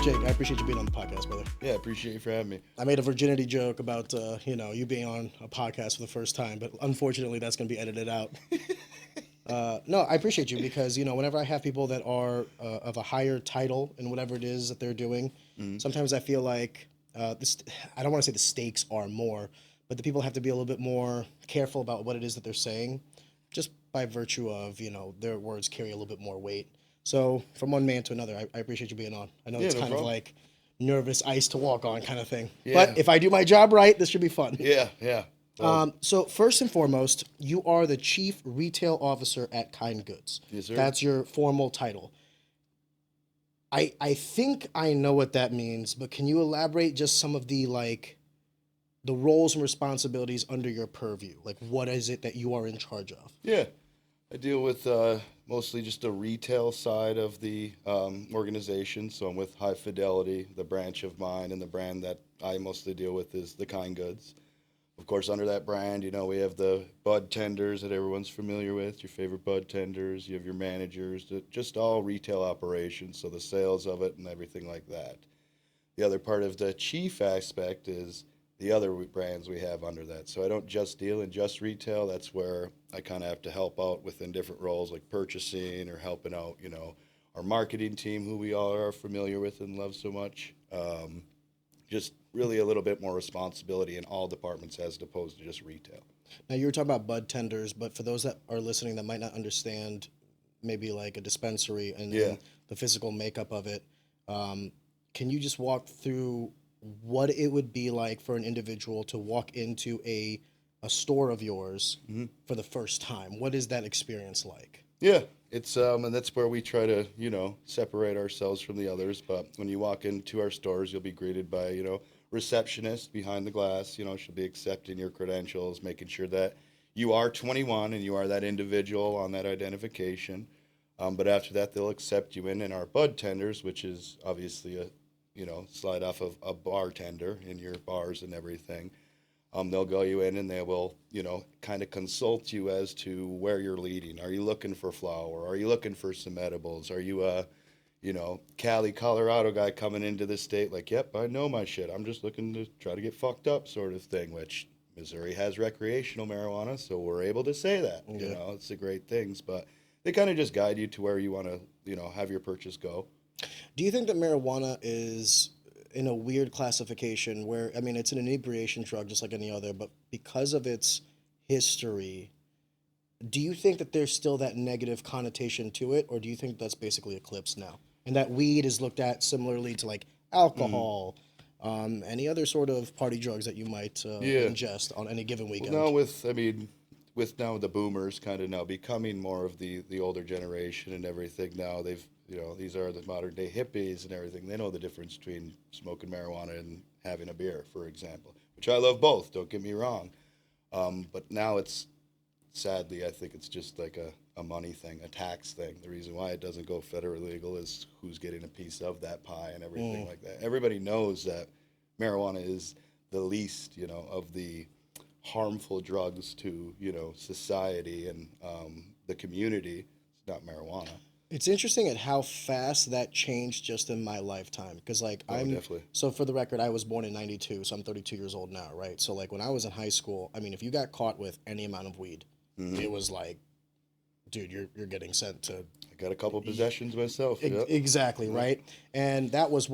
Jake, I appreciate you being on the podcast, brother. Yeah, I appreciate you for having me. I made a virginity joke about, you being on a podcast for the first time, but unfortunately that's going to be edited out. No, I appreciate you because, whenever I have people that are of a higher title in whatever it is that they're doing, sometimes I feel like, I don't want to say the stakes are more, but the people have to be a little bit more careful about what it is that they're saying, just by virtue of, their words carry a little bit more weight. So from one man to another, I appreciate you being on. I know it's kind of like nervous ice to walk on kind of thing. Yeah. But if I do my job right, this should be fun. Yeah. Well, so first and foremost, you are the Chief Retail Officer at Kind Goods. Yes, sir. That's your formal title. I think I know what that means, but can you elaborate just some of the roles and responsibilities under your purview? Like, what is it that you are in charge of? Yeah, I deal with mostly just the retail side of the organization. So I'm with HighFidelity, the branch of mine, and the brand that I mostly deal with is the Kind Goods. Of course, under that brand, we have the bud tenders that everyone's familiar with, your favorite bud tenders. You have your managers, just all retail operations, so the sales of it and everything like that. The other part of the chief aspect is the other brands we have under that. So I don't just deal in just retail. That's where I kind of have to help out within different roles like purchasing or helping out, our marketing team, who we all are familiar with and love so much. Just really a little bit more responsibility in all departments as opposed to just retail. Now, you were talking about bud tenders, but for those that are listening that might not understand maybe like a dispensary and the physical makeup of it, can you just walk through what it would be like for an individual to walk into a store of yours for the first time? What is that experience like? Yeah, it's and that's where we try to, separate ourselves from the others. But when you walk into our stores, you'll be greeted by, receptionist behind the glass. She'll be accepting your credentials, making sure that you are 21 and you are that individual on that identification. But after that, they'll accept you in our bud tenders, which is obviously a slide off of a bartender in your bars and everything. They'll go you in and they will, kind of consult you as to where you're leading. Are you looking for flower? Are you looking for some edibles? Are you a, Cali, Colorado guy coming into the state like, yep, I know my shit. I'm just looking to try to get fucked up sort of thing, which Missouri has recreational marijuana, so we're able to say that. Yeah. It's the great things. But they kind of just guide you to where you want to, have your purchase go. Do you think that marijuana is in a weird classification where, it's an inebriation drug just like any other, but because of its history, do you think that there's still that negative connotation to it, or do you think that's basically eclipsed now? And that weed is looked at similarly to like alcohol, any other sort of party drugs that you might ingest on any given weekend? Well, now with now the boomers kind of now becoming more of the older generation and everything, now they've, these are the modern day hippies and everything. They know the difference between smoking marijuana and having a beer, for example, which I love both, don't get me wrong. But now sadly, I think it's just like a money thing, a tax thing. The reason why it doesn't go federally legal is who's getting a piece of that pie and everything like that. Everybody knows that marijuana is the least, of the harmful drugs to, society and the community. It's not marijuana. It's interesting at how fast that changed just in my lifetime. Because, definitely. So for the record, I was born in 92, so I'm 32 years old now, right? So, when I was in high school, if you got caught with any amount of weed, it was like, dude, you're getting sent to... I got a couple possessions myself. Exactly, right? And that was,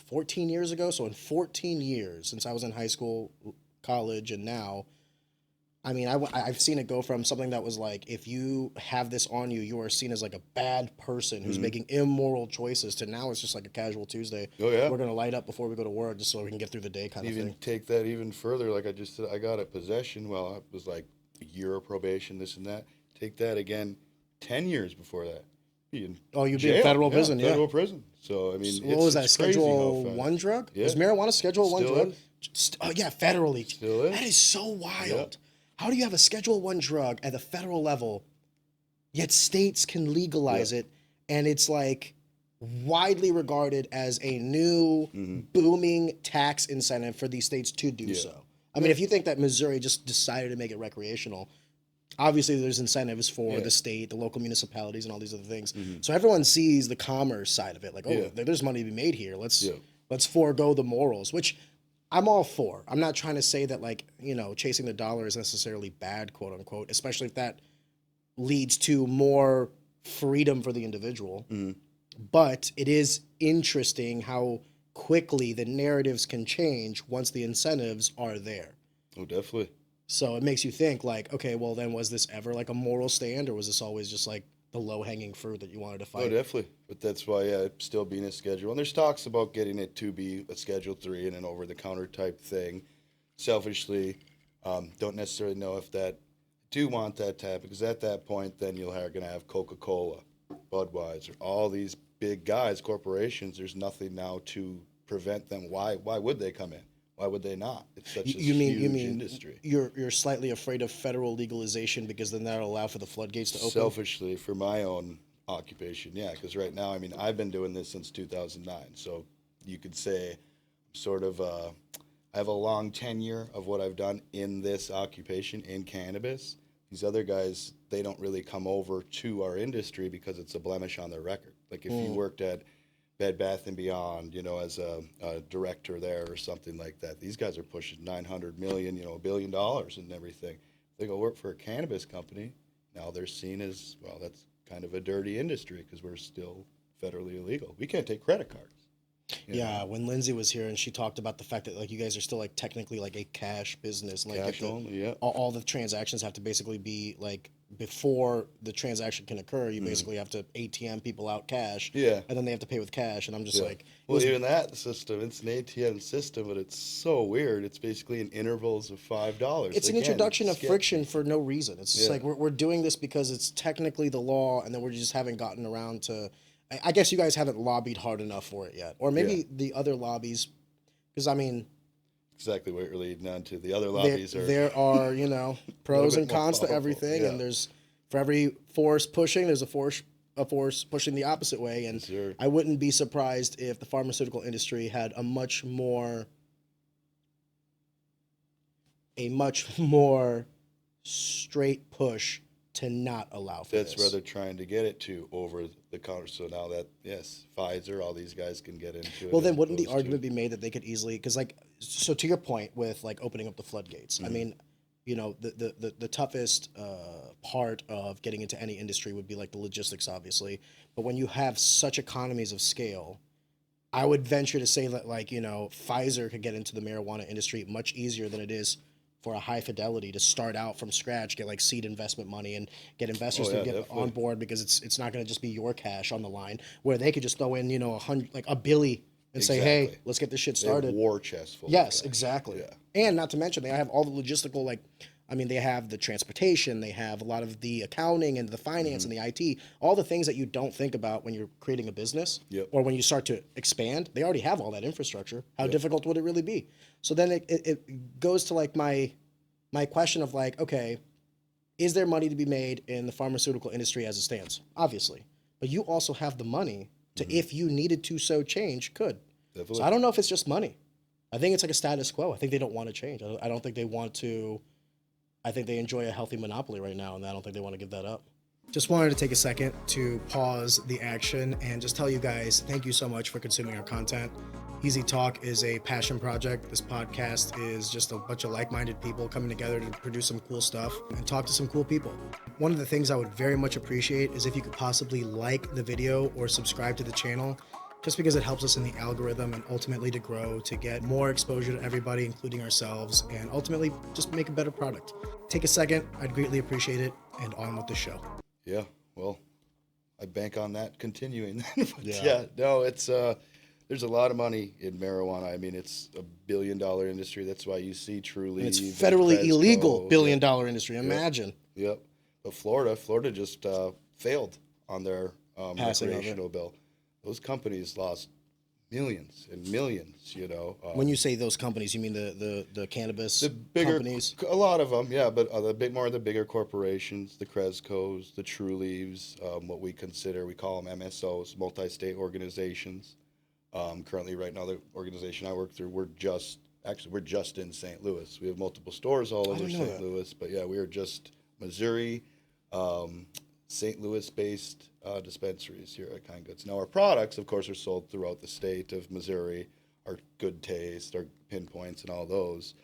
14 years ago? So in 14 years, since I was in high school, college, and now... I've seen it go from something that was like, if you have this on you, you are seen as like a bad person who's making immoral choices, to now it's just like a casual Tuesday. Oh, yeah. We're going to light up before we go to work just so we can get through the day kind of thing. Even take that even further. Like I just said, I got a possession. Well, it was like a year of probation, this and that. Take that again 10 years before that. You'd be in federal prison, yeah. Federal prison. So, what was that, Schedule 1 drug? Yeah. Was marijuana Schedule 1 drug? Is. Federally. Still is. That is so wild. Yeah. How do you have a Schedule 1 drug at the federal level, yet states can legalize it, and it's like widely regarded as a new booming tax incentive for these states to do so? If you think that Missouri just decided to make it recreational, obviously there's incentives for the state, the local municipalities, and all these other things. So everyone sees the commerce side of it, like, oh, there's money to be made here. Let's forego the morals, which I'm all for. I'm not trying to say that, like, chasing the dollar is necessarily bad, quote unquote, especially if that leads to more freedom for the individual. But it is interesting how quickly the narratives can change once the incentives are there. Oh, definitely. So it makes you think, like, okay, well, then was this ever like a moral stand, or was this always just like the low-hanging fruit that you wanted to fight? Oh, definitely. But that's why, it's still being a schedule. And there's talks about getting it to be a Schedule 3 and an over-the-counter type thing. Selfishly, don't necessarily know if that do want that to happen, because at that point, then you're going to have Coca-Cola, Budweiser, all these big guys, corporations. There's nothing now to prevent them. Why would they come in? Why would they not? It's such a huge industry. You're slightly afraid of federal legalization because then that'll allow for the floodgates to open? Selfishly, for my own occupation, yeah, because right now, I mean, I've been doing this since 2009, so you could say sort of I have a long tenure of what I've done in this occupation, in cannabis. These other guys, they don't really come over to our industry because it's a blemish on their record. Like if you worked at Bed Bath & Beyond, as a director there or something like that, these guys are pushing $900 million, $1 billion and everything. They go work for a cannabis company. Now they're seen as, well, that's kind of a dirty industry because we're still federally illegal. We can't take credit cards. Yeah, when Lindsay was here and she talked about the fact that, like, you guys are still, like, technically like a cash business. Like, Cash only, yeah. All the transactions have to basically be like, before the transaction can occur, you basically have to ATM people out cash. Yeah. And then they have to pay with cash. And I'm just like, well, even that system, it's an ATM system, but it's so weird. It's basically in intervals of $5. It's an introduction of friction for no reason. It's just like, we're doing this because it's technically the law, and then we just haven't gotten around to. I guess you guys haven't lobbied hard enough for it yet, or maybe the other lobbies, because I mean, exactly what you're leading on to. The other lobbies there are pros and cons to everything, and there's, for every force pushing, there's a force pushing the opposite way, and I wouldn't be surprised if the pharmaceutical industry had a much more straight push to not allow for That's this. where they're trying to get it to, over the counter. So now that, Pfizer, all these guys can get into it. Well, then wouldn't the argument be made that they could easily, because, like, so to your point with, like, opening up the floodgates, I mean, the toughest part of getting into any industry would be, like, the logistics, obviously. But when you have such economies of scale, I would venture to say that, like, Pfizer could get into the marijuana industry much easier than it is for a HighFidelity to start out from scratch, get like seed investment money and get investors to get on board, because it's not going to just be your cash on the line, where they could just throw in, a billy and say, hey, let's get this shit started. War chest full. Yes, exactly. Yeah. And not to mention, they have all the logistical, like, I mean, they have the transportation, they have a lot of the accounting and the finance and the IT, all the things that you don't think about when you're creating a business or when you start to expand. They already have all that infrastructure. How difficult would it really be? So then it goes to, like, my question of, like, okay, is there money to be made in the pharmaceutical industry as it stands? Obviously. But you also have the money to, if you needed to so change, could. Definitely. So I don't know if it's just money. I think it's like a status quo. I think they don't want to change. I don't think they want to. I think they enjoy a healthy monopoly right now, and I don't think they want to give that up. Just wanted to take a second to pause the action and just tell you guys, thank you so much for consuming our content. Easy Talk is a passion project. This podcast is just a bunch of like-minded people coming together to produce some cool stuff and talk to some cool people. One of the things I would very much appreciate is if you could possibly like the video or subscribe to the channel, just because it helps us in the algorithm and ultimately to grow, to get more exposure to everybody, including ourselves, and ultimately just make a better product. Take a second. I'd greatly appreciate it, and on with the show. Yeah, well, I bank on that continuing. No, it's there's a lot of money in marijuana. I mean, it's a billion-dollar industry. That's why you see Truly. It's federally illegal billion-dollar industry. Imagine. Yep. But Florida just failed on their recreational bill. Those companies lost millions and millions, when you say those companies, you mean the cannabis companies? A lot of them, yeah, but more of the bigger corporations, the Crescos, the Trulies, what we call them MSOs, multi-state organizations. Currently, right now, the organization I work through, we're just in St. Louis. We have multiple stores all over St. Louis, but yeah, we are just Missouri, St. Louis-based dispensaries here at Kind Goods. Now, our products, of course, are sold throughout the state of Missouri, our Good Taste, our Pinpoints, and all those.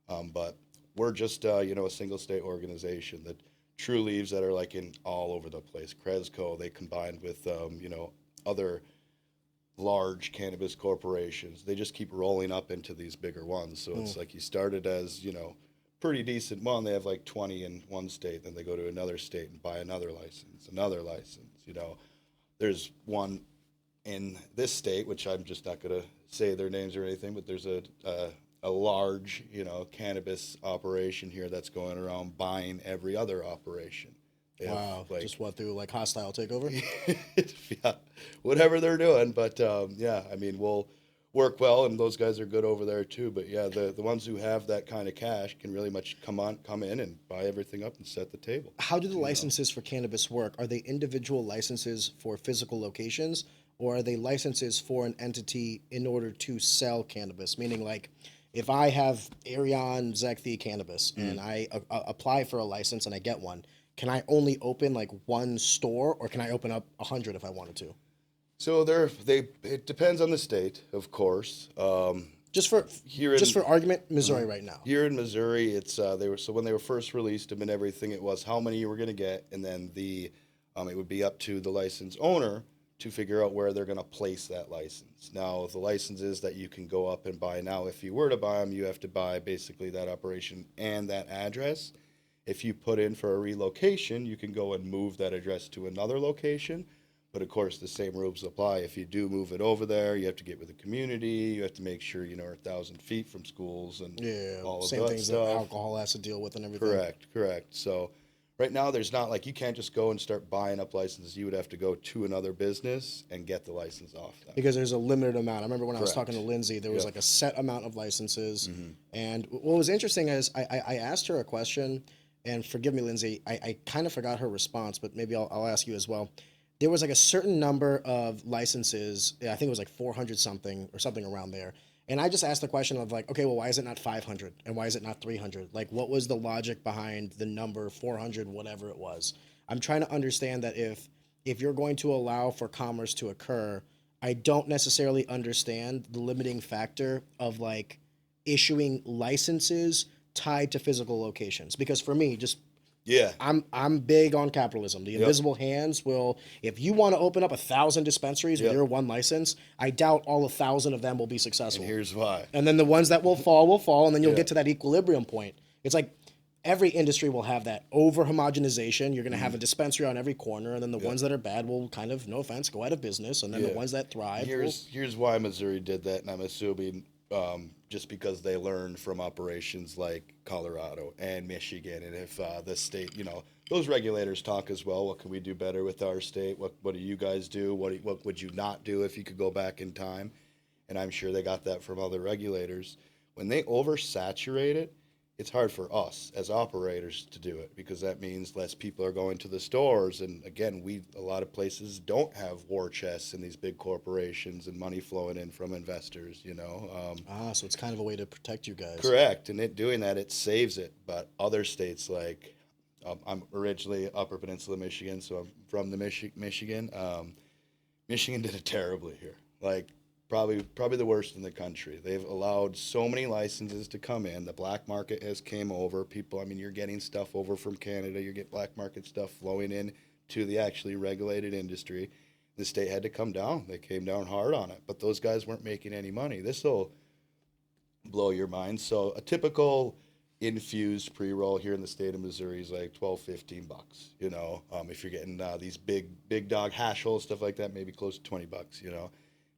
But we're just, a single state organization that True Leaves that are like in all over the place. Cresco, they combined with, other large cannabis corporations. They just keep rolling up into these bigger ones. So it's like you started as, pretty decent one. They have like 20 in one state, then they go to another state and buy another license. There's one in this state, which I'm just not going to say their names or anything, but there's a large, cannabis operation here that's going around buying every other operation. They Wow. have, Just what, through like hostile takeover? yeah, whatever they're doing. But we'll work well, and those guys are good over there too. But yeah, the ones who have that kind of cash can really much come in and buy everything up and set the table. How do the licenses for cannabis work? Are they individual licenses for physical locations, or are they licenses for an entity in order to sell cannabis? Meaning, like, if I have Arion Zekthi Cannabis and I apply for a license and I get one, can I only open like one store, or can I open up 100 if I wanted to? So it depends on the state, of course. Just for argument, Missouri right now. Here in Missouri, it's when they were first released them and everything, it was how many you were going to get, and then it would be up to the license owner to figure out where they're going to place that license. Now, the licenses that you can go up and buy now, if you were to buy them, you have to buy basically that operation and that address. If you put in for a relocation, you can go and move that address to another location. But of course, the same rules apply. If you do move it over there, you have to get with the community. You have to make sure you're 1,000 feet from schools and all of same that things stuff. that alcohol has to deal with and everything. Correct. So right now, there's not like you can't just go and start buying up licenses. You would have to go to another business and get the license off them. Because there's a limited amount. I remember when I was talking to Lindsay, there was like a set amount of licenses. And what was interesting is I asked her a question, and forgive me, Lindsay, I kind of forgot her response, but maybe I'll ask you as well. There was like a certain number of licenses. I think it was like 400 something or something around there. And I just asked the question of like, okay, well, why is it not 500? And why is it not 300? Like, what was the logic behind the number 400, whatever it was? I'm trying to understand that if you're going to allow for commerce to occur, I don't necessarily understand the limiting factor of like issuing licenses tied to physical locations. Because for me, I'm big on capitalism. The invisible hands will, if you want to open up 1,000 dispensaries with your one license, I doubt all 1,000 of them will be successful. And here's why. And then the ones that will fall, and then you'll get to that equilibrium point. It's like every industry will have that over homogenization. You're going to have a dispensary on every corner, and then the ones that are bad will kind of, no offense, go out of business. And then the ones that thrive. Here's why Missouri did that, and I'm assuming just because they learned from operations like Colorado and Michigan, and if the state, those regulators talk as well. What can we do better with our state? What do you guys do? What would you not do if you could go back in time? And I'm sure they got that from other regulators. When they oversaturate it, it's hard for us as operators to do it, because that means less people are going to the stores. And again, a lot of places don't have war chests and these big corporations and money flowing in from investors, so it's kind of a way to protect you guys. Correct. And doing that, it saves it. But other states like, I'm originally Upper Peninsula, Michigan, so I'm from the Michigan. Michigan did it terribly here. Like, probably the worst in the country. They've allowed so many licenses to come in. The black market has came over. People, you're getting stuff over from Canada. You get black market stuff flowing in to the actually regulated industry. The state had to come down. They came down hard on it. But those guys weren't making any money. This will blow your mind. So a typical infused pre-roll here in the state of Missouri is like $12-15. If you're getting these big dog hash holes, stuff like that, maybe close to $20.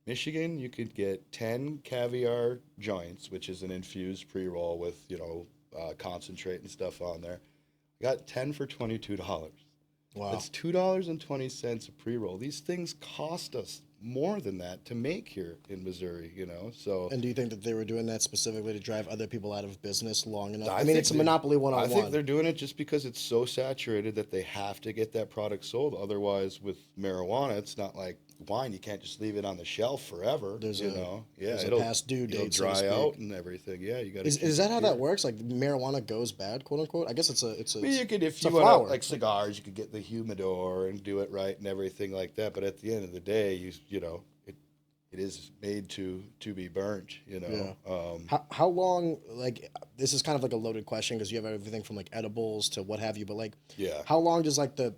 Michigan, you could get 10 caviar joints, which is an infused pre-roll with, concentrate and stuff on there. I got 10 for $22. Wow. That's $2.20 a pre-roll. These things cost us more than that to make here in Missouri, so. And do you think that they were doing that specifically to drive other people out of business long enough? It's a monopoly one-on-one. I think they're doing it just because it's so saturated that they have to get that product sold. Otherwise, with marijuana, it's not like wine, you can't just leave it on the shelf forever. There's you a know, yeah, there's a it'll past due it'll date, so to dry speak. out and everything. Yeah, you got to. Is that how that works? Like marijuana goes bad, quote unquote? I guess it's a I mean, you could, if it's a you want flower. like cigars, you could get the humidor and do it right and everything like that. But at the end of the day, you know, it is made to be burnt. You know. Yeah. How long? Like this is kind of like a loaded question because you have everything from like edibles to what have you. But like, Yeah. how long does like the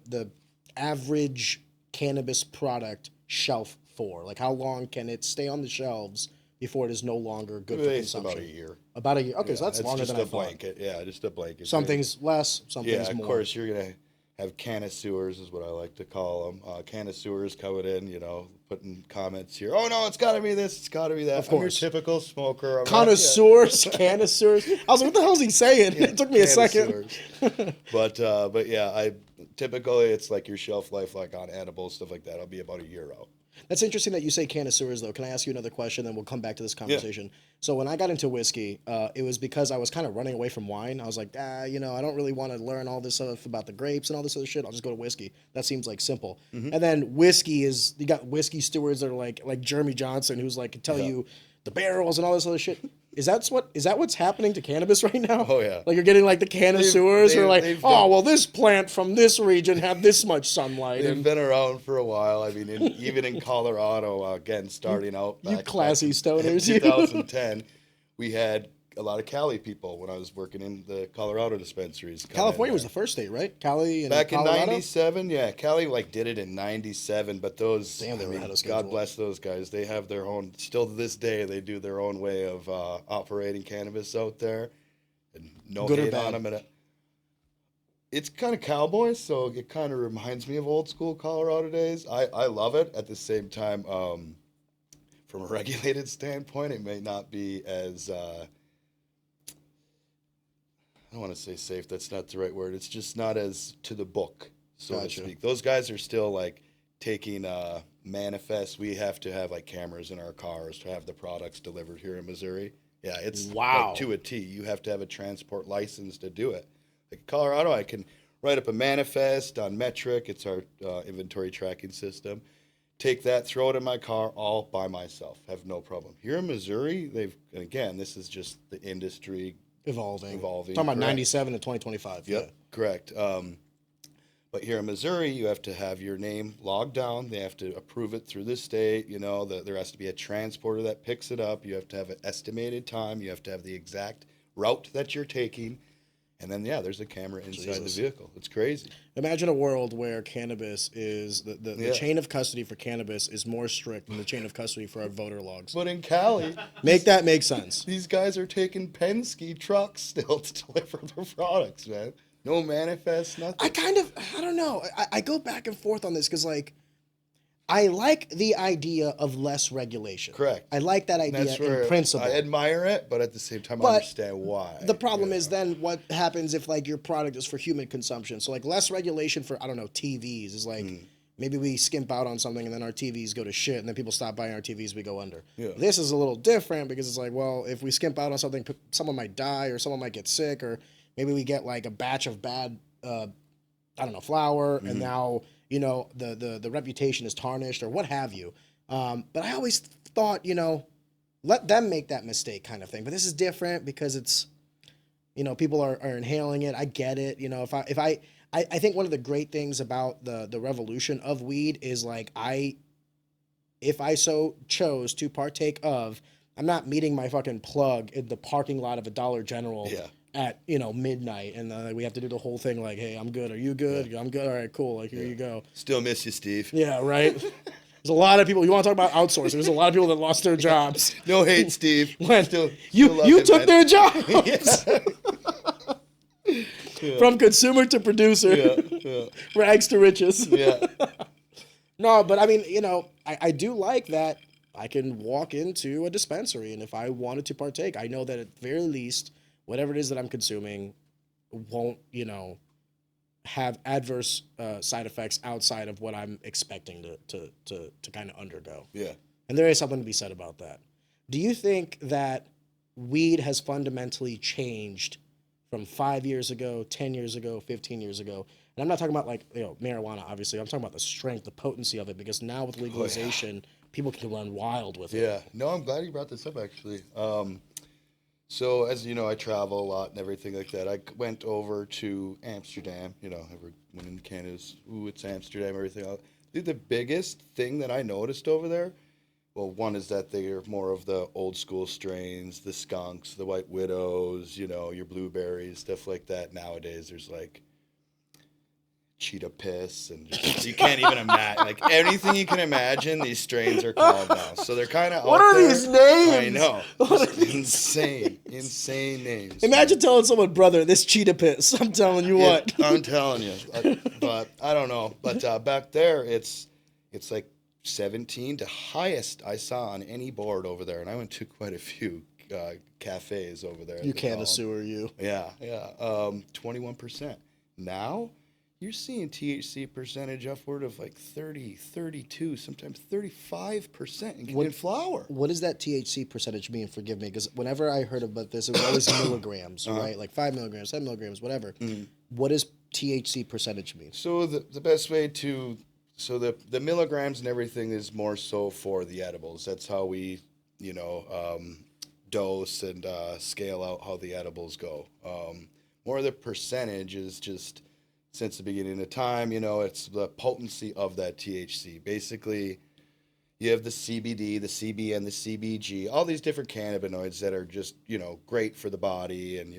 average cannabis product shelf for? Like, how long can it stay on the shelves before it is no longer good for It's consumption? about a year. About a year. Okay, Yeah, so that's it's longer just than I a thought. blanket. Yeah, just a blanket. Some things less, some Yeah, things of more. course you're gonna have connoisseurs, is what I like to call them. Connoisseurs coming in, you know, putting comments here. Oh no, it's got to be this, it's got to be that. Of course. I'm your typical smoker. I'm not- Connoisseurs, connoisseurs. I was like, what the hell is he saying? Yeah, It took me a second. connoisseurs. but yeah, I typically it's like your shelf life, like on edibles, stuff like that. I'll be about a year out. That's interesting that you say connoisseurs, though. Can I ask you another question, then we'll come back to this conversation? So when I got into whiskey, it was because I was kind of running away from wine. I was like, you know, I don't really want to learn all this stuff about the grapes and all this other shit. I'll just go to whiskey. That seems like simple. And then whiskey is, you got whiskey stewards that are like Jeremy Johnson, who's like can tell you the barrels and all this other shit. Is that what's happening to cannabis right now? Oh, yeah. Like you're getting like the connoisseurs who are like, they've oh done- well, this plant from this region had this much sunlight. They've And been around for a while. I mean, even in Colorado, again, starting out you back classy in stoners, you. 2010, we had a lot of Cali people when I was working in the Colorado dispensaries. come in California was there. the first state, right? Cali and Back in Colorado? '97, yeah, Cali like did it in '97, but those, Damn, they were ahead of God schedule. bless those guys. They have their own. Still to this day, they do their own way of operating cannabis out there, and no Good or hate bad? on them. And it's kind of cowboy, so it kind of reminds me of old school Colorado days. I love it. At the same time, from a regulated standpoint, it may not be as I don't want to say safe. That's not the right word. It's just not as to the book, so Gotcha. to speak. Those guys are still like taking manifests. We have to have like cameras in our cars to have the products delivered here in Missouri. Yeah, it's Wow. like to a T. You have to have a transport license to do it. Like Colorado, I can write up a manifest on Metric. It's our inventory tracking system. Take that, throw it in my car, all by myself. Have no problem. Here in Missouri, and again, this is just the industry Evolving. Evolving, Talking about correct. 97 to 2025. Yep, Yeah. correct. But here in Missouri, you have to have your name logged down. They have to approve it through the state. You know, there has to be a transporter that picks it up. You have to have an estimated time. You have to have the exact route that you're taking. And then, yeah, there's a camera inside Jesus. the vehicle. It's crazy. Imagine a world where cannabis is the Yeah. chain of custody for cannabis is more strict than the chain of custody for our voter logs. But in Cali, Make that make sense. these guys are taking Penske trucks still to deliver their products, man. No manifest, nothing. I don't know. I go back and forth on this because, like, I like the idea of less regulation. Correct. I like that idea That's where in principle. I admire it, but at the same time, I But understand why. The problem you is know? then what happens if like your product is for human consumption? So like less regulation for, I don't know, TVs is like maybe we skimp out on something and then our TVs go to shit and then people stop buying our TVs, we go under. Yeah. This is a little different because it's like, well, if we skimp out on something, someone might die or someone might get sick or maybe we get like a batch of bad, I don't know, flour and now, you know, the reputation is tarnished or what have you. But I always thought, you know, let them make that mistake kind of thing. But this is different because it's, you know, people are inhaling it. I get it. You know, I think one of the great things about the revolution of weed is like if I so chose to partake of, I'm not meeting my fucking plug in the parking lot of a Dollar General Yeah. at, you know, midnight. And we have to do the whole thing like, hey, I'm good. Are you good? I'm good. All right, cool. Like, here you go. Still miss you, Steve. Yeah, right? There's a lot of people, you want to talk about outsourcing, there's a lot of people that lost their jobs. No hate, Steve. When Still you love you him, took man. their jobs. From consumer to producer, Yeah. rags to riches. Yeah. No, but I mean, you know, I do like that I can walk into a dispensary and if I wanted to partake, I know that at the very least, whatever it is that I'm consuming won't, you know, have adverse side effects outside of what I'm expecting to kind of undergo. Yeah. And there is something to be said about that. Do you think that weed has fundamentally changed from 5 years ago, 10 years ago, 15 years ago? And I'm not talking about like, marijuana, obviously. I'm talking about the strength, the potency of it, because now with legalization, people can run wild with it. Yeah. No, I'm glad you brought this up, actually. So, as you know, I travel a lot and everything like that. I went over to Amsterdam. Everyone in Canada's, it's Amsterdam, everything else. Dude, the biggest thing that I noticed over there, well, one is that they are more of the old school strains, the skunks, the white widows, your blueberries, stuff like that. Nowadays, there's like cheetah piss and just, you can't even imagine, like anything you can imagine, these strains are called now. So they're kind of What out are there. these names? I know. Insane names. Imagine telling someone, brother, this cheetah piss. I'm telling you what. I'm telling you. But I don't know. But back there, it's like 17 to highest I saw on any board over there. And I went to quite a few cafes over there. You connoisseur, you. Yeah. 21%. Now, you're seeing THC percentage upward of like 30, 32, sometimes 35% in flower. What does that THC percentage mean? Forgive me, because whenever I heard about this, it was always milligrams, right? Like 5 milligrams, 10 milligrams, whatever. What does THC percentage mean? So the best way to, so the milligrams and everything is more so for the edibles. That's how we, dose and scale out how the edibles go. More of the percentage is just, since the beginning of time, it's the potency of that THC. Basically, you have the CBD, the CBN, the CBG, all these different cannabinoids that are just, great for the body and,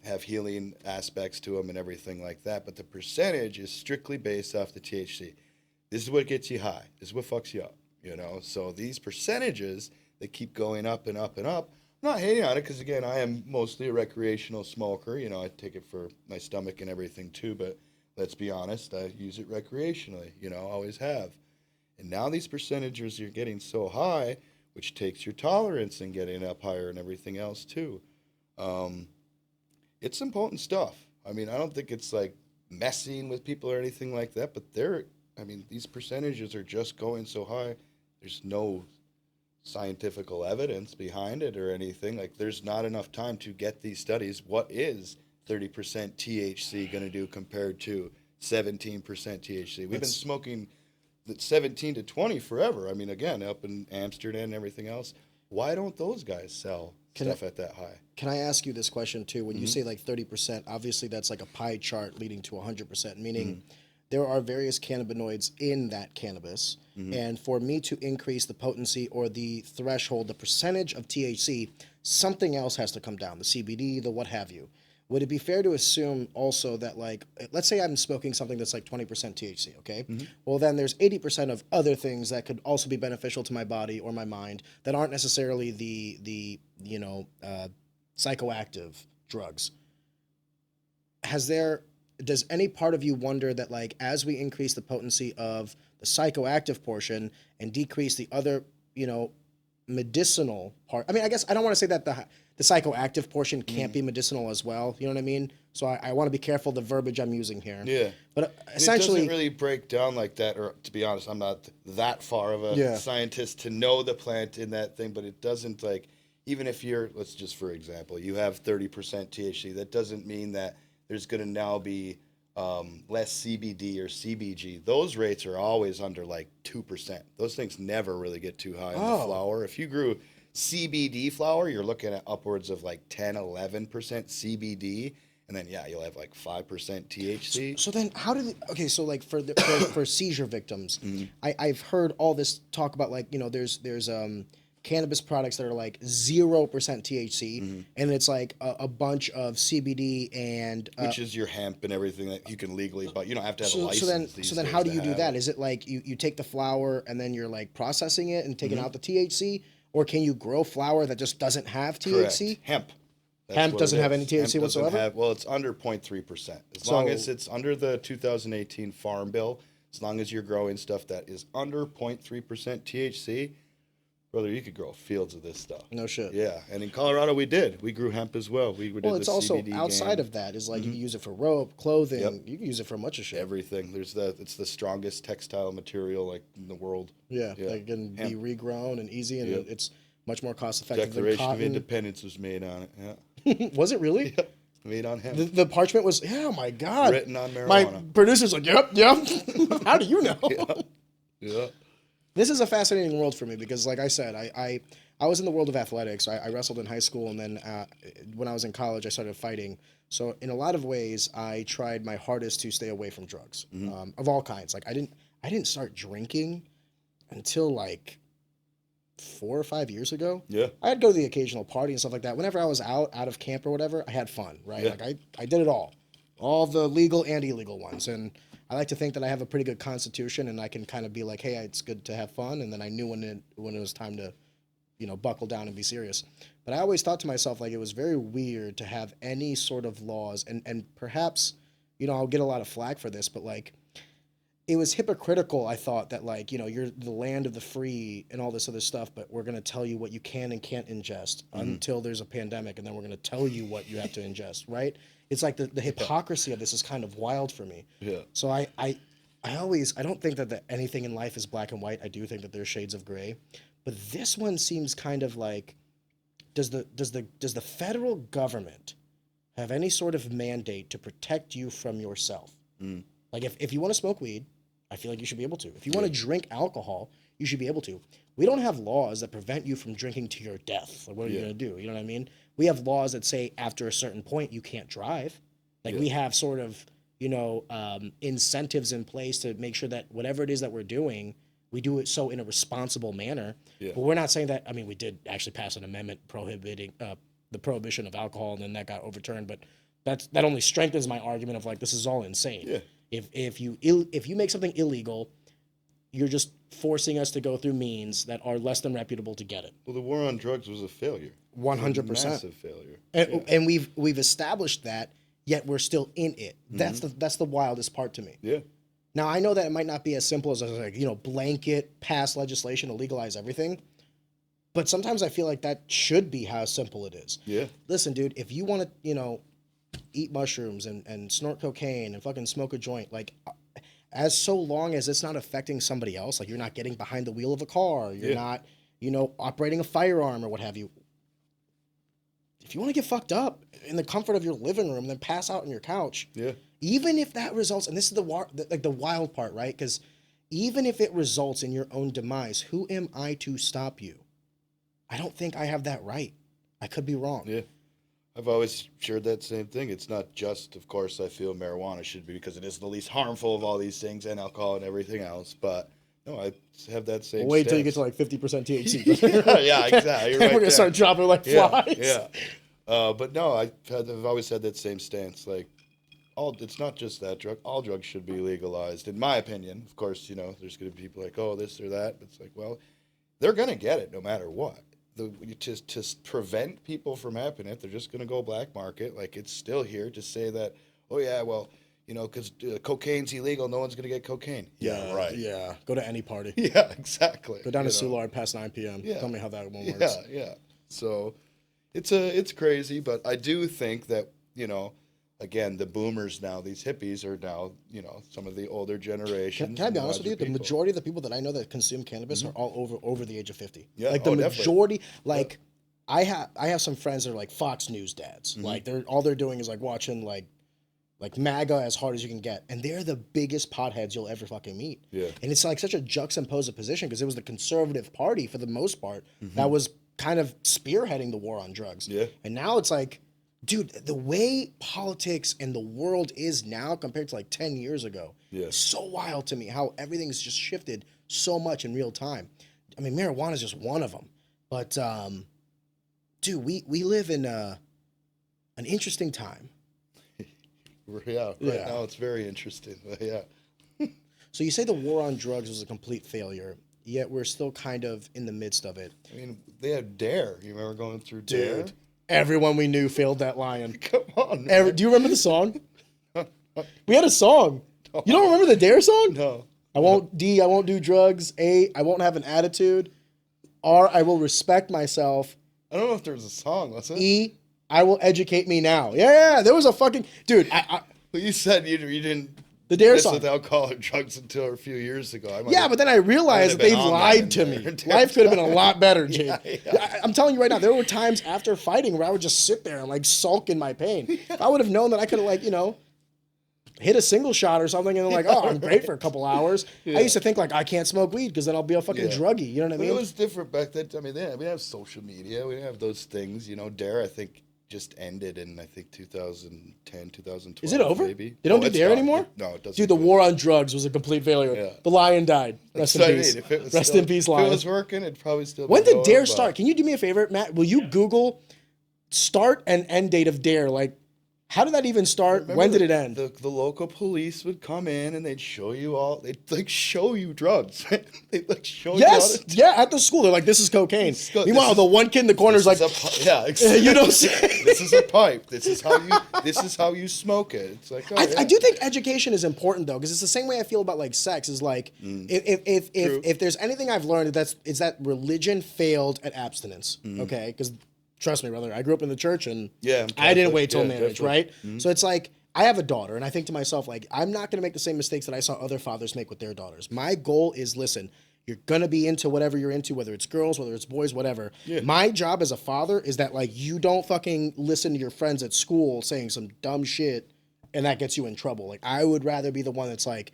have healing aspects to them and everything like that. But the percentage is strictly based off the THC. This is what gets you high. This is what fucks you up, So these percentages, they keep going up and up and up. I'm not hating on it because, again, I am mostly a recreational smoker. I take it for my stomach and everything too, but let's be honest, I use it recreationally, always have. And now these percentages are getting so high, which takes your tolerance and getting up higher and everything else too. It's some potent stuff. I mean, I don't think it's like messing with people or anything like that, but these percentages are just going so high. There's no scientific evidence behind it or anything. Like, there's not enough time to get these studies. What is 30% THC going to do compared to 17% THC? We've been smoking 17 to 20 forever. I mean, again, up in Amsterdam and everything else. Why don't those guys sell stuff at that high? Can I ask you this question too? When you say like 30%, obviously that's like a pie chart leading to 100%, meaning there are various cannabinoids in that cannabis. And for me to increase the potency or the threshold, the percentage of THC, something else has to come down, the CBD, the what have you. Would it be fair to assume also that, like, let's say I'm smoking something that's like 20% THC, okay? Well, then there's 80% of other things that could also be beneficial to my body or my mind that aren't necessarily the psychoactive drugs. Does any part of you wonder that, like, as we increase the potency of the psychoactive portion and decrease the other, medicinal part? I mean, I guess I don't want to say that the psychoactive portion can't be medicinal as well. You know what I mean? So I want to be careful the verbiage I'm using here. Yeah. But essentially, it doesn't really break down like that, or to be honest, I'm not that far of a scientist to know the plant in that thing, but it doesn't, like, even if let's just, for example, you have 30% THC, that doesn't mean that there's going to now be less CBD or CBG. Those rates are always under like 2%. Those things never really get too high in the flower. If you grew CBD flower, you're looking at upwards of like 10, 11% CBD. And then, you'll have like 5% THC. So then so like for seizure victims, I've heard all this talk about, like, there's cannabis products that are like 0% THC, and it's like a bunch of CBD and which is your hemp and everything that you can legally, but you don't have to have a license. So then how do you do that? Is it like you take the flower and then you're like processing it and taking out the THC, or can you grow flower that just doesn't have THC? Correct. Hemp. Hemp doesn't have any THC whatsoever? It's under 0.3%. As long as it's under the 2018 Farm Bill, as long as you're growing stuff that is under 0.3% THC, brother, you could grow fields of this stuff. No shit. Yeah, and in Colorado we grew hemp as well. Well, it's also CBD outside of that is like you can use it for rope, clothing. Yep. You can use it for much of shit. Everything. It's the strongest textile material like in the world. Yeah, it can be regrown and easy, and it's much more cost effective Declaration than cotton. of Independence was made on it. Yeah. Was it really? Yep. Made on him. The parchment was, oh my God. Written on marijuana. My producer's like, yep. How do you know? Yeah. This is a fascinating world for me because, like I said, I was in the world of athletics. I wrestled in high school, and then when I was in college, I started fighting. So in a lot of ways, I tried my hardest to stay away from drugs of all kinds. Like I didn't start drinking until like 4 or 5 years ago. Yeah. I'd go to the occasional party and stuff like that. Whenever I was out of camp or whatever, I had fun, right? Yeah. Like I did it all the legal and illegal ones. And I like to think that I have a pretty good constitution, and I can kind of be like, hey, it's good to have fun. And then I knew when it was time to, buckle down and be serious. But I always thought to myself, like, it was very weird to have any sort of laws, and perhaps, I'll get a lot of flack for this, but like, it was hypocritical, I thought, that like, you're the land of the free and all this other stuff, but we're going to tell you what you can and can't ingest until there's a pandemic, and then we're going to tell you what you have to ingest, right? It's like the hypocrisy of this is kind of wild for me. Yeah. So I don't think that anything in life is black and white. I do think that there's shades of gray, but this one seems kind of like, does the federal government have any sort of mandate to protect you from yourself? Like if you want to smoke weed, I feel like you should be able to. If you want to drink alcohol, you should be able to. We don't have laws that prevent you from drinking to your death. Like, what are you going to do? You know what I mean? We have laws that say after a certain point you can't drive. Like we have sort of, incentives in place to make sure that whatever it is that we're doing, we do it so in a responsible manner. Yeah. But we're not saying that. I mean, we did actually pass an amendment prohibiting the prohibition of alcohol, and then that got overturned. But that only strengthens my argument of like, this is all insane. Yeah. If you make something illegal, you're just forcing us to go through means that are less than reputable to get it. Well, the war on drugs was a failure. 100%. Massive failure. And we've established that, yet we're still in it. That's the wildest part to me. Yeah. Now, I know that it might not be as simple as like, blanket pass legislation to legalize everything, but sometimes I feel like that should be how simple it is. Yeah. Listen, dude, if you want to, eat mushrooms and snort cocaine and fucking smoke a joint, like, as so long as it's not affecting somebody else, like you're not getting behind the wheel of a car, you're not, operating a firearm or what have you. If you want to get fucked up in the comfort of your living room, then pass out on your couch. Yeah. Even if that results, and this is the wild part, right? Because even if it results in your own demise, who am I to stop you? I don't think I have that right. I could be wrong. Yeah. I've always shared that same thing. It's not just, of course, I feel marijuana should be because it is the least harmful of all these things, and alcohol and everything else. But no, I have that same. Wait till you get to like 50% THC. Yeah, exactly. You're right. We're gonna start dropping like flies. Yeah. But no, I've always had that same stance. Like, it's not just that drug. All drugs should be legalized, in my opinion. Of course, there's gonna be people like, oh, this or that. But it's like, well, they're gonna get it no matter what. To prevent people from having it, they're just going to go black market. Like, it's still here to say that, oh, yeah, well, because cocaine's illegal, no one's going to get cocaine. Yeah, right. Yeah, go to any party. Yeah, exactly. Go down to Soulard past 9 p.m. Yeah. Tell me how that one works. Yeah. So it's crazy, but I do think that, again, the boomers now, these hippies are now, some of the older generations. Can I be honest with you? The majority of the people that I know that consume cannabis are all over the age of 50. Yeah, like the majority, definitely. Like I have some friends that are like Fox News dads. Like they're doing is like watching like MAGA as hard as you can get, and they're the biggest potheads you'll ever fucking meet. Yeah, and it's like such a juxtaposed position because it was the conservative party for the most part that was kind of spearheading the war on drugs. Yeah, and now it's like, dude, the way politics and the world is now compared to like 10 years ago, is so wild to me how everything's just shifted so much in real time. I mean, marijuana is just one of them. But, dude, we live in an interesting time. Right now it's very interesting. Yeah. So you say the war on drugs was a complete failure, yet we're still kind of in the midst of it. I mean, they had DARE. You remember going through DARE? Dude. Everyone we knew failed that lion. Come on, man. Do you remember the song? We had a song. No. You don't remember the DARE song? No. I won't do drugs. A, I won't have an attitude. R, I will respect myself. I don't know if there was a song, was it? E, I will educate me now. Yeah, there was a fucking... Dude, Well, you said you didn't The Dare That's song. without calling drugs until a few years ago. Yeah, but then I realized that they lied to me. Life could have been a lot better, Jake. I'm telling you right now, there were times after fighting where I would just sit there and like sulk in my pain. If I would have known that I could have like, hit a single shot or something and then like, oh, I'm great for a couple hours. I used to think like I can't smoke weed because then I'll be a fucking druggie. You know what I mean? It was different back then. I mean, we didn't have social media. We didn't have those things. Dare, I think, just ended in, I think, 2010, 2012. Is it over? Maybe. They don't do Dare anymore? No, it doesn't. Dude, the war on drugs was a complete failure. Yeah. The lion died. Rest in peace. Rest in peace, lion. If it was working, it'd probably still be When did going, Dare start? Can you do me a favor, Matt? Will you Google start and end date of Dare? Like, how did that even start? When did it end? The local police would come in and they'd show you all. They'd like show you drugs. They'd like show you. Yeah, at the school they're like, "This is cocaine." Meanwhile, the one kid in the corner is like, "Yeah, exactly. You know, this is a pipe. This is how you smoke it." It's like, I do think education is important though, because it's the same way I feel about like sex. Is like, if there's anything I've learned, it's that religion failed at abstinence. Okay, because. Trust me, brother. I grew up in the church, and I didn't wait till marriage, right? So it's like I have a daughter, and I think to myself, like, I'm not going to make the same mistakes that I saw other fathers make with their daughters. My goal is, listen, you're going to be into whatever you're into, whether it's girls, whether it's boys, whatever. Yeah. My job as a father is that, like, you don't fucking listen to your friends at school saying some dumb shit, and that gets you in trouble. Like, I would rather be the one that's like,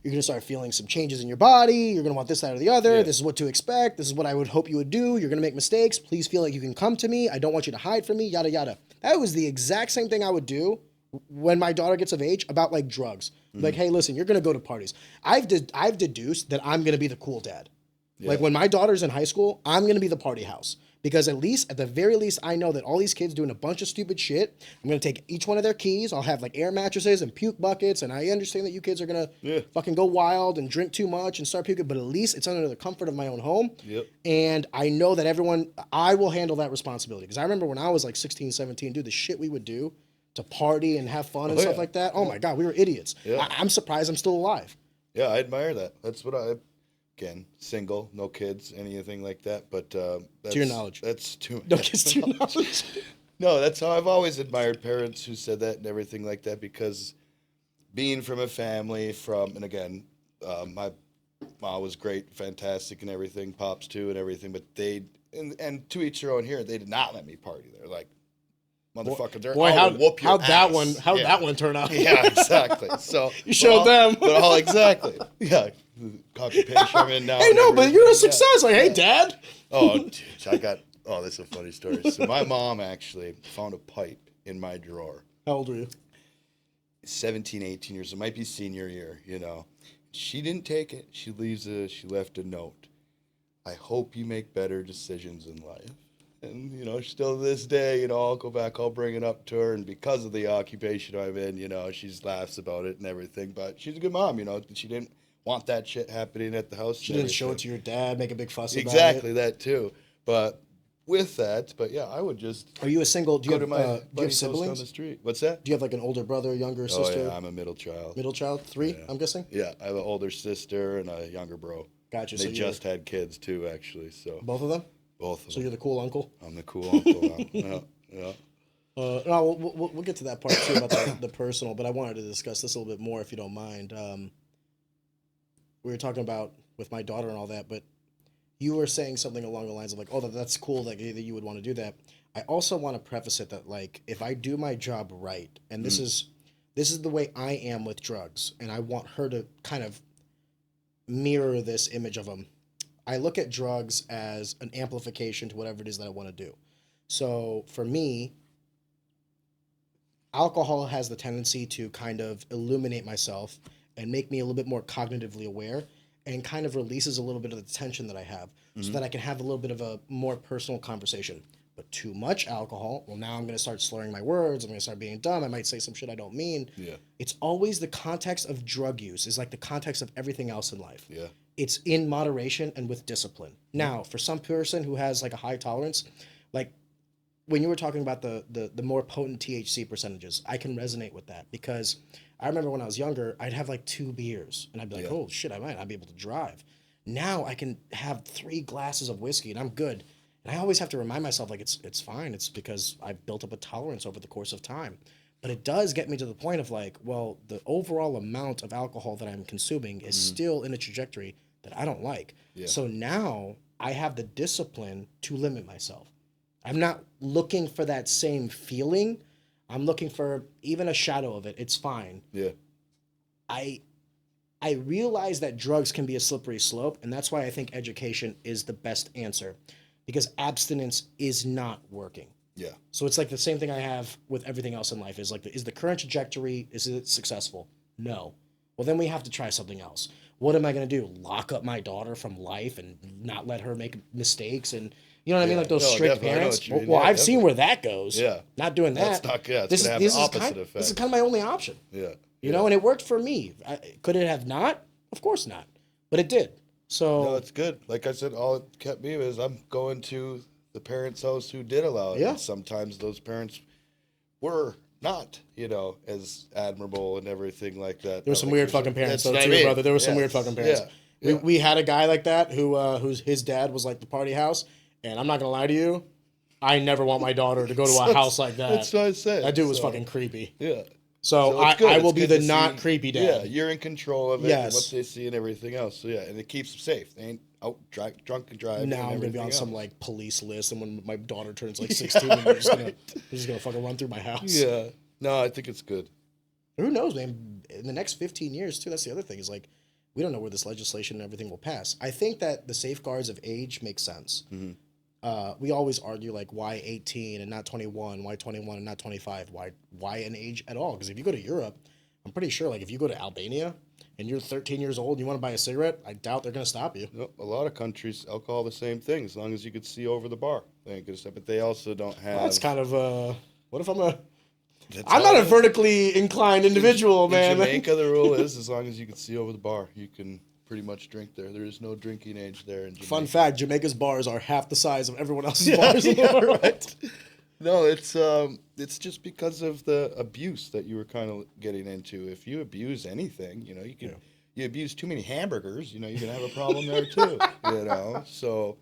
you're going to start feeling some changes in your body. You're going to want this, that, or the other. Yeah. This is what to expect. This is what I would hope you would do. You're going to make mistakes. Please feel like you can come to me. I don't want you to hide from me, yada, yada. That was the exact same thing I would do when my daughter gets of age about like drugs. Like, hey, listen, you're going to go to parties. I've deduced that I'm going to be the cool dad. Yeah. Like when my daughter's in high school, I'm going to be the party house. Because at the very least, I know that all these kids doing a bunch of stupid shit. I'm going to take each one of their keys. I'll have like air mattresses and puke buckets. And I understand that you kids are going to fucking go wild and drink too much and start puking. But at least it's under the comfort of my own home. Yep. And I know that I will handle that responsibility. Because I remember when I was like 16, 17, dude, the shit we would do to party and have fun and stuff like that. Oh my God, we were idiots. Yeah. I'm surprised I'm still alive. Yeah, I admire that. That's what Again, single, no kids, anything like that. But that's, to your knowledge, that's too. No kids to your knowledge. No, that's how I've always admired parents who said that and everything like that. Because being from a family and again, my mom was great, fantastic, and everything, pops too, and everything. But and to each their own here, they did not let me party there. Like, motherfucker, how'd that one turn out? Yeah, exactly. So you showed them. But exactly. Yeah. Occupation I'm in now. Hey, no, but you're a success. Like, hey, Dad. Oh, dude, this is a funny story. So my mom actually found a pipe in my drawer. How old were you? 17, 18 years. It might be senior year, She didn't take it. She left a note. I hope you make better decisions in life. And, still to this day, I'll go back, I'll bring it up to her. And because of the occupation I'm in, she laughs about it and everything. But she's a good mom, She didn't want that shit happening at the house. She didn't show it to your dad, make a big fuss about it. Exactly, that too. But with that, I would just. Are you a single? Do you have siblings on the street? What's that? Do you have like an older brother, younger sister? Oh yeah, I'm a middle child. Middle child, 3, yeah. I'm guessing. Yeah, I have an older sister and a younger bro. Gotcha. They just had kids too, actually. So both of them. Both of them. So you're the cool uncle. I'm the cool uncle. Yeah. No, we'll get to that part too about the personal, but I wanted to discuss this a little bit more if you don't mind. We were talking about with my daughter and all that, but you were saying something along the lines of like, oh, that's cool that you would want to do that. I also want to preface it that like, if I do my job right, and this is the way I am with drugs, and I want her to kind of mirror this image of them. I look at drugs as an amplification to whatever it is that I want to do. So for me, alcohol has the tendency to kind of illuminate myself and make me a little bit more cognitively aware, and kind of releases a little bit of the tension that I have, so that I can have a little bit of a more personal conversation. But too much alcohol, well, now I'm going to start slurring my words. I'm going to start being dumb. I might say some shit I don't mean. Yeah. It's always the context of drug use is like the context of everything else in life. Yeah. It's in moderation and with discipline. Now, for some person who has like a high tolerance, like when you were talking about the more potent THC percentages, I can resonate with that, because I remember when I was younger, I'd have like 2 beers and I'd be like, oh shit, I might not be able to drive. Now I can have 3 glasses of whiskey and I'm good. And I always have to remind myself, like, it's fine. It's because I've built up a tolerance over the course of time. But it does get me to the point of like, well, the overall amount of alcohol that I'm consuming is still in a trajectory that I don't like. Yeah. So now I have the discipline to limit myself. I'm not looking for that same feeling. I'm looking for even a shadow of it. It's fine. Yeah. I realize that drugs can be a slippery slope, and that's why I think education is the best answer, because abstinence is not working. Yeah. So it's like the same thing I have with everything else in life is like, is the current trajectory, is it successful? No. Well, then we have to try something else. What am I going to do? Lock up my daughter from life and not let her make mistakes? And you know what I mean? Like those strict parents. Well, I've seen where that goes. Yeah. Not doing that. That's not good. It's going to have the opposite effect. This is kind of my only option. Yeah. You know, and it worked for me. Could it have not? Of course not. But it did. So no, it's good. Like I said, all it kept me is I'm going to the parents' house who did allow it. Yeah. And sometimes those parents were not, as admirable and everything like that. There were some weird fucking parents though too, brother. There were some weird fucking parents. Yeah. We had a guy like that whose his dad was like the party house, and I'm not gonna lie to you, I never want my daughter to go to a house like that. That's what I said. That dude was fucking creepy. Yeah. So I will be the not creepy dad. Yeah, you're in control of it and Yes. what they see and everything else. So yeah, and it keeps them safe. They ain't out drunk and driving. Now and I'm gonna be on everything some else. like police list, and when my daughter turns like 16, they're just gonna fucking run through my house. Yeah. No, I think it's good. Who knows, man? In the next 15 years too. That's the other thing is like, we don't know where this legislation and everything will pass. I think that the safeguards of age make sense. Mm-hmm. We always argue like, why 18 and not 21? Why 21 and not 25? Why an age at all? Because if you go to Europe, I'm pretty sure like if you go to Albania and you're 13 years old and you want to buy a cigarette, I doubt they're gonna stop you. Nope, a lot of countries, alcohol the same thing. As long as you could see over the bar, they ain't gonna stop. But they also don't have. Well, that's kind of what if I'm That's I'm all not a it is. vertically inclined individual, man. In Jamaica, the rule is as long as you can see over the bar, you can pretty much drink there. There is no drinking age there in Jamaica. Fun fact: Jamaica's bars are half the size of everyone else's bars in the world. Right. No, it's just because of the abuse that you were kind of getting into. If you abuse anything, you can you abuse too many hamburgers, you're gonna have a problem there too. So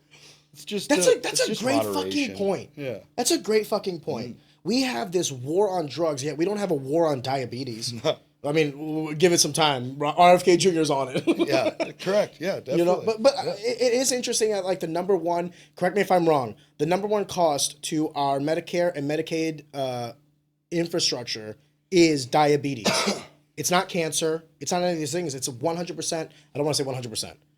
it's just That's a just great moderation. fucking point. Yeah, That's a great fucking point. We have this war on drugs, yet we don't have a war on diabetes. I mean, we'll give it some time. RFK Jr.'s on it. yeah, correct. Yeah, definitely. But it is interesting that like the number one, correct me if I'm wrong, the number one cost to our Medicare and Medicaid infrastructure is diabetes. It's not cancer. It's not any of these things. It's 100%. I don't want to say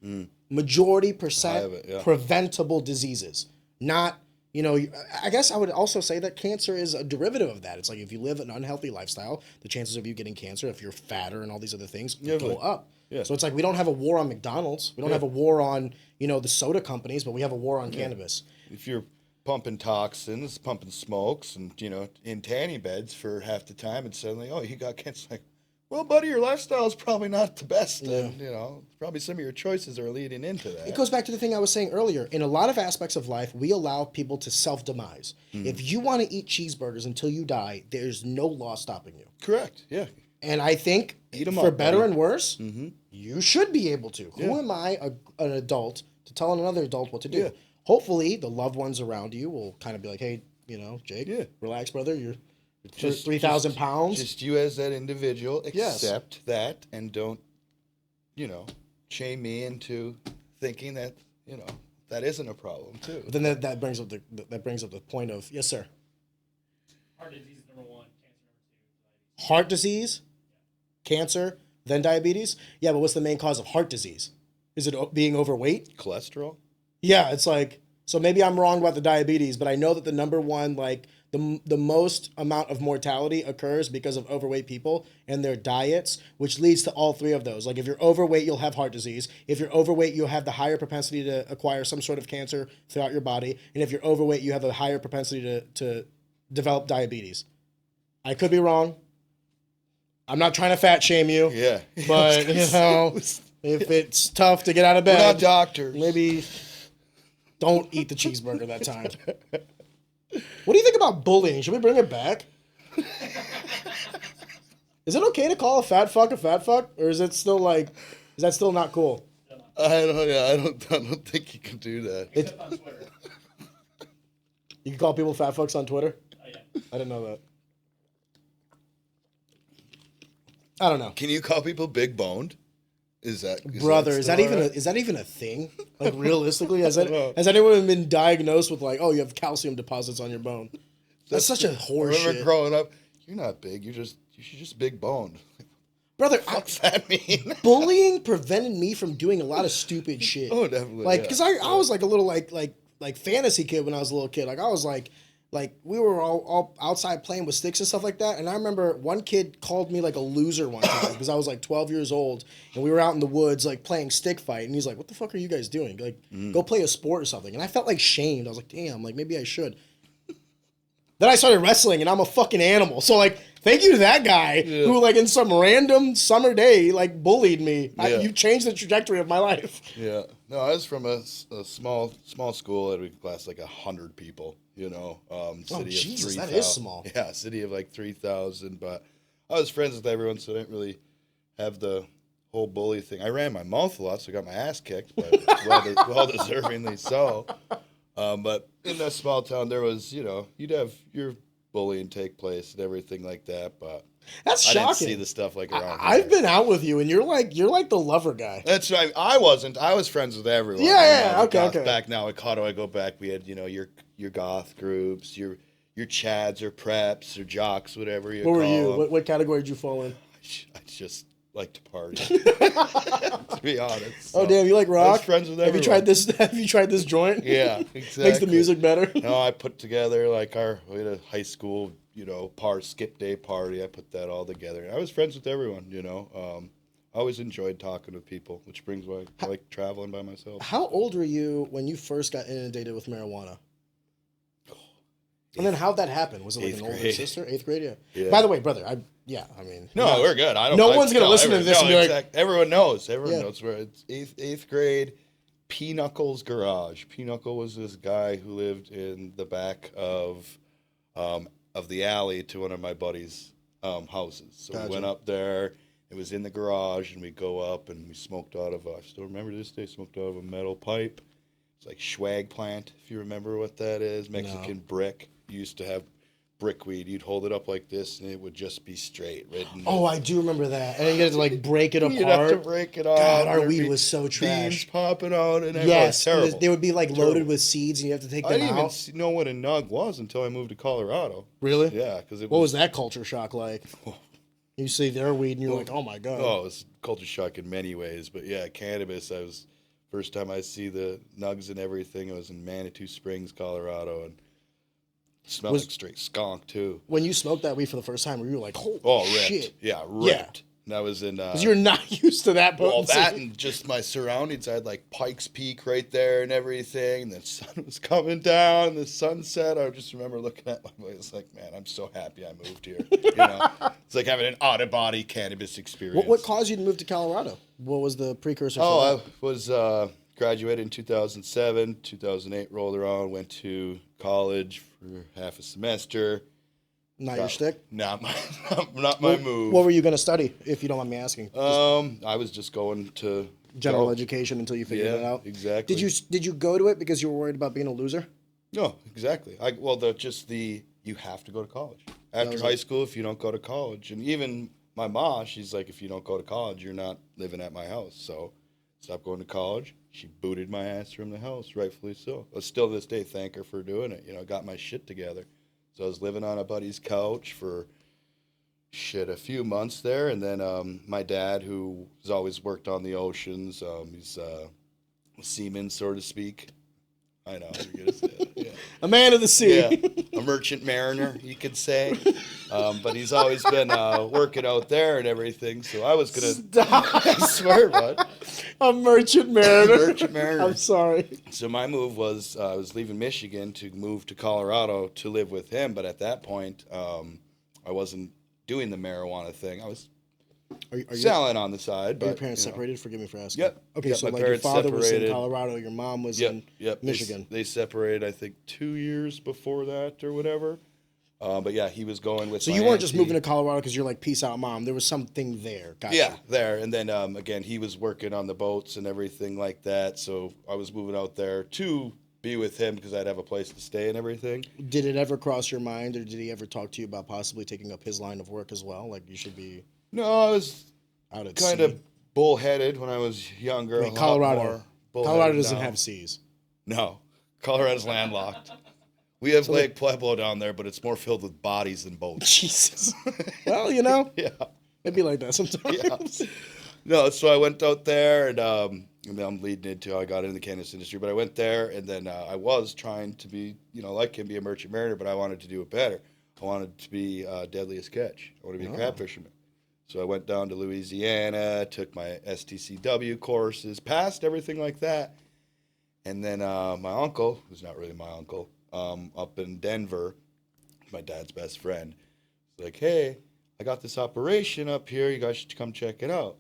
100%. Majority percent preventable diseases. Not, I guess I would also say that cancer is a derivative of that. It's like if you live an unhealthy lifestyle, the chances of you getting cancer, if you're fatter and all these other things, go up. Yeah. So it's like we don't have a war on McDonald's. We don't have a war on, the soda companies, but we have a war on cannabis. If you're pumping toxins, pumping smokes, and, in tanning beds for half the time, and suddenly, oh, you got cancer. Like, well, buddy, your lifestyle is probably not the best. Yeah. And, probably some of your choices are leading into that. It goes back to the thing I was saying earlier. In a lot of aspects of life, we allow people to self-demise. If you want to eat cheeseburgers until you die, there's no law stopping you. Correct, yeah. And I think, for better and worse, you should be able to. Who am I, an adult, to tell another adult what to do? Yeah. Hopefully, the loved ones around you will kind of be like, hey, Jake, relax, brother. You're just 3,000 pounds. Just you as that individual, accept that, and don't, shame me into thinking that, that isn't a problem too. But then that brings up the point of, yes, sir. Heart disease is number 1, cancer number 2, diabetes. Heart disease, cancer, then diabetes. Yeah, but what's the main cause of heart disease? Is it being overweight? Cholesterol? Yeah, it's like, so maybe I'm wrong about the diabetes, but I know that the number one, like the most amount of mortality occurs because of overweight people and their diets, which leads to all three of those. Like if you're overweight, you'll have heart disease. If you're overweight, you'll have the higher propensity to acquire some sort of cancer throughout your body. And if you're overweight, you have a higher propensity to develop diabetes. I could be wrong. I'm not trying to fat shame you. Yeah. But, if it's tough to get out of bed. We're not doctors. Maybe don't eat the cheeseburger that time. What do you think about bullying? Should we bring it back? Is it okay to call a fat fuck, or is it still like, is that still not cool? I don't think you can do that. Except on Twitter. You can call people fat fucks on Twitter? Oh, yeah. I didn't know that. I don't know. Can you call people big boned? Is that Brother, is that even a thing? Like realistically, has anyone been diagnosed with like, oh, you have calcium deposits on your bone? That's such a horse I remember shit. growing up, you're not big. You should just big boned. Brother, What's that mean? bullying prevented me from doing a lot of stupid shit. Oh, definitely. Like, yeah. because I was like a little like fantasy kid when I was a little kid. Like I was like we were all outside playing with sticks and stuff like that. And I remember one kid called me like a loser one time because I was like 12 years old and we were out in the woods like playing stick fight. And he's like, "What the fuck are you guys doing? Like, go play a sport or something." And I felt like shamed. I was like, "Damn, like maybe I should." Then I started wrestling and I'm a fucking animal. So like, thank you to that guy who like in some random summer day like bullied me. Yeah. You changed the trajectory of my life. Yeah. No, I was from a small school that we could class like 100 people, you know. City of Jesus, 3,000. that is small. Yeah, city of like 3,000. But I was friends with everyone, so I didn't really have the whole bully thing. I ran my mouth a lot, so I got my ass kicked, but well deservingly so. But in that small town, there was, you know, you'd have your bullying take place and everything like that, but That's I shocking. didn't see the stuff like around I've here. been out with you and you're like the lover guy. That's right. I wasn't. I was friends with everyone. Yeah, You know, okay, goth okay. Back now, like, how do I go back? We had, you know, your goth groups, your chads or preps or jocks, whatever you What were call you? them. What category did you fall in? I just like to party, to be honest. Oh So, damn, you like I rock? was friends with Have you everyone. tried this? Have you tried this joint? Yeah, exactly. Makes the music better. No, I put together like we had a high school, you know, skip day party. I put that all together. I was friends with everyone, you know. I always enjoyed talking with people, which brings why I like traveling by myself. How old were you when you first got inundated with marijuana? And then how'd that happen? Was it like Eighth an older grade. sister? 8th grade, yeah. Yeah. By the way, brother, I mean, No, we're good. No one's gonna listen to this and be like- everyone knows. Everyone Yeah. knows where it's eighth grade. P-Knuckle's garage. P-Knuckle was this guy who lived in the back of the alley to one of my buddies' houses. So Gotcha. we went up there. It was in the garage, and we go up and we smoked out of. I still remember this day. Smoked out of a metal pipe. It's like swag plant, if you remember what that is. Mexican brick. You used to have brickweed. You'd hold it up like this, and it would just be straight. Oh, I do remember that. And then you had to like break it apart. You'd have to break it off. God, our There'd weed be was so beans trash. popping out and everything. Yes, and Terrible. they would be like loaded Terrible. with seeds, and you have to take I them didn't even out. know what a nug was until I moved to Colorado. Really? Yeah, because it What was was. that culture shock like? You see their weed, and you're like, oh my god. Oh, it was culture shock in many ways. But yeah, cannabis, first time I see the nugs and everything, it was in Manitou Springs, Colorado, and it smelled like straight skunk too. When you smoked that weed for the first time, were you like, holy Oh, ripped. shit? Yeah, ripped. And that was in. 'Cause you're not used to that Well, potency. that and just my surroundings. I had like Pikes Peak right there and everything. And the sun was coming down, the sunset. I just remember looking at my place like, man, I'm so happy I moved here. You know, it's like having an out of body cannabis experience. What caused you to move to Colorado? What was the precursor for Oh, that? I was graduated in 2007. 2008 rolled around. Went to college for half a semester. Not your shtick? Not my move. What were you going to study, if you don't mind me asking? I was just going to General go. education until you figured it Yeah, out? exactly. Did you go to it because you were worried about being a loser? No, exactly. You have to go to college. After was high it. school, if you don't go to college, and even my mom, she's like, if you don't go to college, you're not living at my house. So, stop going to college. She booted my ass from the house, rightfully so. I still to this day thank her for doing it. You know, got my shit together. So I was living on a buddy's couch for a few months there, and then my dad, who has always worked on the oceans, he's a seaman, so to speak. I know you're gonna say it. Yeah. A man of the sea. Yeah, a merchant mariner, you could say. But he's always been working out there and everything. So I was gonna. Stop. I swear, bud. A merchant mariner. Merchant mariner. I'm sorry. So my move was I was leaving Michigan to move to Colorado to live with him. But at that point, I wasn't doing the marijuana thing. I was Are you, selling on the side. But Are your parents you know. separated? Forgive me for asking. Yep. Okay, Yep, so my like your parents father was in separated. Colorado, your mom was Yep, in yep. Michigan. They separated, I think, 2 years before that or whatever. But yeah, he was going with. So my you weren't just auntie. moving to Colorado because you're like, peace out, mom. There was something there. Gotcha. Yeah, there. And then again, he was working on the boats and everything like that. So I was moving out there to be with him because I'd have a place to stay and everything. Did it ever cross your mind, or did he ever talk to you about possibly taking up his line of work as well? Like you should be. No, I was out at kind sea? of bullheaded when I was younger. Wait, a lot Colorado. more bullheaded Colorado doesn't now. have seas. No, Colorado's landlocked. We have So Lake Pueblo down there, but it's more filled with bodies than boats. Jesus. Well, you know, Yeah, it'd be like that sometimes. yeah. No, so I went out there, and I'm leading into how I got into the cannabis industry. But I went there, and then I was trying to be, like him, be a merchant mariner, but I wanted to do it better. I wanted to be deadliest catch. I wanted to be a crab fisherman. So I went down to Louisiana, took my STCW courses, passed everything like that. And then my uncle, who's not really my uncle, up in Denver, my dad's best friend, was like, hey, I got this operation up here. You guys should come check it out.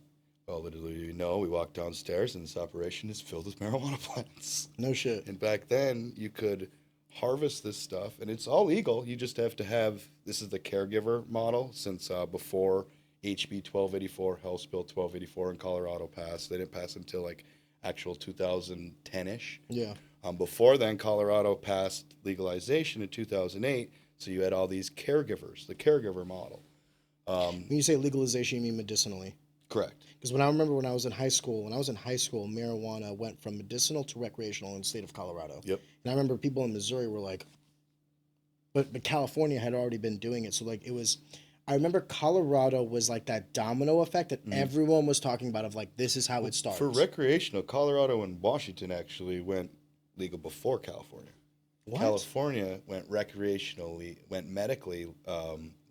Well, little do you know, we walked downstairs, and this operation is filled with marijuana plants. No shit. And back then, you could harvest this stuff, and it's all legal. You just have to have, this is the caregiver model, since before HB 1284, House Bill 1284 in Colorado passed. They didn't pass until like actual 2010-ish. Yeah. Before then, Colorado passed legalization in 2008, so you had all these caregivers, the caregiver model. When you say legalization, you mean medicinally? Correct. Because when I remember when I was in high school, marijuana went from medicinal to recreational in the state of Colorado. Yep. And I remember people in Missouri were like, but California had already been doing it. So like it was, I remember Colorado was like that domino effect that everyone was talking about of like, this is how it starts. For recreational, Colorado and Washington actually went legal before California. What? California went went medically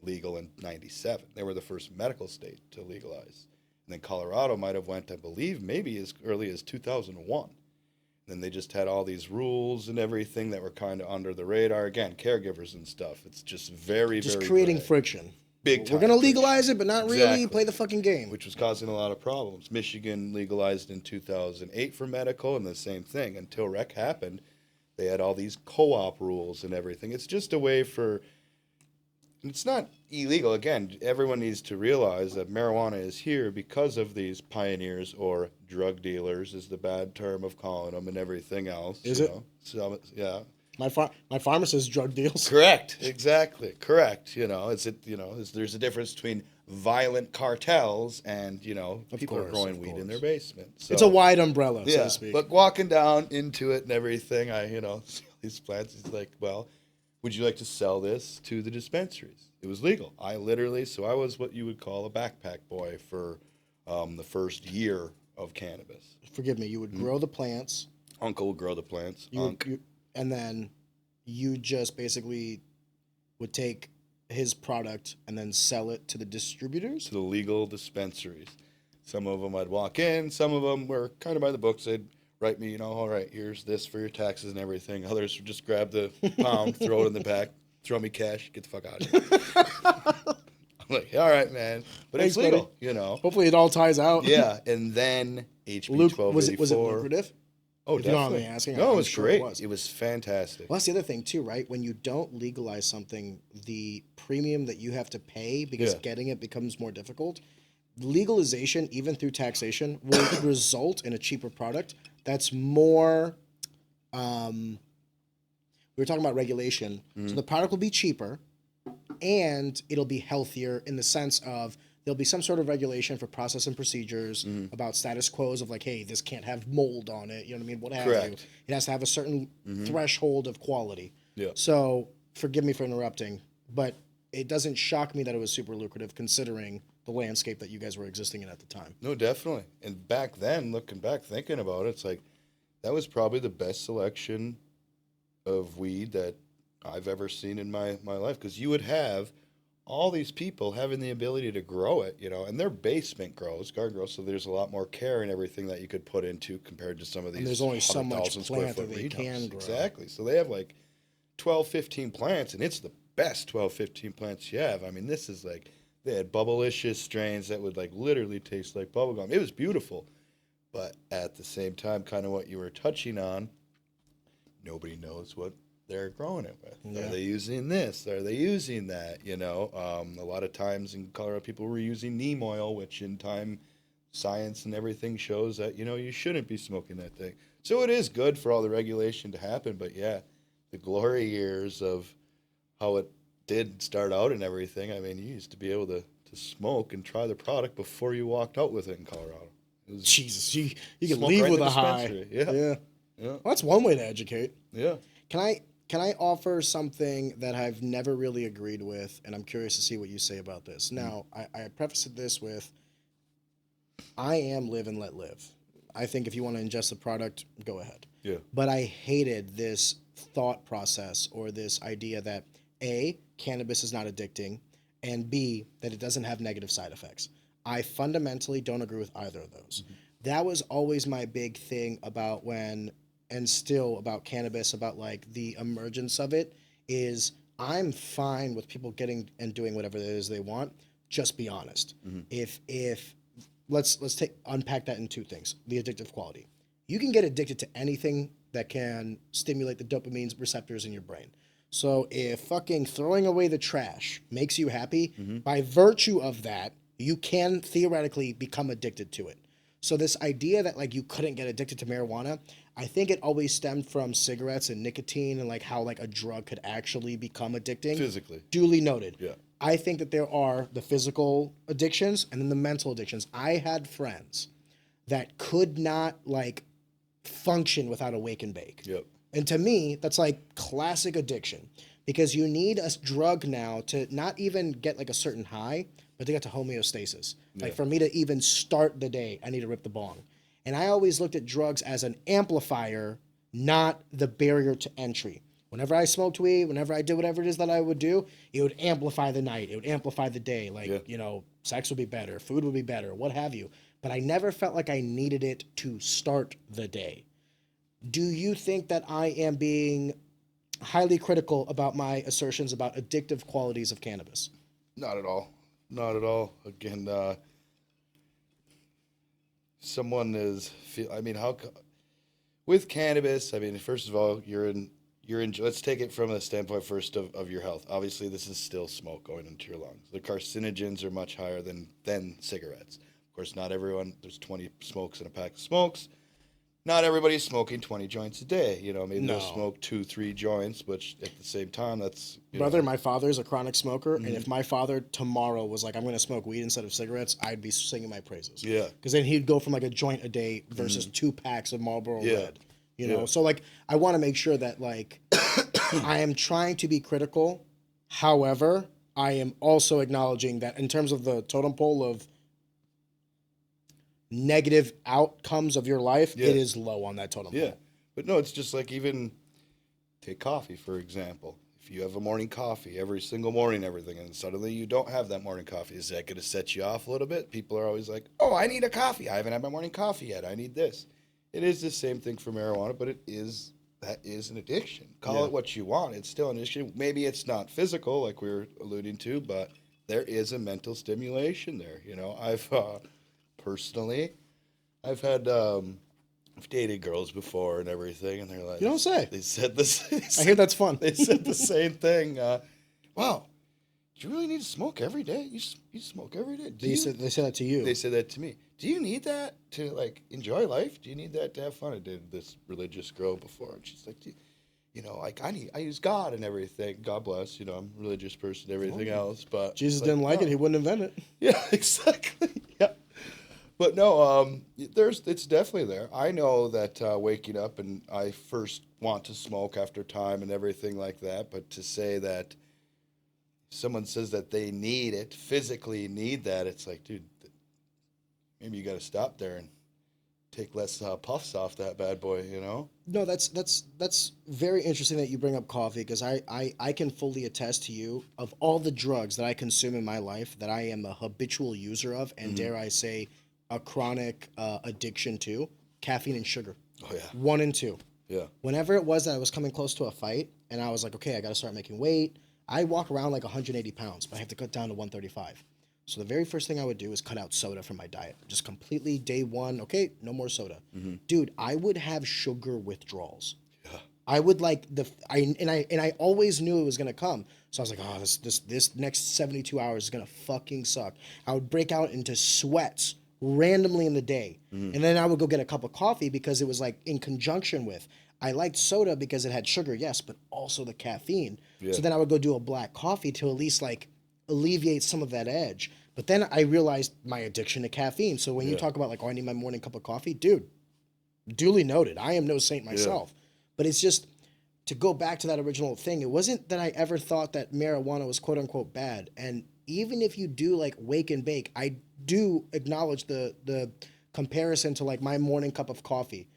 legal in 97. They were the first medical state to legalize. And then Colorado might have went, I believe, maybe as early as 2001. And then they just had all these rules and everything that were kind of under the radar. Again, caregivers and stuff. It's just very creating gray. friction. Big We're time going to friction. legalize it, but not really. Exactly. Play the fucking game. Which was causing a lot of problems. Michigan legalized in 2008 for medical, and the same thing. Until rec happened, they had all these co-op rules and everything. It's just a way for... It's not illegal. Again, everyone needs to realize that marijuana is here because of these pioneers, or drug dealers is the bad term of calling them, and everything else. Is it? So, yeah. My pharmacist drug deals. Correct. Exactly. Correct. There's a difference between violent cartels and, people are growing weed in their basement. So, It's a wide umbrella, so to speak. but walking down into it and everything, I, see these plants. It's like, well, would you like to sell this to the dispensaries? It was legal. I was what you would call a backpack boy for the first year of cannabis. Forgive me, you would grow the plants. Uncle would grow the plants. And then you just basically would take his product and then sell it to the distributors? To the legal dispensaries. Some of them I'd walk in. Some of them were kind of by the books. They'd write me, all right, here's this for your taxes and everything. Others would just grab the pound, throw it in the back, throw me cash, get the fuck out of here. I'm like, all right, man. But Thanks, it's legal, buddy. Hopefully it all ties out. Yeah, and then HB 1284. Was it lucrative? Oh, If you don't definitely. mind me asking, No, I'm it was sure great. it It was. was fantastic. Well, that's the other thing too, right? When you don't legalize something, the premium that you have to pay because getting it becomes more difficult. Legalization, even through taxation, will result in a cheaper product that's more. We were talking about regulation, so the product will be cheaper, and it'll be healthier in the sense of there'll be some sort of regulation for process and procedures about status quos of like, hey, this can't have mold on it. You know what I mean? What have you? Correct. It has to have a certain threshold of quality. Yeah. So forgive me for interrupting, but it doesn't shock me that it was super lucrative considering the landscape that you guys were existing in at the time. No, definitely. And back then, looking back, thinking about it, it's like that was probably the best selection of weed that I've ever seen in my life. Because you would have all these people having the ability to grow it, and their basement grows, garden grows, so there's a lot more care and everything that you could put into compared to some of these. And there's only so much 100,000 square plant foot that they greenhouses. can grow. Exactly. So they have like 12, 15 plants, and it's the best 12, 15 plants you have. I mean, this is like, they had bubblicious strains that would like literally taste like bubblegum. It was beautiful. But at the same time, kind of what you were touching on, nobody knows what they're growing it with. Yeah. Are they using this? Are they using that? A lot of times in Colorado, people were using neem oil, which in time, science and everything shows that, you shouldn't be smoking that thing. So it is good for all the regulation to happen. But yeah, the glory years of how it did start out and everything. I mean, you used to be able to to smoke and try the product before you walked out with it in Colorado. It was Jesus, you can smoke leave right in with the a high. dispensary. Yeah. Yeah. Yeah. Well, that's one way to educate. Yeah. Can I offer something that I've never really agreed with, and I'm curious to see what you say about this. Now, I prefaced this with, I am live and let live. I think if you want to ingest the product, go ahead. Yeah. But I hated this thought process or this idea that A, cannabis is not addicting, and B, that it doesn't have negative side effects. I fundamentally don't agree with either of those. That was always my big thing about and still about cannabis, about like the emergence of it, is I'm fine with people getting and doing whatever it is they want. Just be honest. If let's unpack that in two things: the addictive quality. You can get addicted to anything that can stimulate the dopamine receptors in your brain. So if fucking throwing away the trash makes you happy, by virtue of that, you can theoretically become addicted to it. So this idea that like you couldn't get addicted to marijuana, I think it always stemmed from cigarettes and nicotine and like how like a drug could actually become addicting. Physically. Duly noted. Yeah. I think that there are the physical addictions and then the mental addictions. I had friends that could not like function without a wake and bake. Yep. And to me, that's like classic addiction because you need a drug now to not even get like a certain high, but to get to homeostasis. Like for me to even start the day, I need to rip the bong. And I always looked at drugs as an amplifier, not the barrier to entry. Whenever I smoked weed, whenever I did whatever it is that I would do, it would amplify the night. It would amplify the day. Like, you know, sex would be better, food would be better, what have you. But I never felt like I needed it to start the day. Do you think that I am being highly critical about my assertions about addictive qualities of cannabis? Not at all. Not at all. Again, someone is. I mean, with cannabis? I mean, first of all, you're in. Let's take it from a standpoint first of your health. Obviously, this is still smoke going into your lungs. The carcinogens are much higher than cigarettes. Of course, not everyone. There's 20 smokes in a pack of smokes. Not everybody's smoking 20 joints a day. You know, maybe they'll smoke 2-3 joints, which at the same time, that's... Brother, my father's a chronic smoker, and if my father tomorrow was like, I'm going to smoke weed instead of cigarettes, I'd be singing my praises. Yeah. Because then he'd go from like a joint a day versus 2 packs of Marlboro Red. You know? So like, I want to make sure that like, I am trying to be critical. However, I am also acknowledging that in terms of the totem pole of negative outcomes of your life, it is low on that totem pole. But no, it's just like even take coffee, for example. If you have a morning coffee every single morning, everything, and suddenly you don't have that morning coffee, is that going to set you off a little bit? People are always like, oh, I need a coffee. I haven't had my morning coffee yet. I need this. It is the same thing for marijuana, but that is an addiction. Call it what you want. It's still an addiction. Maybe it's not physical, like we were alluding to, but there is a mental stimulation there. You know, I've personally, I've dated girls before and everything, and they're like, You don't say. They said this. I hear that's fun. They said the same thing. Wow, do you really need to smoke every day? You smoke every day? They said that to you. They said that to me. Do you need that to like enjoy life? Do you need that to have fun? I dated this religious girl before, and she's like, you know, like I use God and everything. God bless. You know, I'm a religious person, everything else. But Jesus didn't like it. He wouldn't invent it. Yeah, exactly. Yeah. But no, it's definitely there. I know that waking up and I first want to smoke after time and everything like that. But to say that someone says that they need it, physically need that, it's like, dude, maybe you got to stop there and take less puffs off that bad boy, you know? No, that's very interesting that you bring up coffee because I can fully attest to you of all the drugs that I consume in my life that I am a habitual user of and dare I say a chronic addiction to, caffeine and sugar. Oh, yeah. 1 and 2. Yeah. Whenever it was that I was coming close to a fight and I was like, okay, I got to start making weight. I walk around like 180 pounds, but I have to cut down to 135. So the very first thing I would do is cut out soda from my diet. Just completely day one, okay, no more soda. Dude, I would have sugar withdrawals. Yeah. I would like I always knew it was gonna come. So I was like, oh, this next 72 hours is gonna fucking suck. I would break out into sweats randomly in the day. And then I would go get a cup of coffee because it was like in conjunction with, I liked soda because it had sugar, yes, but also the caffeine. Yeah. So then I would go do a black coffee to at least like alleviate some of that edge. But then I realized my addiction to caffeine. So when you talk about like, oh, I need my morning cup of coffee, dude, duly noted. I am no saint myself. But it's just to go back to that original thing. It wasn't that I ever thought that marijuana was quote unquote bad. And even if you do like wake and bake, I do acknowledge the comparison to like my morning cup of coffee.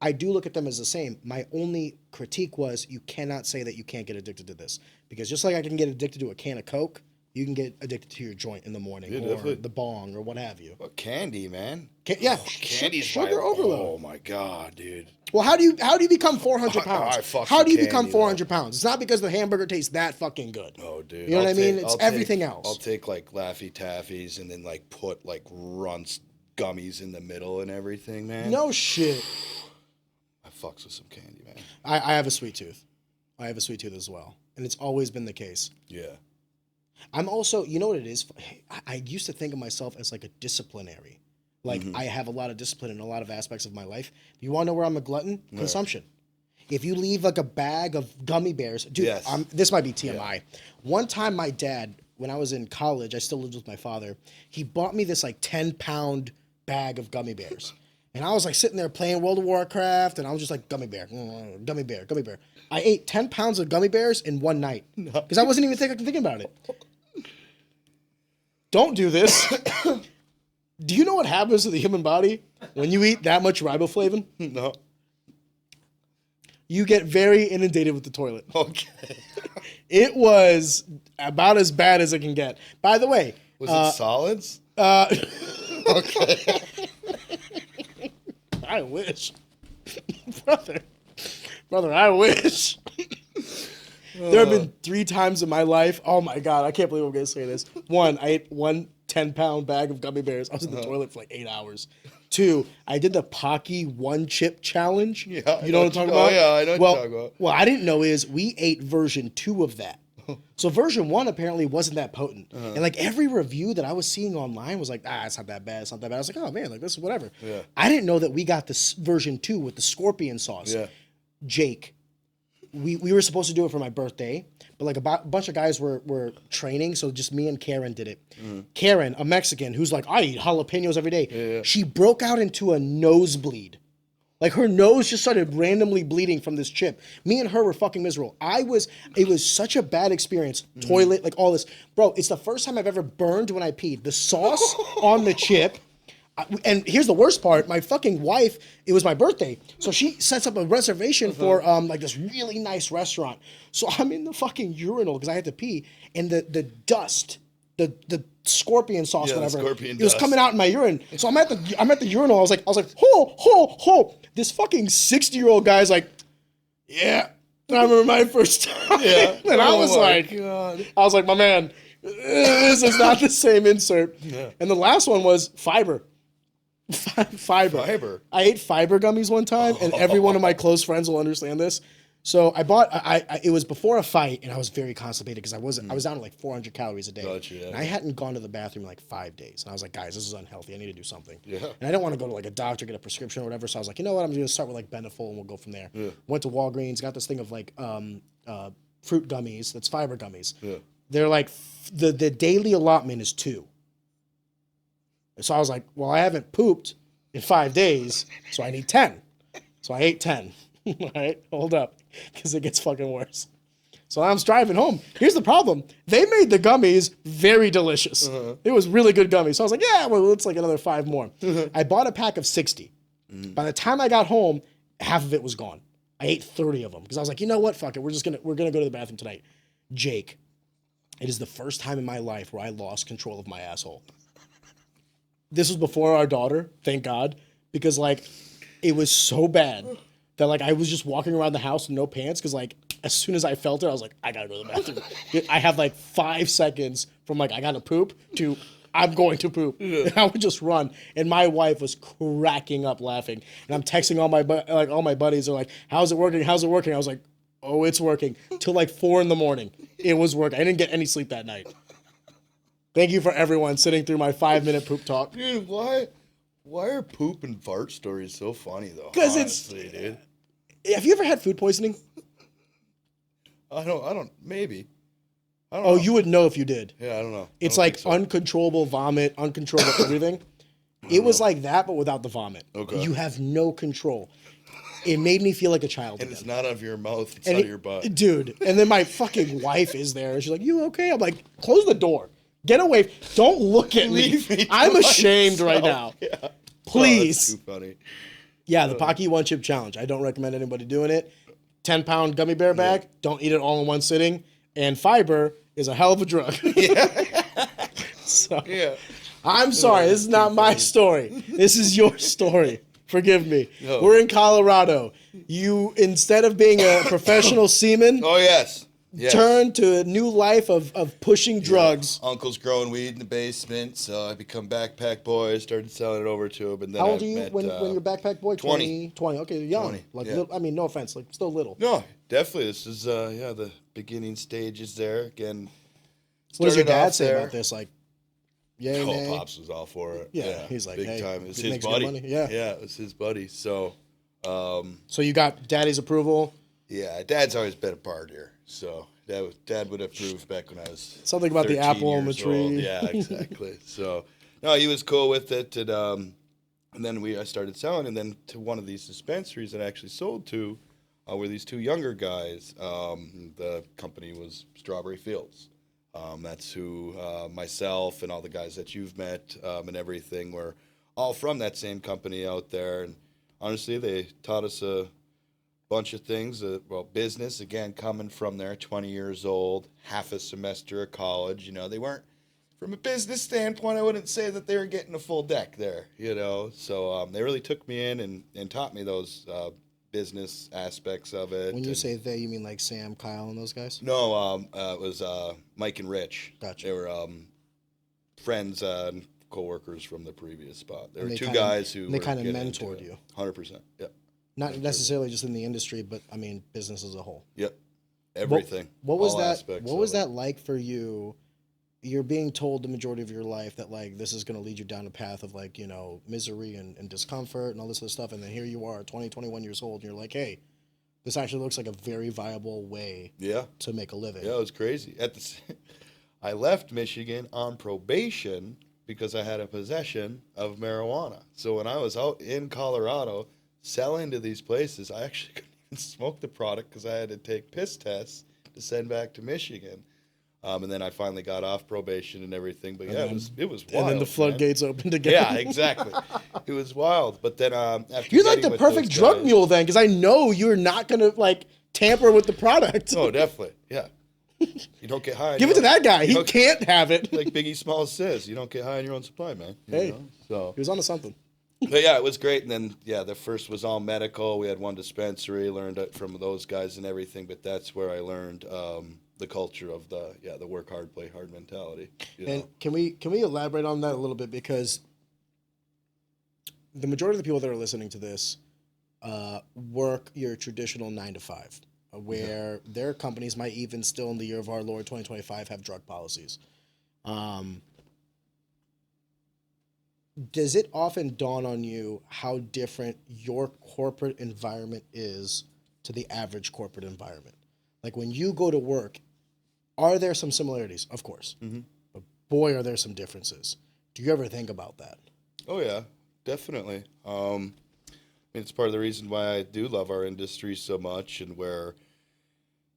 I do look at them as the same. My only critique was you cannot say that you can't get addicted to this. Because just like I can get addicted to a can of Coke, you can get addicted to your joint in the morning or definitely. the bong or what have you. But candy, man. Candy's sugar overload. Oh my god, dude. Well, how do you become 400 pounds? I fucks How with do you candy, become though. 400 pounds? It's not because the hamburger tastes that fucking good. Oh, dude. You know what I mean? It's everything else. I'll take like Laffy Taffies and then like put like Runts gummies in the middle and everything, man. No shit. I fucks with some candy, man. I have a sweet tooth. I have a sweet tooth as well. And it's always been the case. Yeah. I'm also, you know what it is? I used to think of myself as like a disciplinary. Like I have a lot of discipline in a lot of aspects of my life. You want to know where I'm a glutton? Consumption. If you leave like a bag of gummy bears, dude, this might be TMI. Yeah. One time my dad, when I was in college, I still lived with my father, he bought me this like 10-pound bag of gummy bears. And I was like sitting there playing World of Warcraft, and I was just like, gummy bear, gummy bear, gummy bear. I ate 10 pounds of gummy bears in one night because I wasn't even thinking about it. Don't do this. Do you know what happens to the human body when you eat that much riboflavin? No. You get very inundated with the toilet. Okay. It was about as bad as it can get. By the way. Was it solids? Okay. I wish. Brother, I wish. There have been 3 times in my life. Oh my God, I can't believe I'm going to say this. 1, I ate one 10-pound bag of gummy bears. I was in the toilet for like 8 hours. 2, I did the Pocky 1-chip challenge. Yeah, you know what I'm talking about? Oh, yeah, I know what you're talking about. What I didn't know is we ate version 2 of that. So version 1 apparently wasn't that potent. And like every review that I was seeing online was like, it's not that bad, it's not that bad. I was like, oh man, like this is whatever. Yeah. I didn't know that we got this version 2 with the scorpion sauce. Yeah. Jake, we were supposed to do it for my birthday, but like a bunch of guys were training, so just me and Karen did it. Karen, a Mexican who's like, I eat jalapenos every day. Yeah. She broke out into a nosebleed. Like her nose just started randomly bleeding from this chip. Me and her were fucking miserable. It was such a bad experience. Toilet, like all this. Bro, it's the first time I've ever burned when I peed. The sauce on the chip. And here's the worst part. My fucking wife, it was my birthday. So she sets up a reservation for like this really nice restaurant. So I'm in the fucking urinal because I had to pee. And the dust, the scorpion sauce, whatever, it was coming out in my urine. So I'm at the urinal. I was like, ho. This fucking 60-year-old guy's like, yeah, I remember my first time. Yeah. And I was like, my man, this is not the same insert. Yeah. And the last one was fiber. Fiber. I ate fiber gummies one time, and every one of my close friends will understand this. So I bought. It was before a fight, and I was very constipated because I was down to like 400 calories a day. Gotcha, yeah. And I hadn't gone to the bathroom in like 5 days, and I was like, guys, this is unhealthy. I need to do something. Yeah. And I didn't want to go to like a doctor, get a prescription or whatever. So I was like, you know what? I'm going to start with like Beneful, and we'll go from there. Yeah. Went to Walgreens, got this thing of like fruit gummies. That's fiber gummies. Yeah. They're like the daily allotment is 2. So I was like, well, I haven't pooped in 5 days, so I need 10. So I ate 10. All right, hold up, because it gets fucking worse. So I'm driving home. Here's the problem. They made the gummies very delicious. It was really good gummies. So I was like, yeah, well, it's like another 5 more. I bought a pack of 60. By the time I got home, half of it was gone. I ate 30 of them because I was like, you know what? Fuck it. We're gonna go to the bathroom tonight. Jake, it is the first time in my life where I lost control of my asshole. This was before our daughter, thank God, because like it was so bad that like I was just walking around the house with no pants because like as soon as I felt it, I was like, I gotta go to the bathroom. I have like 5 seconds from like I gotta poop to I'm going to poop. Yeah. And I would just run, and my wife was cracking up laughing. And I'm texting all my buddies. They're like, "How's it working? How's it working?" I was like, "Oh, it's working." Till like 4 a.m. It was working. I didn't get any sleep that night. Thank you for everyone sitting through my 5-minute poop talk. Dude, why are poop and fart stories so funny though? Because it's, dude. Have you ever had food poisoning? I don't. Maybe. I don't Oh, know. you would know if you did. Yeah, I don't know. It's I don't like think so. uncontrollable vomit, uncontrollable everything. It was like that, but without the vomit. Okay. You have no control. It made me feel like a child And again. it's not out of your mouth, it's And out of your butt. Dude. And then my fucking wife is there. She's like, "You okay?" I'm like, "Close the door. Get away. Don't look at me. Leave me to I'm ashamed right myself. now. Yeah. Please." Oh, that's too funny. Yeah, the Pocky One Chip Challenge. I don't recommend anybody doing it. 10-pound gummy bear bag. Don't eat it all in one sitting. And fiber is a hell of a drug. So Yeah. I'm sorry. This is not my story. This is your story. Forgive me. No. We're in Colorado. You, instead of being a professional seaman, Oh, yes. Yes. turn to a new life of pushing drugs. Uncle's growing weed in the basement, so I become backpack boy. Started selling it over to him, and then How old I are you met, when you're backpack boy? 20. 20. Okay, you're young. 20, Like, yeah. little, I mean, no offense, like still little. No, definitely. This is the beginning stages there. Again, What does your started dad off say there. about this? Like, yay, nay? Pops was all for it. Yeah, he's like, big hey, time. It was it his makes good buddy. money. Yeah. it was his buddy. So, So you got daddy's approval. yeah, Dad's always been a partier. So Dad would approve back when I was Something about the 13 apple on the years old. tree. Yeah, exactly. So no, he was cool with it, and then I started selling, and then to one of these dispensaries that I actually sold to were these two younger guys. The company was Strawberry Fields. That's who myself and all the guys that you've met and everything were all from that same company out there. And honestly, they taught us a bunch of things. Well, business, again, coming from there, 20 years old, half a semester of college. They weren't, from a business standpoint, I wouldn't say that they were getting a full deck there, So they really took me in and taught me those business aspects of it. When you say they, you mean like Sam, Kyle, and those guys? No, it was Mike and Rich. Gotcha. They were friends and co-workers from the previous spot. There And were they two kinda- guys who they were kinda getting into mentored it. you. 100%. Yep. Not necessarily just in the industry, but I mean business as a whole. Yep. Everything. What was all that? aspects What was of it. that like for you? You're being told the majority of your life that like this is going to lead you down a path of like misery and discomfort and all this other stuff, and then here you are, 20, 21 years old, and you're like, hey, this actually looks like a very viable way Yeah. to make a living. Yeah, it was crazy. I left Michigan on probation because I had a possession of marijuana. So when I was out in Colorado selling to these places, I actually couldn't even smoke the product because I had to take piss tests to send back to Michigan. And then I finally got off probation and everything. But yeah, it was wild. And then the floodgates opened again. Yeah, exactly. It was wild. But then after You're like getting the with perfect those drug guys- mule then, because I know you're not going to like tamper with the product. Oh, definitely. Yeah. You don't get high. Give it to that guy. He don't- can't have it. Like Biggie Smalls says, you don't get high on your own supply, man. Hey. So, He was onto something. but yeah, it was great. And then, yeah, the first was all medical. We had one dispensary, learned it from those guys and everything. But that's where I learned the culture of the work hard, play hard mentality. And can we elaborate on that a little bit, because the majority of the people that are listening to this work your traditional 9 to 5, where their companies might even still in the year of our Lord 2025 have drug policies. Does it often dawn on you how different your corporate environment is to the average corporate environment? Like when you go to work, are there some similarities? Of course. Mm-hmm. But boy, are there some differences. Do you ever think about that? Oh, yeah, definitely. It's part of the reason why I do love our industry so much, and where,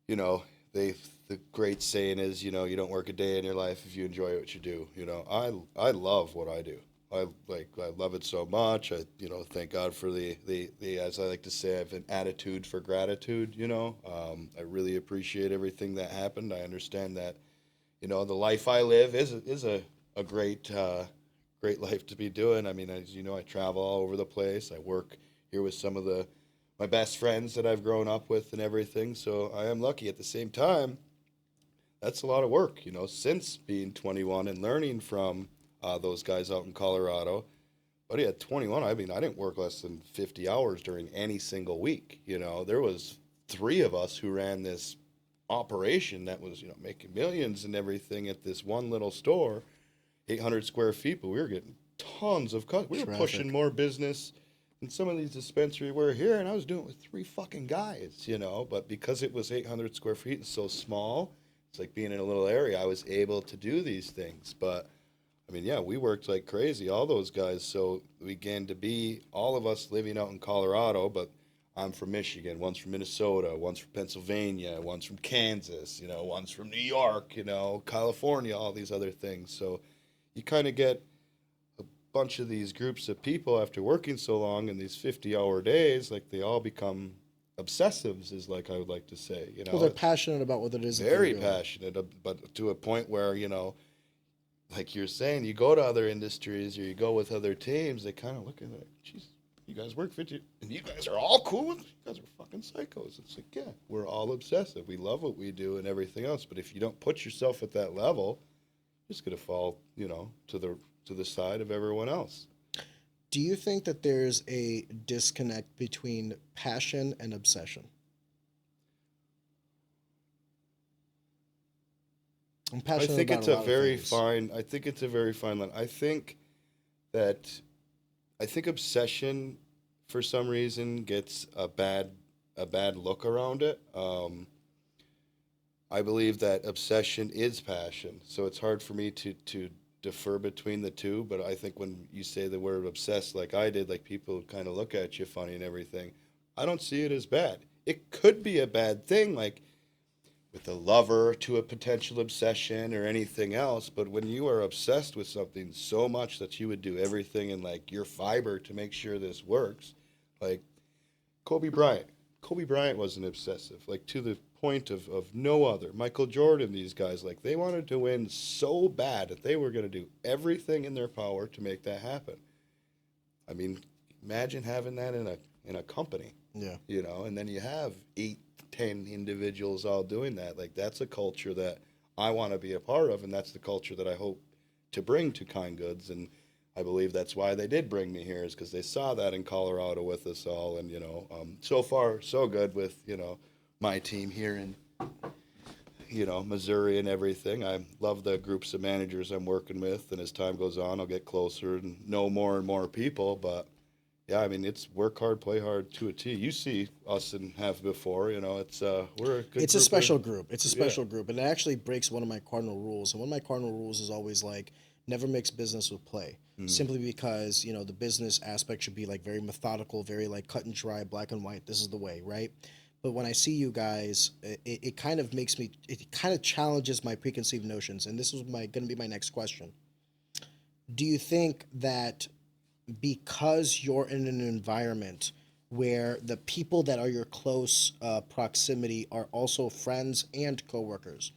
the great saying is, you don't work a day in your life if you enjoy what you do. I love what I do. I love it so much. I thank God for the as I like to say, I have an attitude for gratitude. I really appreciate everything that happened. I understand that the life I live is a great great life to be doing. I mean, as you know, I travel all over the place. I work here with some of my best friends that I've grown up with and everything. So I am lucky. At the same time, that's a lot of work. Since being 21 and learning from those guys out in Colorado. But at 21, I mean, I didn't work less than 50 hours during any single week. There was 3 of us who ran this operation that was, making millions and everything at this one little store, 800 square feet, but we were getting tons of customers. We were Traffic. pushing more business than some of these dispensaries were here, and I was doing it with 3 fucking guys, but because it was 800 square feet and so small, It's like being in a little area. I was able to do these things, but I mean, yeah, we worked like crazy, all those guys. So we began to be all of us living out in Colorado, but I'm from Michigan, one's from Minnesota, one's from Pennsylvania, one's from Kansas, one's from New York, California, all these other things. So you kind of get a bunch of these groups of people after working so long in these 50-hour days, like they all become obsessives, is like I would like to say. Well, they're passionate about what it is. Very passionate, but to a point where, like you're saying, you go to other industries or you go with other teams, they kind of look at it like, geez, you guys work 50, and you guys are all cool with it? You guys are fucking psychos. It's like, yeah, we're all obsessive. We love what we do and everything else. But if you don't put yourself at that level, you're just going to fall, to the side of everyone else. Do you think that there's a disconnect between passion and obsession? I'm passionate I think about it's a a lot of very things. fine. I think it's a very fine line. I think obsession, for some reason, gets a bad look around it. I believe that obsession is passion, so it's hard for me to defer between the two. But I think when you say the word obsessed, like I did, like people kind of look at you funny and everything. I don't see it as bad. It could be a bad thing, like with a lover to a potential obsession or anything else, but when you are obsessed with something so much that you would do everything in like your fiber to make sure this works, like Kobe Bryant. Kobe Bryant wasn't obsessive, like to the point of no other. Michael Jordan, these guys, like they wanted to win so bad that they were going to do everything in their power to make that happen. I mean, imagine having that in a company. Yeah. And then you have 8-10 individuals all doing that. Like that's a culture that I want to be a part of, and that's the culture that I hope to bring to Kind Goods. And I believe that's why they did bring me here, is because they saw that in Colorado with us all. And so far so good with my team here in Missouri and everything. I love the groups of managers I'm working with, and as time goes on, I'll get closer and know more and more people. But yeah, I mean, it's work hard, play hard to a T. You see us and have before, it's we're a good. It's a group special of, group. It's a yeah. special group, and it actually breaks one of my cardinal rules. And one of my cardinal rules is always like never mix business with play. Simply because the business aspect should be like very methodical, very like cut and dry, black and white. This is the way, right? But when I see you guys, it kind of makes me. It kind of challenges my preconceived notions, and this is going to be my next question. Do you think that because you're in an environment where the people that are your close proximity are also friends and coworkers,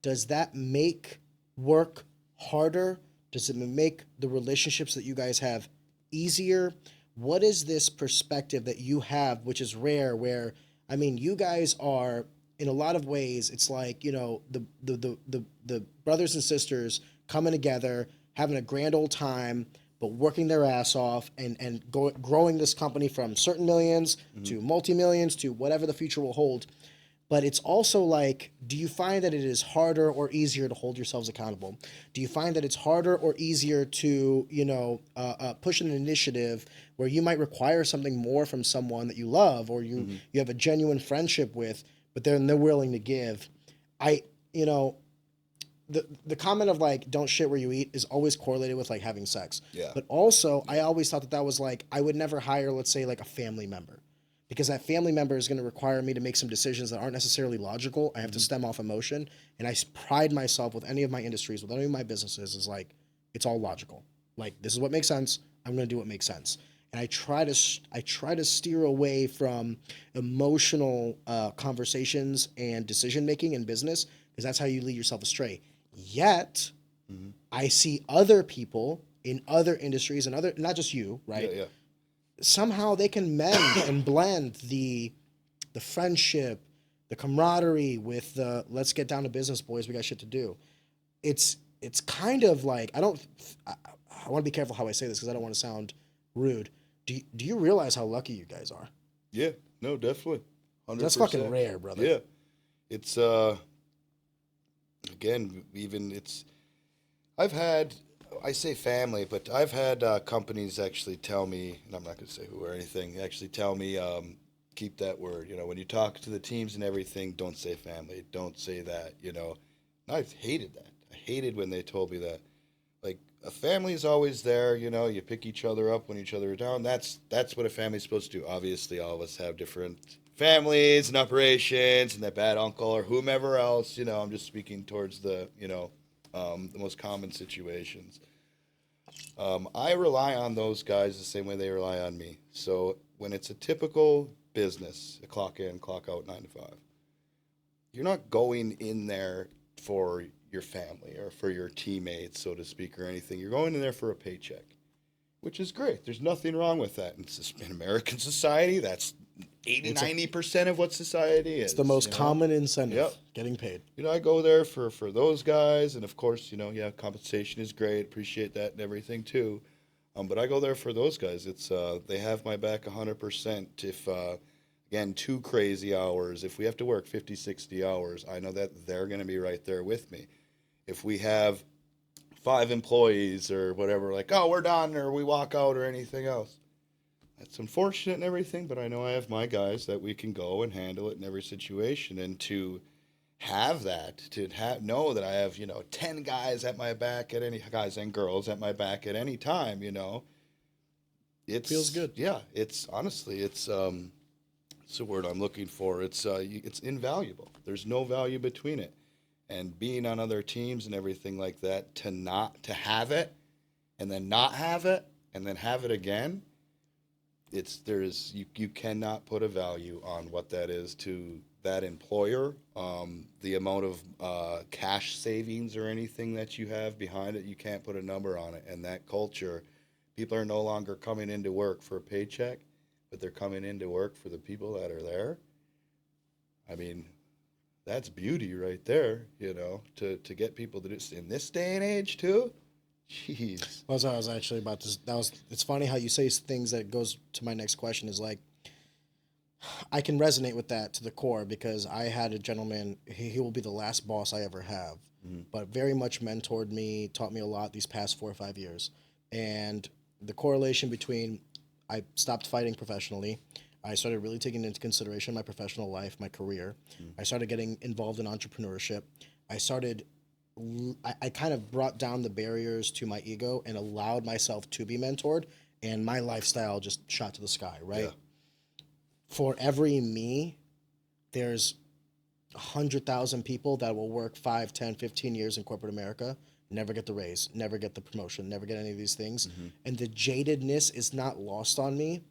does that make work harder? Does it make the relationships that you guys have easier? What is this perspective that you have, which is rare, where, I mean, you guys are, in a lot of ways, it's like, the brothers and sisters coming together, having a grand old time, but working their ass off and growing this company from certain millions to multi-millions to whatever the future will hold. But it's also like, do you find that it is harder or easier to hold yourselves accountable? Do you find that it's harder or easier to, push an initiative where you might require something more from someone that you love or you have a genuine friendship with, but they're willing to give? The comment of like don't shit where you eat is always correlated with like having sex. Yeah. But also, I always thought that was like, I would never hire, let's say, like a family member, because that family member is going to require me to make some decisions that aren't necessarily logical. I have to stem off emotion, and I pride myself with any of my industries, with any of my businesses, is like it's all logical. Like this is what makes sense. I'm going to do what makes sense. And I try to steer away from emotional conversations and decision making in business, because that's how you lead yourself astray. Yet, I see other people in other industries and not just you, right? Yeah. Somehow they can mend and blend the friendship, the camaraderie with the let's get down to business, boys. We got shit to do. It's kind of like I want to be careful how I say this because I don't want to sound rude. Do you realize how lucky you guys are? Yeah. No, definitely. 100%. That's fucking rare, brother. Yeah. It's again, even I say family, but I've had companies actually tell me, and I'm not going to say who or anything, actually tell me, keep that word. When you talk to the teams and everything, don't say family. Don't say that. I hated that. I hated when they told me that. Like a family's always there, you know, you pick each other up when each other are down. That's what a family's supposed to do. Obviously all of us have different families and operations and that bad uncle or whomever else, you know, I'm just speaking towards the, the most common situations. I rely on those guys the same way they rely on me. So when it's a typical business, a clock in, clock out, 9 to 5, you're not going in there for your family or for your teammates, so to speak, or anything. You're going in there for a paycheck, which is great. There's nothing wrong with that. In American society, that's 90% of what society is. It's the most common incentive, Yep. getting paid. I go there for those guys, and of course, yeah, compensation is great. Appreciate that and everything too. But I go there for those guys. It's they have my back 100%. If again, 2 crazy hours, if we have to work 50, 60 hours, I know that they're going to be right there with me. If we have 5 employees or whatever, like, oh, we're done, or we walk out or anything else, that's unfortunate and everything, but I know I have my guys that we can go and handle it in every situation. And to have that, know that I have, 10 guys at my back at any, guys and girls at my back at any time, it feels good. Yeah, it's honestly, it's the word I'm looking for. It's invaluable. There's no value between it. And being on other teams and everything like that, to have it and then not have it and then have it again, you cannot put a value on what that is to that employer. The amount of cash savings or anything that you have behind it, you can't put a number on it. And that culture, people are no longer coming into work for a paycheck, but they're coming into work for the people that are there. I mean, that's beauty right there, to get people to do in this day and age too. Jeez. I was actually about to. It's funny how you say things that goes to my next question. Is like, I can resonate with that to the core because I had a gentleman. He will be the last boss I ever have, but very much mentored me, taught me a lot these past 4 or 5 years, and the correlation between I stopped fighting professionally. I started really taking into consideration my professional life, my career. I started getting involved in entrepreneurship. I kind of brought down the barriers to my ego and allowed myself to be mentored, and my lifestyle just shot to the sky, right? Yeah. For every me, there's 100,000 people that will work 5, 10, 15 years in corporate America, never get the raise, never get the promotion, never get any of these things. And the jadedness is not lost on me.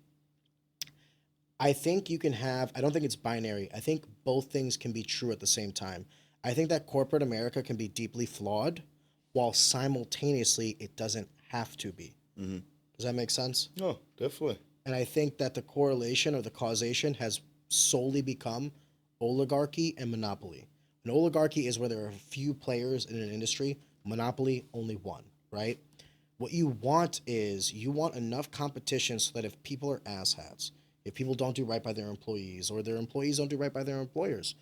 I think I don't think it's binary. I think both things can be true at the same time. I think that corporate America can be deeply flawed while simultaneously it doesn't have to be. Does that make sense? Oh, definitely. And I think that the correlation or the causation has solely become oligarchy and monopoly. An oligarchy is where there are a few players in an industry, monopoly, only one, right? What you want enough competition so that if people are asshats, if people don't do right by their employees or their employees don't do right by their employers,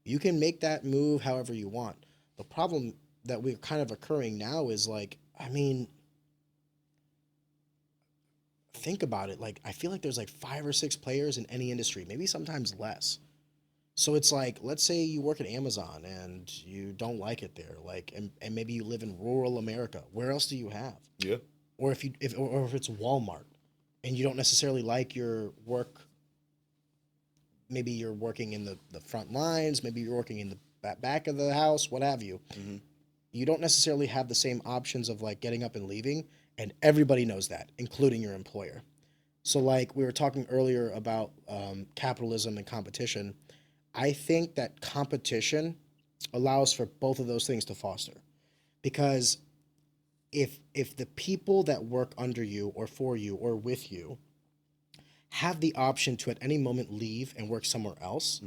you can make that move however you want. The problem that we're kind of occurring now is like, I mean, think about it. Like, I feel like there's like 5 or 6 players in any industry, maybe sometimes less. So it's like, let's say you work at Amazon and you don't like it there, like, and maybe you live in rural America. Where else do you have? Yeah. Or if it's Walmart and you don't necessarily like your work, maybe you're working in the front lines, maybe you're working in the back of the house, what have you. You don't necessarily have the same options of like getting up and leaving, and everybody knows that, including your employer. So like we were talking earlier about capitalism and competition, I think that competition allows for both of those things to foster. Because if the people that work under you or for you or with you have the option to at any moment leave and work somewhere else,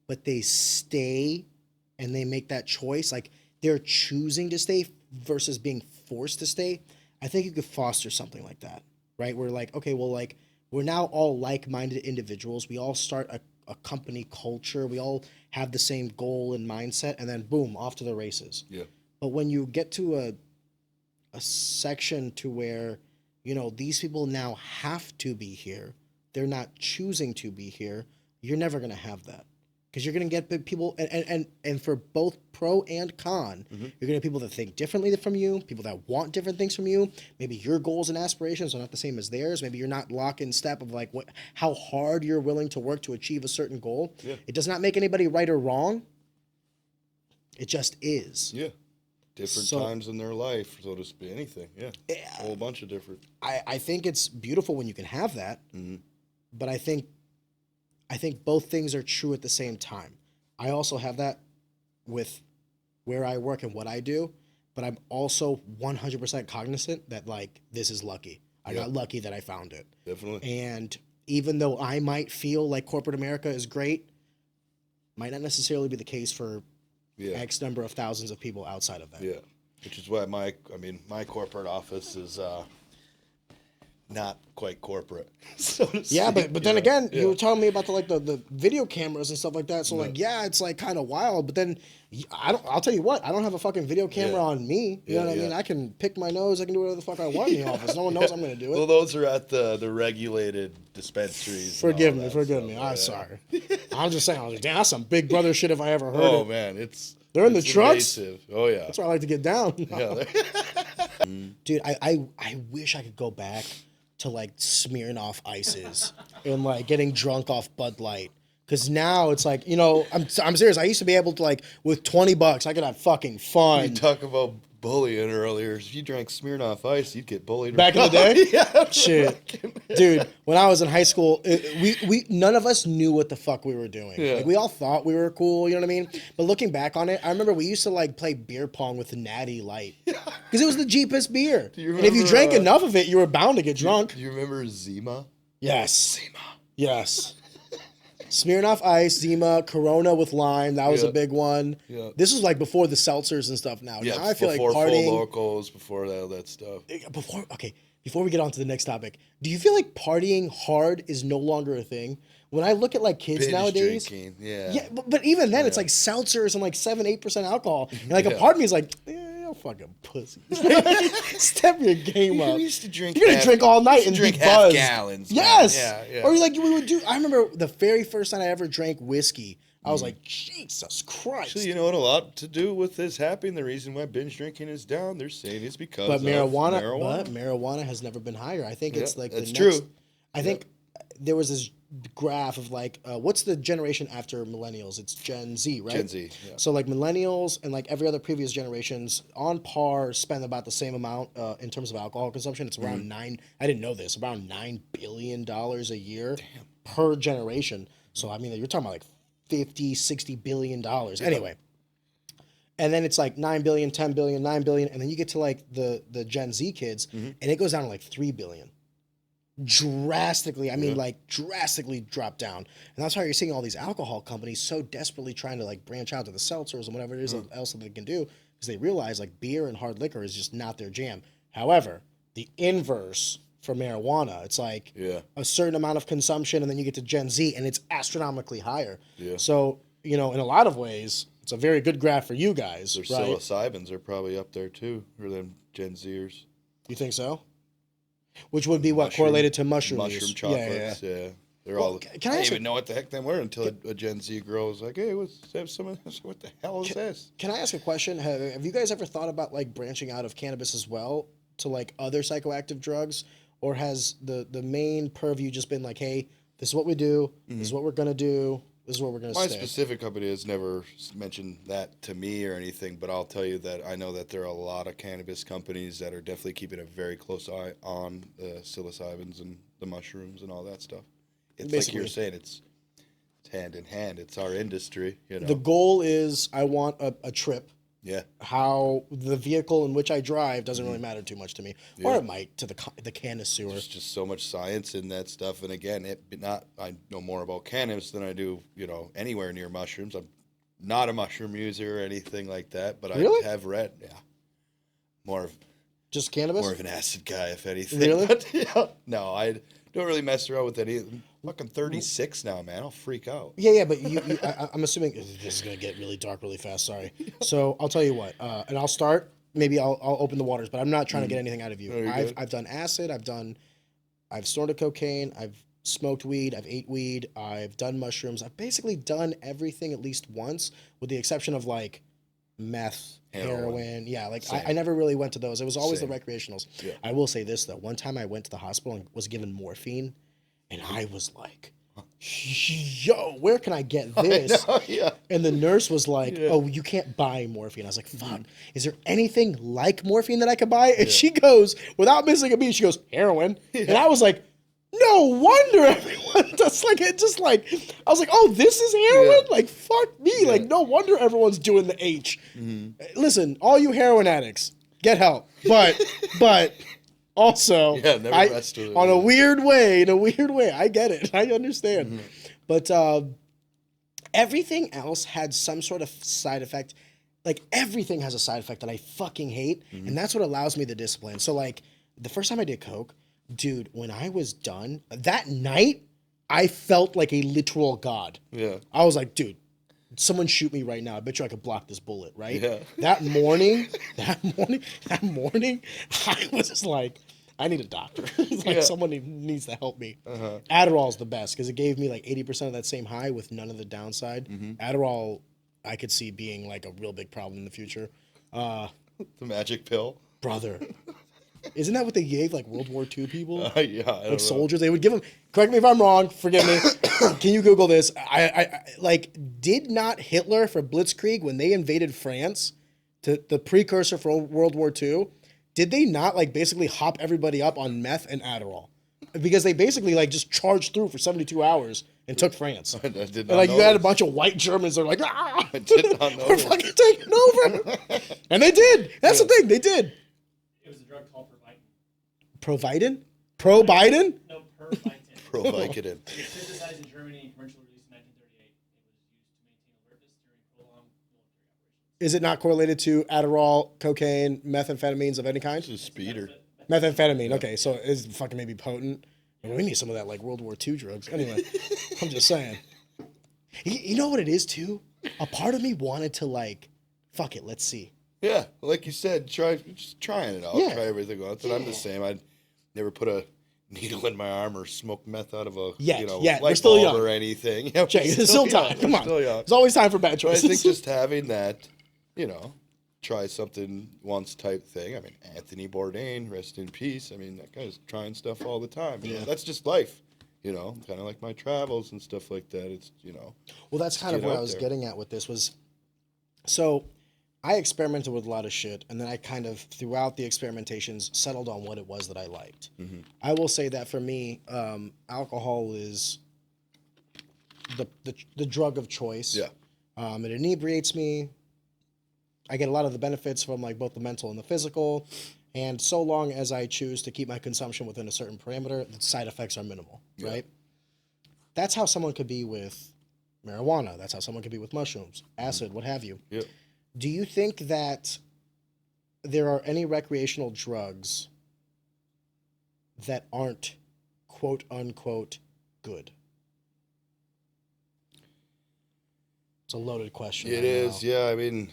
but they stay and they make that choice, like they're choosing to stay versus being forced to stay, I think you could foster something like that, right? We're like, okay, well, like we're now all like-minded individuals. We all start a company culture. We all have the same goal and mindset, and then boom, off to the races. Yeah. But when you get to a section to where, these people now have to be here, they're not choosing to be here, you're never going to have that. Because you're going to get people, and for both pro and con, you're going to get people that think differently from you, people that want different things from you. Maybe your goals and aspirations are not the same as theirs. Maybe you're not locked in step of like how hard you're willing to work to achieve a certain goal. Yeah. It does not make anybody right or wrong. It just is. Yeah. Different times in their life, so to speak, anything. Yeah. A whole bunch of different. I think it's beautiful when you can have that, but I think both things are true at the same time. I also have that with where I work and what I do, but I'm also 100% cognizant that like this is lucky. I got lucky that I found it. Definitely. And even though I might feel like corporate America is great, might not necessarily be the case for X number of thousands of people outside of that. Yeah. Which is why my corporate office is not quite corporate. So but then again, you were telling me about the video cameras and stuff like that. So it's like kind of wild. But then I'll tell you what, I don't have a fucking video camera on me. You know what I mean? I can pick my nose. I can do whatever the fuck I want in the office. No one knows I'm going to do it. Well, those are at the regulated dispensaries. Forgive me. I'm sorry. I'm just saying. I was like, damn, that's some Big Brother shit if I ever heard it. Oh man, they're in the trucks. Invasive. Oh yeah. That's where I like to get down. Yeah. Dude, I wish I could go back to like Smirnoff Ices and like getting drunk off Bud Light. Cause now it's like, I'm serious. I used to be able to like with $20, I could have fucking fun. You talk about bullying earlier. If you drank Smirnoff Ice, you'd get bullied. Back in the day? Yeah. Shit. Dude, when I was in high school, we none of us knew what the fuck we were doing. Yeah. Like, we all thought we were cool, you know what I mean? But looking back on it, I remember we used to like play beer pong with the Natty Light. Because it was the cheapest beer. And if you drank enough of it, you were bound to get drunk. Do you remember Zima? Yes. Zima. Yes. Smirnoff Ice, Zima, Corona with lime. That was a big one. Yeah. This was like before the seltzers and stuff now. Yeah, now I feel before like partying. Full Locals, before all that stuff. Before we get on to the next topic, do you feel like partying hard is no longer a thing? When I look at like kids nowadays, drinking, but even then it's like seltzers and like 7-8% alcohol, and like a part of me is like, fucking pussy. Step your game up. You used to drink. You're gonna drink all night and drink be buzzed. gallons. Yes. Yeah. Or like we would do. I remember the very first time I ever drank whiskey. I was like, Jesus Christ. So you know what? A lot to do with this happening. The reason why binge drinking is down, they're saying it's because of marijuana. marijuana. But marijuana has never been higher. I think it's like that's true. I think there was this graph of like what's the generation after millennials? It's Gen Z, right? Gen Z. Yeah. So like millennials and like every other previous generations on par spend about the same amount in terms of alcohol consumption. It's around $9. I didn't know this. Around $9 billion a year per generation. So I mean, you're talking about like 50-60 billion dollars. Anyway. And then it's like 9 billion, 10 billion, 9 billion, and then you get to like the Gen Z kids, and it goes down to like 3 billion. Drastically drop down. And that's why you're seeing all these alcohol companies so desperately trying to like branch out to the seltzers and whatever it is else that they can do, because they realize like beer and hard liquor is just not their jam. However, the inverse for marijuana, it's like a certain amount of consumption, and then you get to Gen Z and it's astronomically higher. Yeah. So, in a lot of ways, it's a very good graph for you guys. Their right? psilocybins are probably up there too, for them Gen Zers. You think so? Which would be what correlated to mushroom use. Chocolates, yeah. They're all. I didn't even know what the heck they were until a Gen Z girl was like, "Hey, what the hell is this?" Can I ask a question? Have you guys ever thought about like branching out of cannabis as well to like other psychoactive drugs, or has the main purview just been like, "Hey, this is what we do. This is what we're gonna do. This is what we're gonna My stay." specific company has never mentioned that to me or anything, but I'll tell you that I know that there are a lot of cannabis companies that are definitely keeping a very close eye on the psilocybins and the mushrooms and all that stuff. It's basically, like you're saying, it's hand in hand. It's our industry. The goal is I want a trip. Yeah. How the vehicle in which I drive doesn't really matter too much to me, or it might to the connoisseur. There's just so much science in that stuff, and again, I know more about cannabis than I do, anywhere near mushrooms. I'm not a mushroom user or anything like that, but really? I have read, more of just cannabis. More of an acid guy, if anything. Really? But, no, I don't really mess around with any. I'm fucking 36 now, man. I'll freak out. Yeah, but I'm assuming this is gonna get really dark really fast. Sorry. So I'll tell you what, and I'll start. Maybe I'll open the waters, but I'm not trying to get anything out of you. No, I've done acid. I've snorted cocaine. I've smoked weed. I've ate weed. I've done mushrooms. I've basically done everything at least once, with the exception of like meth, heroin. Yeah, like I never really went to those. It was always Same. the recreationals. Yeah. I will say this though. One time I went to the hospital and was given morphine, and I was like, yo, where can I get this? I know, yeah. And the nurse was like, Yeah. oh, you can't buy morphine. I was like, fuck, is there anything like morphine that I could buy? And she goes, without missing a beat, she goes, heroin. And I was like, no wonder everyone does like it. Just like, I was like, oh, this is heroin? Yeah. Like, fuck me. Like, no wonder everyone's doing the H. Listen, all you heroin addicts, get help. But also, Yeah, never rest with it. in a weird way, I get it. I understand. But everything else had some sort of side effect. Like, everything has a side effect that I fucking hate. And that's what allows me the discipline. So, like, the first time I did coke, dude, when I was done, that night, I felt like a literal god. Yeah. I was like, dude, someone shoot me right now. I bet you I could block this bullet, right? Yeah. That morning, I was just like, I need a doctor. It's like, someone needs to help me. Adderall's the best because it gave me like 80% of that same high with none of the downside. Adderall, I could see being like a real big problem in the future. The magic pill. Brother. Isn't that what they gave like World War II people? Yeah, I don't know. Like soldiers, they would give them. Correct me if I'm wrong. Forgive me. Can you Google this? I like. Did not Hitler for Blitzkrieg when they invaded France, to the precursor for World War II? Did they not like basically hop everybody up on meth and Adderall? Because they basically like just charged through for 72 hours and took France. I did not And like know you had a this. bunch of white Germans that are like, ah, I did not know we're this. fucking taking over, and they did. That's the thing, they did. It was a drug called Provitin. Pro-Biden? Pro-Biden? No, Provitin. Pro Vicodin. It was synthesized in Germany and commercially released in 1938. It was used to maintain alertness during prolonged military operations. Is it not correlated to Adderall, cocaine, methamphetamines of any kind? This is speeder. Methamphetamine, okay, so it's fucking maybe potent. I mean, we need some of that like World War II drugs. Anyway, I'm just saying. You know what it is too? A part of me wanted to like, fuck it, let's see. Yeah, like you said, just trying it out. Yeah. Try everything once. And I'm the same. I'd never put a needle in my arm or smoke meth out of a Yeah, light we're still bulb young. or anything. Yeah, Jay, we're there's still young. time. Come We're on. Still young. There's always time for bad But I choices. think just having that, try something once type thing. I mean, Anthony Bourdain, rest in peace. I mean, that guy's trying stuff all the time. You know, that's just life. Kind of like my travels and stuff like that. It's, Well, that's kind of get what I out was there. getting at with this was, so I experimented with a lot of shit, and then I kind of, throughout the experimentations, settled on what it was that I liked. I will say that for me, alcohol is the drug of choice. Yeah. It inebriates me. I get a lot of the benefits from like both the mental and the physical, and so long as I choose to keep my consumption within a certain parameter, the side effects are minimal, right? That's how someone could be with marijuana. That's how someone could be with mushrooms, acid, what have you. Yeah. Do you think that there are any recreational drugs that aren't quote unquote good? It's a loaded question. It is. Yeah. I mean,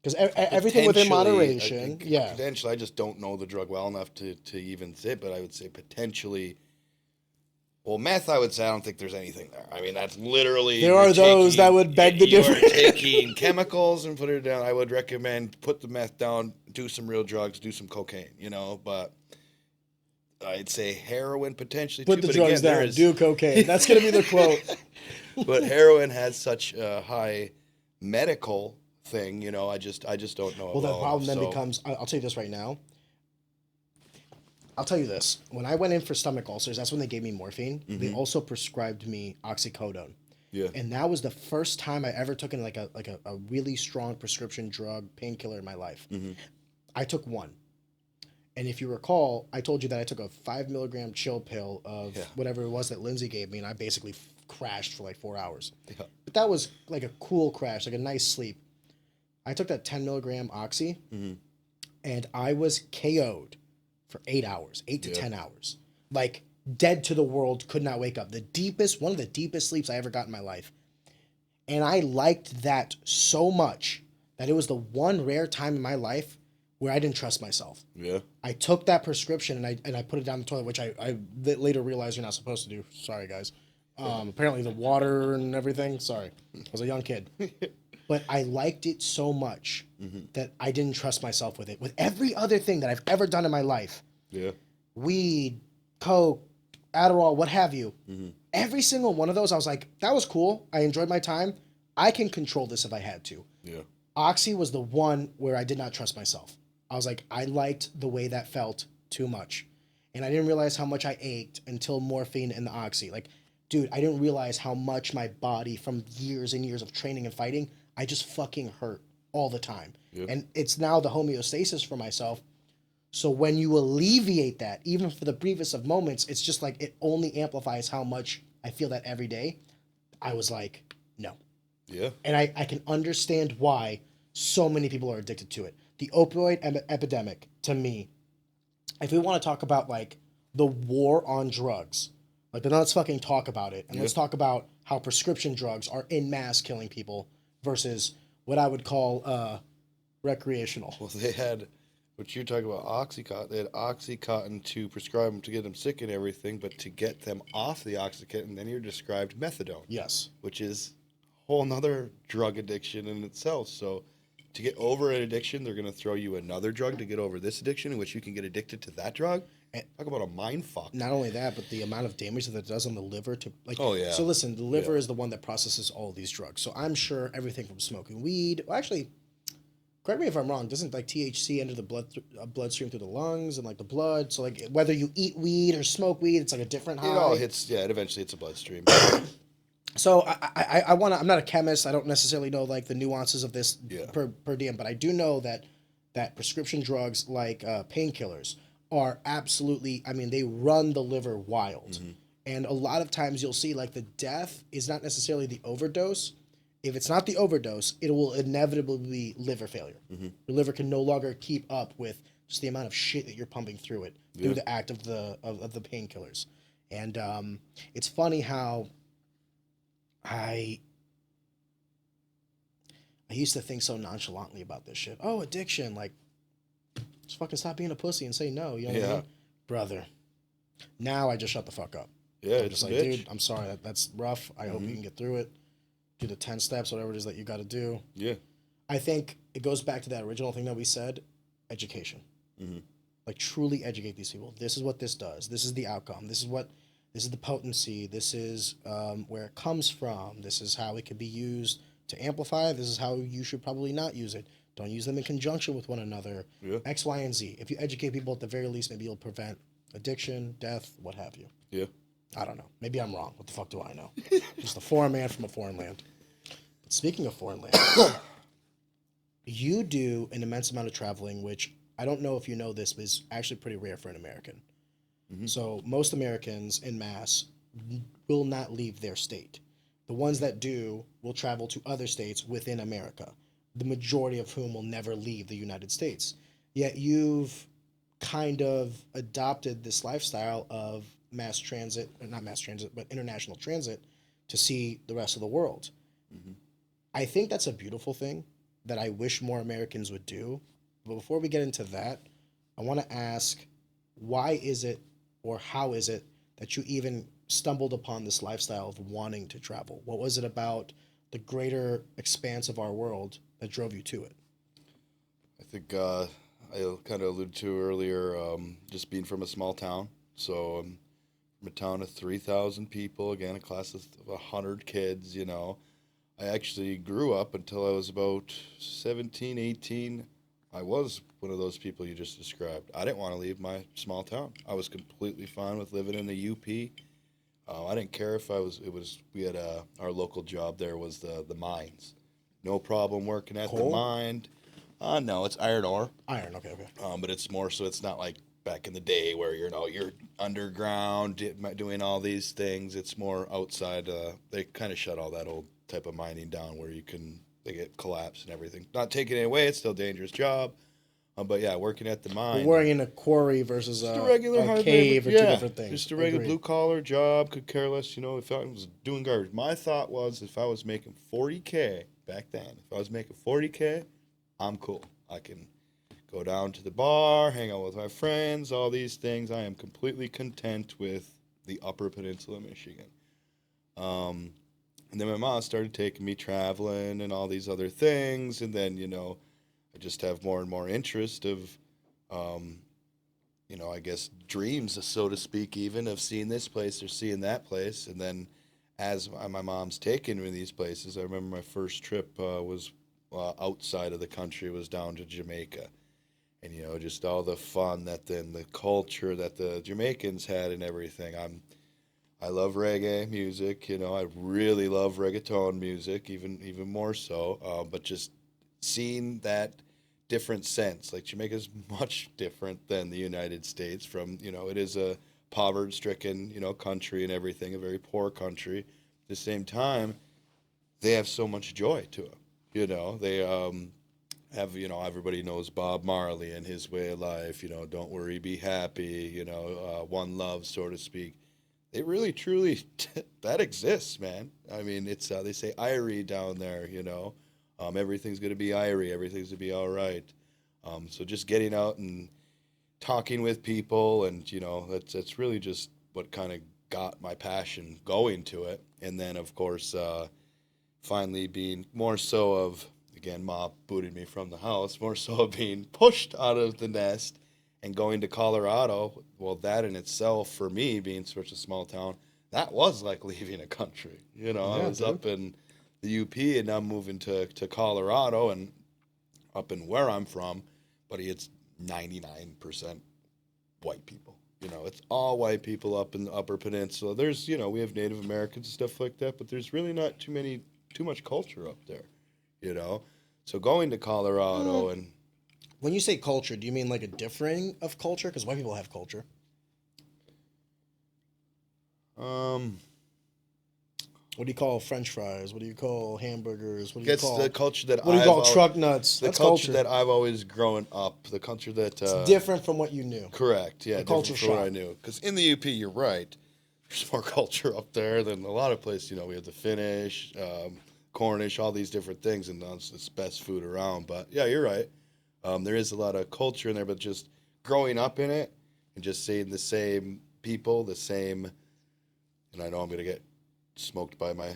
Because everything within potentially, moderation. Yeah. Potentially, I just don't know the drug well enough to even say, but I would say potentially. Well, meth, I would say I don't think there's anything there. I mean, that's literally. There are those that would beg the difference. You're taking chemicals and put it down. I would recommend put the meth down, do some real drugs, do some cocaine, but I'd say heroin potentially Put too. the But drugs again, there down, is- do cocaine. That's going to be the quote. But heroin has such a high medical thing, I just don't know. Well, it the problem then so- becomes, I'll tell you this right now. I'll tell you this. When I went in for stomach ulcers, that's when they gave me morphine. They also prescribed me oxycodone. Yeah. And that was the first time I ever took in like a really strong prescription drug painkiller in my life. I took one. And if you recall, I told you that I took a 5 milligram chill pill of whatever it was that Lindsay gave me, and I basically crashed for like 4 hours. Yeah. But that was like a cool crash, like a nice sleep. I took that 10 milligram oxy, and I was KO'd for 8 hours, 8 to 10 hours. Like dead to the world, could not wake up. One of the deepest sleeps I ever got in my life. And I liked that so much that it was the one rare time in my life where I didn't trust myself. Yeah. I took that prescription and I put it down the toilet, which I later realized you're not supposed to do. Sorry, guys. Apparently the water and everything. Sorry, I was a young kid, but I liked it so much that I didn't trust myself with it. With every other thing that I've ever done in my life, Yeah. weed, coke, Adderall, what have you, every single one of those, I was like, that was cool. I enjoyed my time. I can control this if I had to. Yeah. Oxy was the one where I did not trust myself. I was like, I liked the way that felt too much. And I didn't realize how much I ached until morphine and the Oxy. Like, dude, I didn't realize how much my body, from years and years of training and fighting, I just fucking hurt all the time. Yeah. And it's now the homeostasis for myself. So when you alleviate that, even for the briefest of moments, it's just like it only amplifies how much I feel that every day. I was like, no. Yeah. And I can understand why so many people are addicted to it. The opioid epidemic, to me, if we want to talk about like the war on drugs, like then let's fucking talk about it. And let's talk about how prescription drugs are en masse killing people versus what I would call recreational. Well, they had what you're talking about, Oxycontin. They had Oxycontin to prescribe them to get them sick and everything, but to get them off the Oxycontin, then you're described methadone. Yes. Which is a whole nother drug addiction in itself. So to get over an addiction, they're going to throw you another drug to get over this addiction, in which you can get addicted to that drug. And talk about a mind fuck. Not only that, but the amount of damage that it does on the liver to like. Oh yeah. So listen, the liver is the one that processes all of these drugs. So I'm sure everything from smoking weed. Well, actually, correct me if I'm wrong. Doesn't like THC enter the bloodstream through the lungs and like the blood? So like whether you eat weed or smoke weed, it's like a different high. It all hits. Yeah, it eventually hits a bloodstream. So I want to. I'm not a chemist. I don't necessarily know like the nuances of this per diem, but I do know that prescription drugs like painkillers are absolutely. I mean, they run the liver wild, and a lot of times you'll see like the death is not necessarily the overdose. If it's not the overdose, it will inevitably be liver failure. Your liver can no longer keep up with just the amount of shit that you're pumping through it through the act of the painkillers, and it's funny how. I used to think so nonchalantly about this shit. Oh, addiction. Like, just fucking stop being a pussy and say no. You know what I mean? Brother. Now I just shut the fuck up. Yeah, I'm it's just like, bitch. dude, I'm sorry. That's rough. I hope you can get through it. Do the 10 steps, whatever it is that you got to do. Yeah. I think it goes back to that original thing that we said, education. Like, truly educate these people. This is what this does. This is the outcome. This is the potency. This is where it comes from. This is how it can be used to amplify. This is how you should probably not use it. Don't use them in conjunction with one another. Yeah. X, Y, and Z. If you educate people at the very least, maybe you'll prevent addiction, death, what have you. Yeah. I don't know. Maybe I'm wrong. What the fuck do I know? Just a foreign man from a foreign land. But speaking of foreign land, you do an immense amount of traveling, which I don't know if you know this, but is actually pretty rare for an American. So most Americans en masse will not leave their state. The ones that do will travel to other states within America, the majority of whom will never leave the United States. Yet you've kind of adopted this lifestyle of mass transit, or not mass transit, but international transit to see the rest of the world. I think that's a beautiful thing that I wish more Americans would do. But before we get into that, I want to ask, why is it or how is it that you even stumbled upon this lifestyle of wanting to travel? What was it about the greater expanse of our world that drove you to it? I think I kind of alluded to earlier, just being from a small town. So from a town of 3,000 people, again, a class of 100 kids, you know. I actually grew up until I was about 17, 18. I was one of those people you just described. I didn't want to leave my small town. I was completely fine with living in the UP. I didn't care if we had our local job there was the mines. No problem working at Coal? the mine. No, it's iron ore. Iron, okay. But it's more so it's not like back in the day where you're underground doing all these things. It's more outside. They kind of shut all that old type of mining down where they get collapsed and everything. Not taking it away, it's still a dangerous job. But yeah, working at the mine. But working in a quarry versus a regular a cave are two different things. Just a regular blue collar job, could care less, if I was doing garbage. My thought was if I was making $40K back then, I'm cool. I can go down to the bar, hang out with my friends, all these things. I am completely content with the Upper Peninsula of Michigan. And then my mom started taking me traveling and all these other things. And then, I just have more and more interest of, I guess dreams, so to speak, even of seeing this place or seeing that place. And then as my mom's taken me to these places, I remember my first trip was outside of the country, was down to Jamaica. And, just all the fun that then the culture that the Jamaicans had and everything. I love reggae music, I really love reggaeton music, even more so. But just seeing that different sense, like Jamaica's much different than the United States from, it is a poverty-stricken, country and everything, a very poor country. At the same time, they have so much joy to them, they have, everybody knows Bob Marley and his way of life, don't worry, be happy, one love, so to speak. They really, truly, that exists, man. I mean, it's, they say Irie down there, everything's going to be Irie, everything's going to be all right. So just getting out and talking with people and, that's really just what kind of got my passion going to it. And then, of course, finally being more so of, again, Mom booted me from the house, more so of being pushed out of the nest and going to Colorado. Well, that in itself, for me, being such a small town, that was like leaving a country. I was up in the UP and now moving to Colorado and up in where I'm from, but it's 99% white people. It's all white people up in the Upper Peninsula. There's, we have Native Americans and stuff like that, but there's really not too much culture up there, So going to Colorado and... When you say culture, do you mean like a differing of culture? Because white people have culture. What do you call French fries? What do you call hamburgers? What do you call the culture that what do you call truck nuts? The That's culture that I've always grown up. The culture that it's different from what you knew. Correct. Yeah, the culture different from what I knew. Because in the UP, you're right. There's more culture up there than a lot of places. We have the Finnish, Cornish, all these different things, and it's the best food around. But yeah, you're right. There is a lot of culture in there, but just growing up in it and just seeing the same people, the same, and I know I'm going to get smoked by my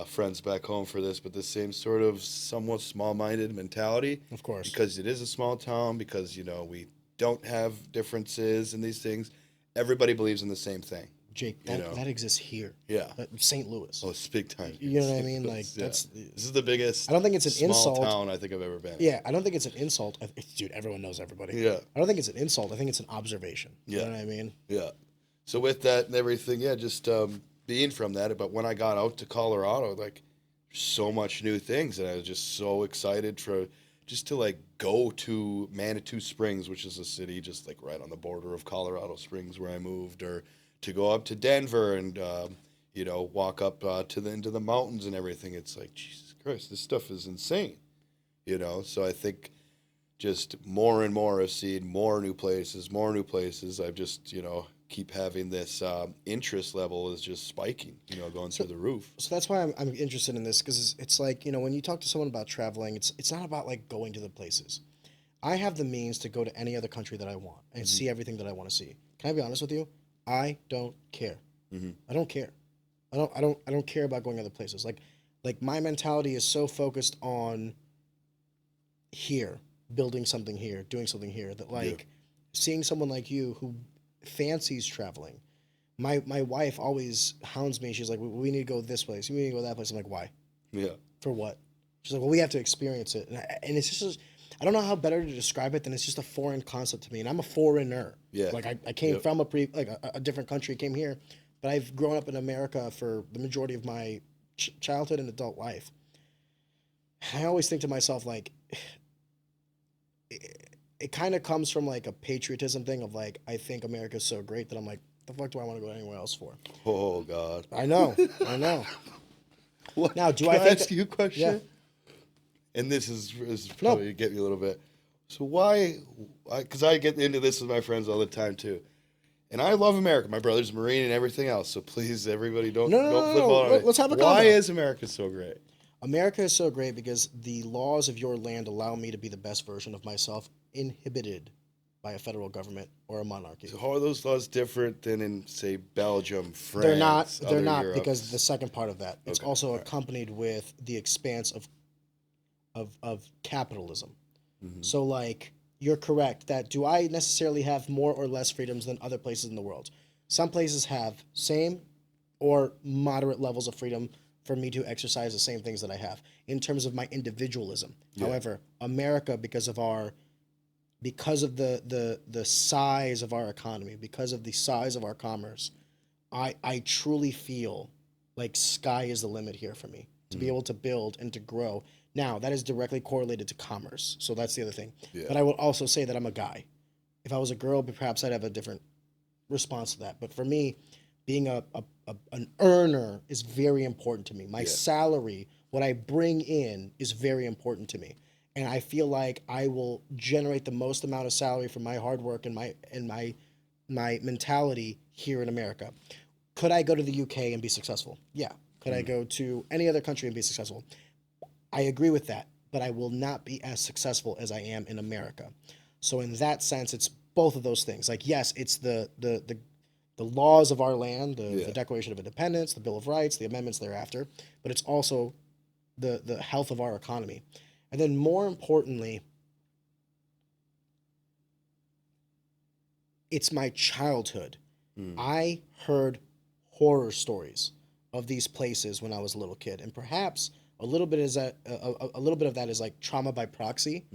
friends back home for this, but the same sort of somewhat small-minded mentality. Of course. Because it is a small town, because, we don't have differences in these things. Everybody believes in the same thing. Jake, that exists here. Yeah. St. Louis. Oh, it's big time. You know what I mean? Like, yeah. that's... This is the biggest I don't think it's an insult. town I think I've ever been in. Yeah, I don't think it's an insult. Dude, everyone knows everybody. Yeah. I don't think it's an insult. I think it's an observation. Yeah. You know what I mean? Yeah. So with that and everything, yeah, just being from that. But when I got out to Colorado, like, so much new things, and I was just so excited to go to Manitou Springs, which is a city just like right on the border of Colorado Springs where I moved, or to go up to Denver and walk up into the mountains and everything. It's like, Jesus Christ, this stuff is insane. So I think just more and more I've seen more new places. I've just keep having this interest level is just spiking, going through the roof. So that's why I'm interested in this, because it's like, when you talk to someone about traveling, it's not about like going to the places. I have the means to go to any other country that I want and see everything that I want to see. Can I be honest with you? I don't care. I don't care. I don't care about going other places. Like my mentality is so focused on here, building something here, doing something here, that seeing someone like you who fancies traveling. My wife always hounds me. She's like, we need to go this place. We need to go that place. I'm like, why? Yeah. For what? She's like, well, we have to experience it. And it's just, I don't know how better to describe it than it's just a foreign concept to me. And I'm a foreigner. Yeah. Like I came from a different country, came here, but I've grown up in America for the majority of my childhood and adult life. I always think to myself, like, it kind of comes from like a patriotism thing of like, I think America's so great that I'm like, the fuck do I want to go anywhere else for? Oh God. I know. What? Now, do Can I think ask you a question? Yeah. And this is probably get me a little bit. So why? Because I get into this with my friends all the time too, and I love America. My brother's a Marine and everything else. So please, everybody, don't flip out on it. Let's have a Why comment. is America so great? America is so great because the laws of your land allow me to be the best version of myself, inhibited by a federal government or a monarchy. So how are those laws different than in, say, Belgium, France? They're not. They're other not Europes? because the second part of that. It's Okay, also all right. accompanied with the expanse of capitalism. Mm-hmm. So like you're correct that do I necessarily have more or less freedoms than other places in the world? Some places have same or moderate levels of freedom for me to exercise the same things that I have in terms of my individualism. Yeah. However, America, because of the size of our economy, because of the size of our commerce, I truly feel like sky is the limit here for me to be able to build and to grow. Now, that is directly correlated to commerce. So that's the other thing. Yeah. But I would also say that I'm a guy. If I was a girl, perhaps I'd have a different response to that. But for me, being an earner is very important to me. My salary, what I bring in, is very important to me. And I feel like I will generate the most amount of salary from my hard work and my mentality here in America. Could I go to the UK and be successful? Yeah. Could I go to any other country and be successful? I agree with that, but I will not be as successful as I am in America. So in that sense, it's both of those things. Like, yes, it's the laws of our land, the Declaration of Independence, the Bill of Rights, the amendments thereafter, but it's also the health of our economy. And then more importantly, it's my childhood. I heard horror stories of these places when I was a little kid, and perhaps a little bit is that a little bit of that is like trauma by proxy,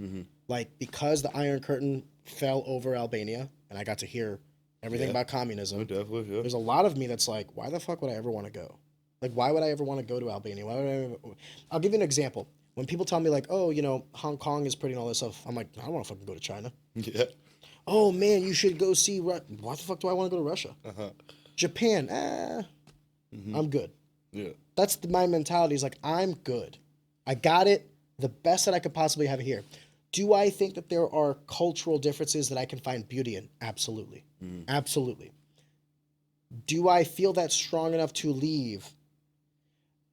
like because the Iron Curtain fell over Albania, and I got to hear everything about communism. Oh, definitely, yeah. There's a lot of me that's like, why the fuck would I ever want to go? Like, why would I ever want to go to Albania? Why would I ever... I'll give you an example. When people tell me like, oh, you know, Hong Kong is pretty and all this stuff, I'm like, I don't want to fucking go to China. Yeah. Oh man, you should go see. Why the fuck do I want to go to Russia? Japan, I'm good. Yeah. That's my mentality. Is like I'm good. I got it. The best that I could possibly have here. Do I think that there are cultural differences that I can find beauty in? Absolutely. Absolutely. Do I feel that strong enough to leave?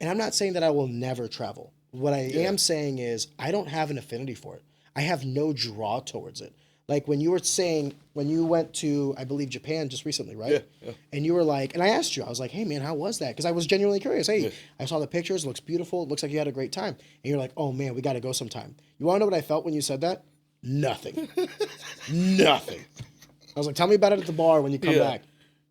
And I'm not saying that I will never travel. What I am saying is I don't have an affinity for it. I have no draw towards it. Like when you were saying, when you went to, I believe, Japan just recently, right? Yeah. And you were like, and I asked you, I was like, hey man, how was that? Because I was genuinely curious. Hey, I saw the pictures, it looks beautiful. It looks like you had a great time. And you're like, oh man, we got to go sometime. You want to know what I felt when you said that? Nothing. Nothing. I was like, tell me about it at the bar when you come back.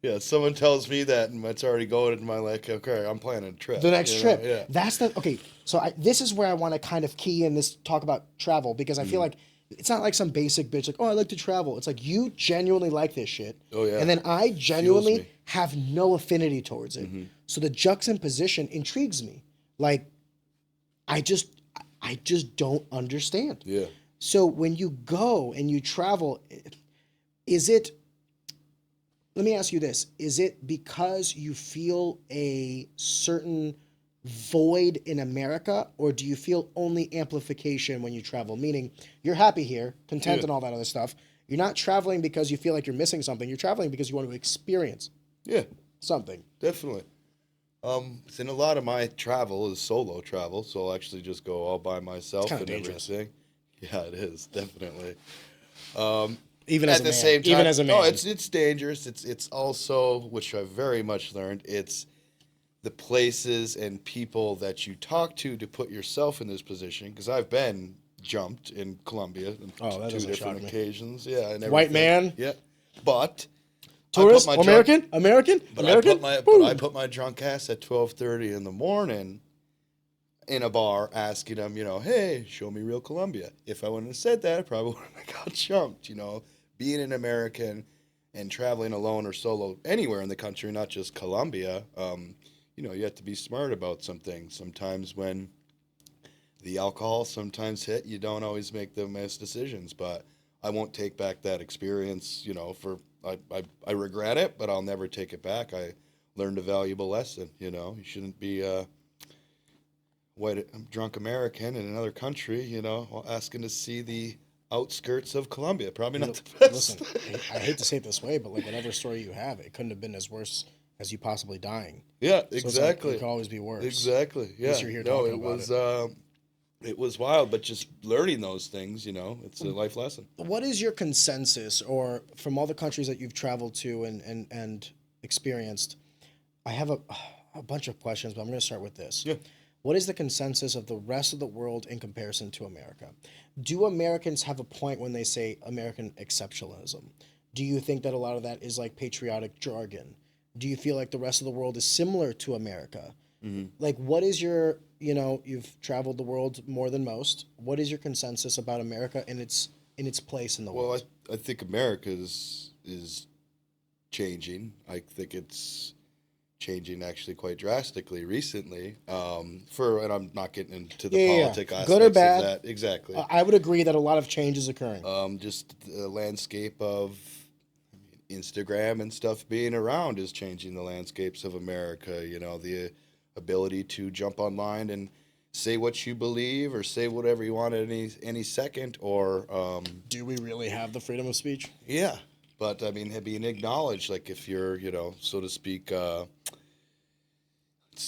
Yeah, someone tells me that, and it's already going in my like, okay, I'm planning a trip. The next trip. Yeah. That's the, okay, so this is where I want to kind of key in this talk about travel, because I feel like it's not like some basic bitch like, oh, I like to travel. It's like you genuinely like this shit. Oh, yeah. And then I genuinely me. have no affinity towards it. So the juxtaposition intrigues me. Like, I just don't understand. Yeah. So when you go and you travel, is it, let me ask you this, is it because you feel a certain void in America, or do you feel only amplification when you travel? Meaning you're happy here, content and all that other stuff. You're not traveling because you feel like you're missing something. You're traveling because you want to experience something. Definitely. And a lot of my travel is solo travel, so I'll actually just go all by myself and dangerous. everything. Yeah, it is, definitely. Even At as a the man. same time, Even as a man. no, it's dangerous. It's also, which I've very much learned, it's the places and people that you talk to put yourself in this position. Because I've been jumped in Colombia on that two doesn't different shock me. occasions. Yeah, and White everything. man? Yeah, but Tourist? I put my American? drunk- American? But American? I put my drunk ass at 12:30 in the morning in a bar asking them, hey, show me real Colombia. If I wouldn't have said that, I probably wouldn't have got jumped. Being an American and traveling alone or solo anywhere in the country, not just Colombia, you have to be smart about some things. Sometimes when the alcohol sometimes hit, you don't always make the best decisions. But I won't take back that experience, I regret it, but I'll never take it back. I learned a valuable lesson, You shouldn't be a drunk American in another country, asking to see the outskirts of Colombia. Probably not the best. Listen, I hate to say it this way, but like whatever story you have, it couldn't have been as worse as you possibly dying. Yeah, So it's like, exactly. it could always be worse. Exactly. Yeah. Unless you're here No, talking it about was it was wild, but just learning those things, you know, it's a life lesson. What is your consensus, or from all the countries that you've traveled to and experienced? I have a bunch of questions, but I'm going to start with this. Yeah. What is the consensus of the rest of the world in comparison to America? Do Americans have a point when they say American exceptionalism? Do you think that a lot of that is like patriotic jargon? Do you feel like the rest of the world is similar to America? Like, what is your, you've traveled the world more than most. What is your consensus about America and its place in the world? Well, I think America is changing. I think it's changing actually quite drastically recently. And I'm not getting into the politic aspects good or bad, of that. Exactly. I would agree that a lot of change is occurring. Just the landscape of Instagram and stuff being around is changing the landscapes of America. You know, the ability to jump online and say what you believe or say whatever you want at any second, or do we really have the freedom of speech? yeah. But I mean, being acknowledged, like if you're, so to speak, let's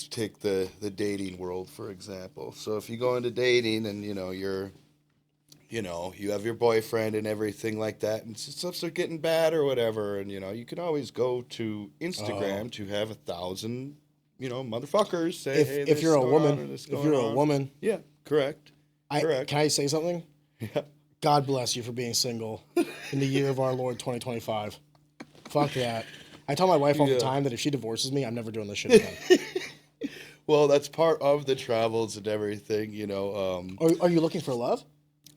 take the dating world for example. So if you go into dating and you have your boyfriend and everything like that, and stuff's getting bad or whatever, and you can always go to Instagram to have 1,000 motherfuckers say, hey, if you're a woman, yeah, correct. Can I say something? Yeah. God bless you for being single in the year of our Lord 2025. Fuck that. I tell my wife all the time that if she divorces me, I'm never doing this shit again. Well, that's part of the travels and everything, Are you looking for love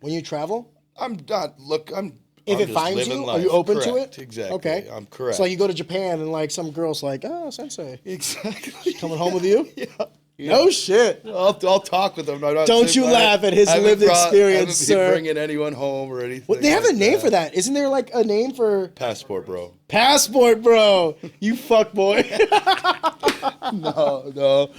when you travel? I'm not. Look, If I'm it just finds living you, life. are you open to Correct, it? Exactly. Okay. I'm correct. So like you go to Japan and like some girl's like, oh, sensei. Exactly. Coming home with you? Yeah. No shit. I'll talk with them. Don't you laugh at his lived experience, I sir. haven't bringing anyone home or anything. Well, they have a like name that. for that. Isn't there like a name for Passport, bro. passport, bro? You fuck boy. No.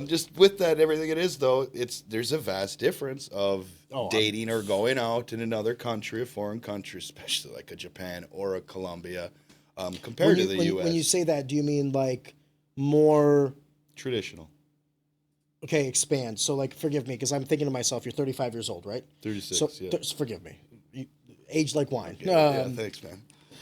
Just with that, everything it is though. There's a vast difference of dating or going out in another country, a foreign country, especially like a Japan or a Colombia, compared to the U.S. When you say that, do you mean like more traditional? Okay, expand. So, like, forgive me, because I'm thinking to myself, you're 35 years old, right? 36, so, yeah. Forgive me. Age like wine. Yeah, thanks, man.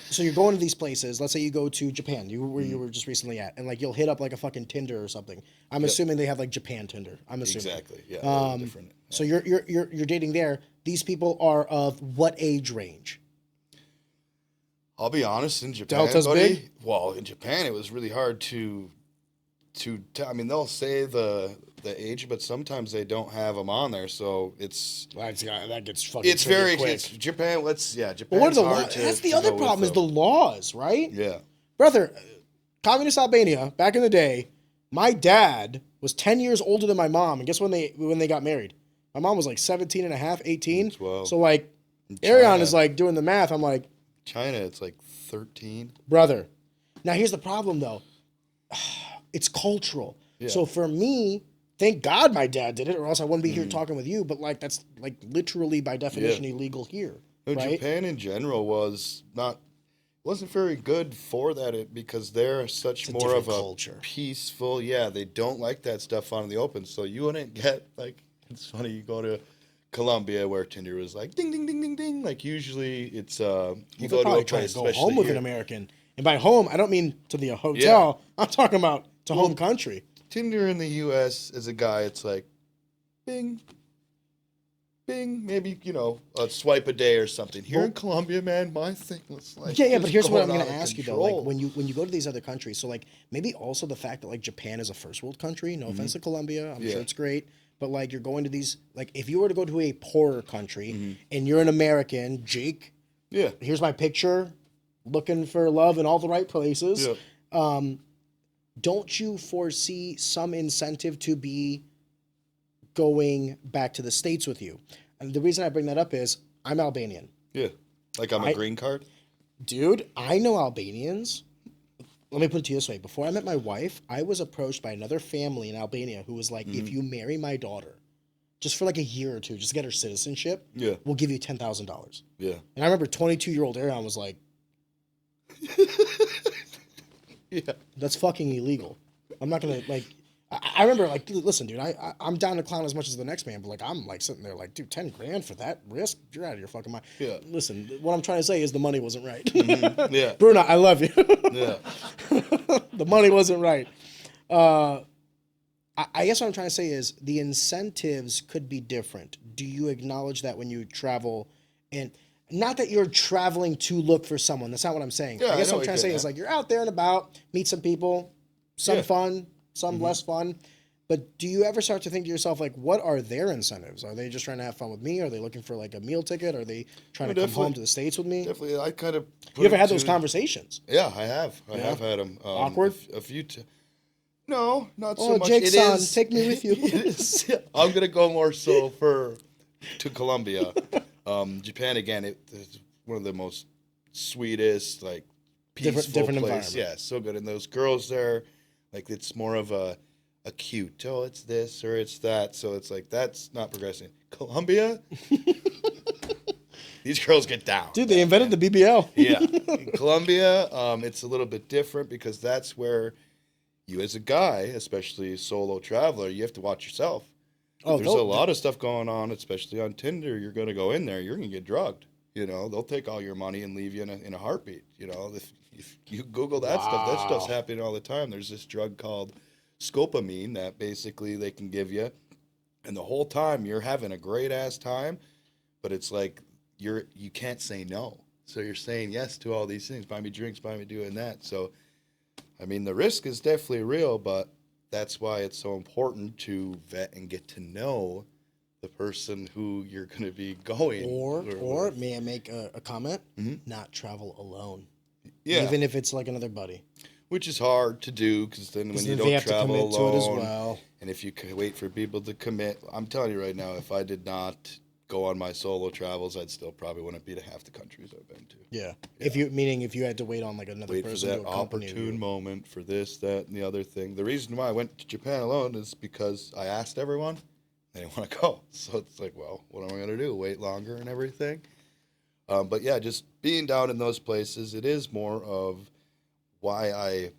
So you're going to these places. Let's say you go to Japan, where you were just recently at, and like you'll hit up like a fucking Tinder or something. I'm assuming they have like Japan Tinder. I'm assuming. Exactly. Yeah. Different. So you're dating there. These people are of what age range? I'll be honest. In Japan, Delta's big? Well, in Japan, it was really hard to. I mean, they'll say the age, but sometimes they don't have them on there, so that gets fucking. It's very quick. it's Japan. Japan. But what are the laws? That's the other problem is the laws, right? Yeah, brother. Communist Albania back in the day. My dad was 10 years older than my mom, and guess when they got married? My mom was like 17 and a half, 18. 12. So like, Arion is like doing the math. I'm like, China, it's like 13. Brother. Now here's the problem though. It's cultural. Yeah. So for me, thank God my dad did it, or else I wouldn't be here talking with you. But like that's like literally by definition illegal here. Right? Japan in general wasn't very good for that because they're such more of a culture. Peaceful. Yeah, they don't like that stuff out in the open. So you wouldn't get like it's funny. You go to Colombia where Tinder was like ding ding ding ding ding. Like usually it's you go to a place, go home with an American. And by home, I don't mean to the hotel. Yeah. I'm talking about home country. Tinder in the U.S. as a guy, it's like, bing, bing, maybe, a swipe a day or something. Here in Colombia, man, my thing was like... Yeah, but here's what I'm going to ask you, though. Like, when you go to these other countries, so, like, maybe also the fact that, like, Japan is a first world country. No offense to Colombia. I'm sure it's great. But, like, you're going to these... Like, if you were to go to a poorer country and you're an American, Jake, here's my picture... looking for love in all the right places. Yeah. Don't you foresee some incentive to be going back to the States with you? And the reason I bring that up is I'm Albanian. Yeah. Like I'm a green card? Dude, I know Albanians. Let me put it to you this way. Before I met my wife, I was approached by another family in Albania who was like, if you marry my daughter, just for like a year or two, just to get her citizenship, we'll give you $10,000. Yeah. And I remember 22-year-old Aaron was like, Yeah. That's fucking illegal. I'm not gonna like. I remember like, listen, dude, I'm down to clown as much as the next man, but like I'm like sitting there like, dude, 10 grand for that risk? You're out of your fucking mind. Yeah. Listen, what I'm trying to say is the money wasn't right. Yeah. Bruno, I love you. Yeah. The money wasn't right. I guess what I'm trying to say is the incentives could be different. Do you acknowledge that when you travel, and not that you're traveling to look for someone? That's not what I'm saying. Yeah, I guess I know what I'm trying to what say you're is like you're out there and about, meet some people, some Yeah. fun, some less fun. But do you ever start to think to yourself like, what are their incentives? Are they just trying to have fun with me? Are they looking for like a meal ticket? Are they trying to come definitely- home to the States with me? Definitely, I kind of. You ever had those conversations? Yeah, I have. I have had them. Awkward? A few times. No, not so Oh, much. Jake's It son, is- take me with you. it is, yeah. I'm gonna go more so to Colombia. Japan again. It's one of the most sweetest, like peaceful Different place. environment. Yeah, so good. And those girls there, like it's more of a cute. Oh, it's this or it's that. So it's like that's not progressing. Colombia. These girls get down. Dude, they invented the BBL. Yeah. In Colombia, it's a little bit different because that's where you as a guy, especially a solo traveler, you have to watch yourself. Oh, There's a lot of stuff going on, especially on Tinder. You're going to go in there, you're going to get drugged. You know, they'll take all your money and leave you in a heartbeat. You know, if you Google that stuff, that stuff's happening all the time. There's this drug called scopamine that basically they can give you. And the whole time you're having a great ass time, but it's like you can't say no. So you're saying yes to all these things. Buy me drinks, buy me doing that. So, I mean, the risk is definitely real, but that's why it's so important to vet and get to know the person who you're going to be going. Or may I make a comment? Mm-hmm. Not travel alone. Yeah, Even if it's like another buddy. which is hard to do because then when you They don't have to travel commit alone, to it as well. and if you wait for people to commit, I'm telling you right now, if I did not go on my solo travels, I'd still probably wouldn't be to half the countries I've been to. Yeah. If you had to wait on like another Wait for person that to accompany opportune you. moment for this, that, and the other thing. The reason why I went to Japan alone is because I asked everyone. They didn't want to go. So it's like, well, what am I going to do? Wait longer and everything? But yeah, just being down in those places, it is more of why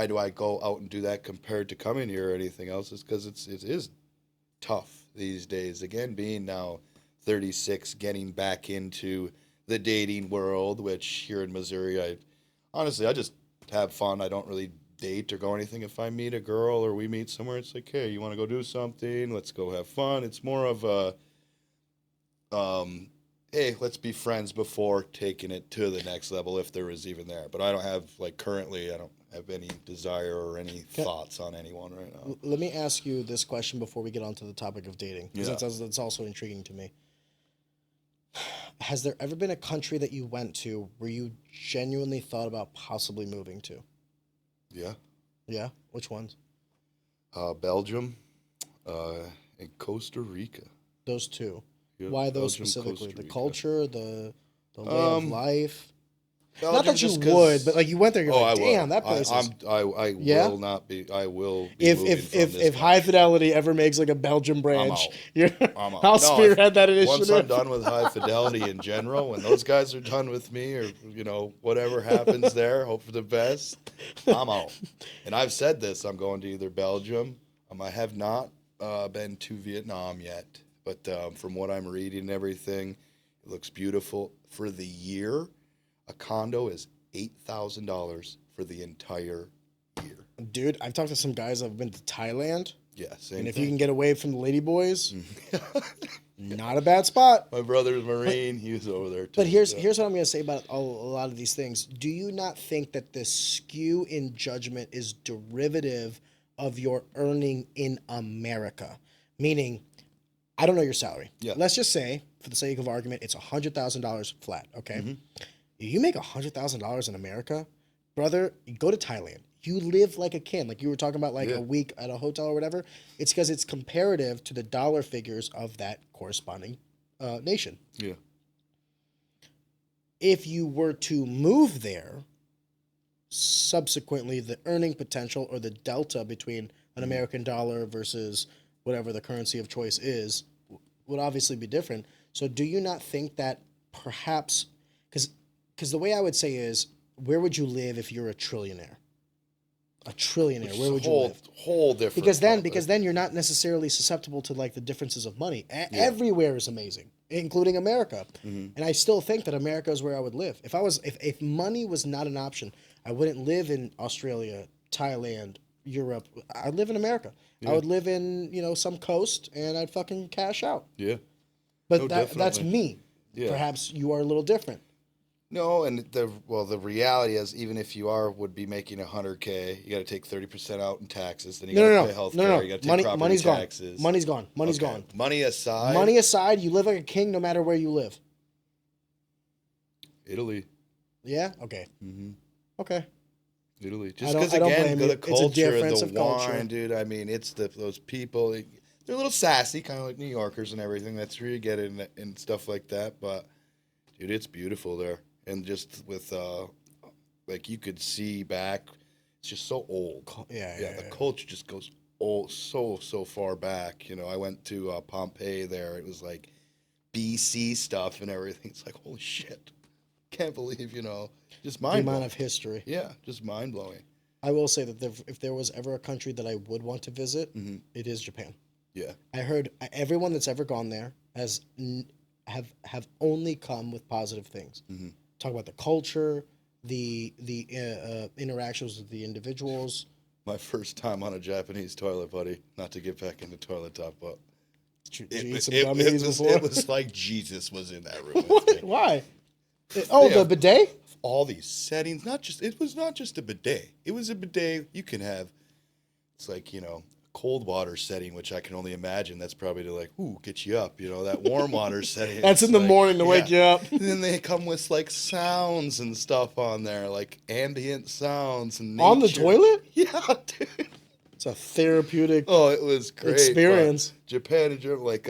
do I go out and do that compared to coming here or anything else is because it is tough these days. Again, being now 36, getting back into the dating world, which here in Missouri, I just have fun. I don't really date or go anything. If I meet a girl or we meet somewhere, it's like, hey, you want to go do something? Let's go have fun. It's more of a, hey, let's be friends before taking it to the next level if there is even there. But I don't have, like currently, I don't have any desire or any thoughts on anyone right now. Let me ask you this question before we get onto the topic of dating. Because Yeah. that's also intriguing to me. Has there ever been a country that you went to where you genuinely thought about possibly moving to? Yeah. Yeah? Which ones? Belgium and Costa Rica. Those two. Yeah, Why those Belgium, specifically? Costa The Rica. culture, the way of life? Not Belgium that you just 'cause- would, but like you went there, you're Oh, like, I damn, will. that place is... I Yeah? will not be. I will be If moving if from if this if country. High Fidelity ever makes like a Belgium branch, out. you're, I'm out. I'll No, spearhead that Once I'm initiative. done with High Fidelity in general, when those guys are done with me, or whatever happens there, hope for the best. I'm out. And I've said this: I'm going to either Belgium. I have not been to Vietnam yet, but from what I'm reading and everything, it looks beautiful. For the year, a condo is $8,000 for the entire year. Dude, I've talked to some guys that have been to Thailand, Yeah, same and if thing. you can get away from the lady boys, not a bad spot. My brother's Marine. He was over there too. But here's Yeah. what I'm going to say about a lot of these things. Do you not think that the skew in judgment is derivative of your earning in America? Meaning, I don't know your salary. Yeah. Let's just say, for the sake of argument, it's $100,000 flat. Okay. Mm-hmm. You make $100,000 in America, brother. You go to Thailand. You live like a king. Like you were talking about, like Yeah. a week at a hotel or whatever. It's because it's comparative to the dollar figures of that corresponding nation. Yeah. If you were to move there, subsequently the earning potential or the delta between an American dollar versus whatever the currency of choice is would obviously be different. So do you not think that perhaps, because the way I would say is, where would you live if you're a trillionaire? A trillionaire. Where would you whole, live? Whole different. Because then you're not necessarily susceptible to like the differences of money. Everywhere is amazing, including America. And I still think that America is where I would live. If money was not an option, I wouldn't live in Australia, Thailand, Europe. I'd live in America. I would live in, some coast, and I'd fucking cash out. Yeah. But No, that's definitely. me. Yeah. Perhaps you are a little different. No, and the reality is, even if you would be making $100K, you got to take 30% out in taxes. Then you got to pay health care. You got to take property Money's taxes. gone. Money's gone. Money's Okay. gone. Money aside. Money aside, you live like a king no matter where you live. Italy. Yeah. Okay. Okay. Italy. Just I because, don't again, blame you. the It's a culture, difference the of culture. wine, dude. I mean, it's those people. They're a little sassy, kind of like New Yorkers and everything. That's where you get it and stuff like that. But, dude, it's beautiful there. And just with, like, you could see back, it's just so old. Yeah. The culture just goes old, so far back. I went to Pompeii there. It was like BC stuff and everything. It's like, holy shit. Can't believe, just The mind amount blowing. of history. Yeah, just mind blowing. I will say that if there was ever a country that I would want to visit, it is Japan. Yeah. I heard everyone that's ever gone there have only come with positive things. Talk about the culture, the interactions with the individuals. My first time on a Japanese toilet, buddy. Not to get back into toilet talk, but Did you eat some gummies before? it was like Jesus was in that room. with me. Why? Yeah. The bidet? All these settings, it was not just a bidet. It was a bidet you can have. It's like, cold water setting, which I can only imagine. That's probably to like, get you up. That warm water setting. That's in the morning to wake you up. And then they come with like sounds and stuff on there, like ambient sounds and On the nature. toilet? Yeah, dude. It's a therapeutic Oh, it was great. experience. But Japan and Germany, like,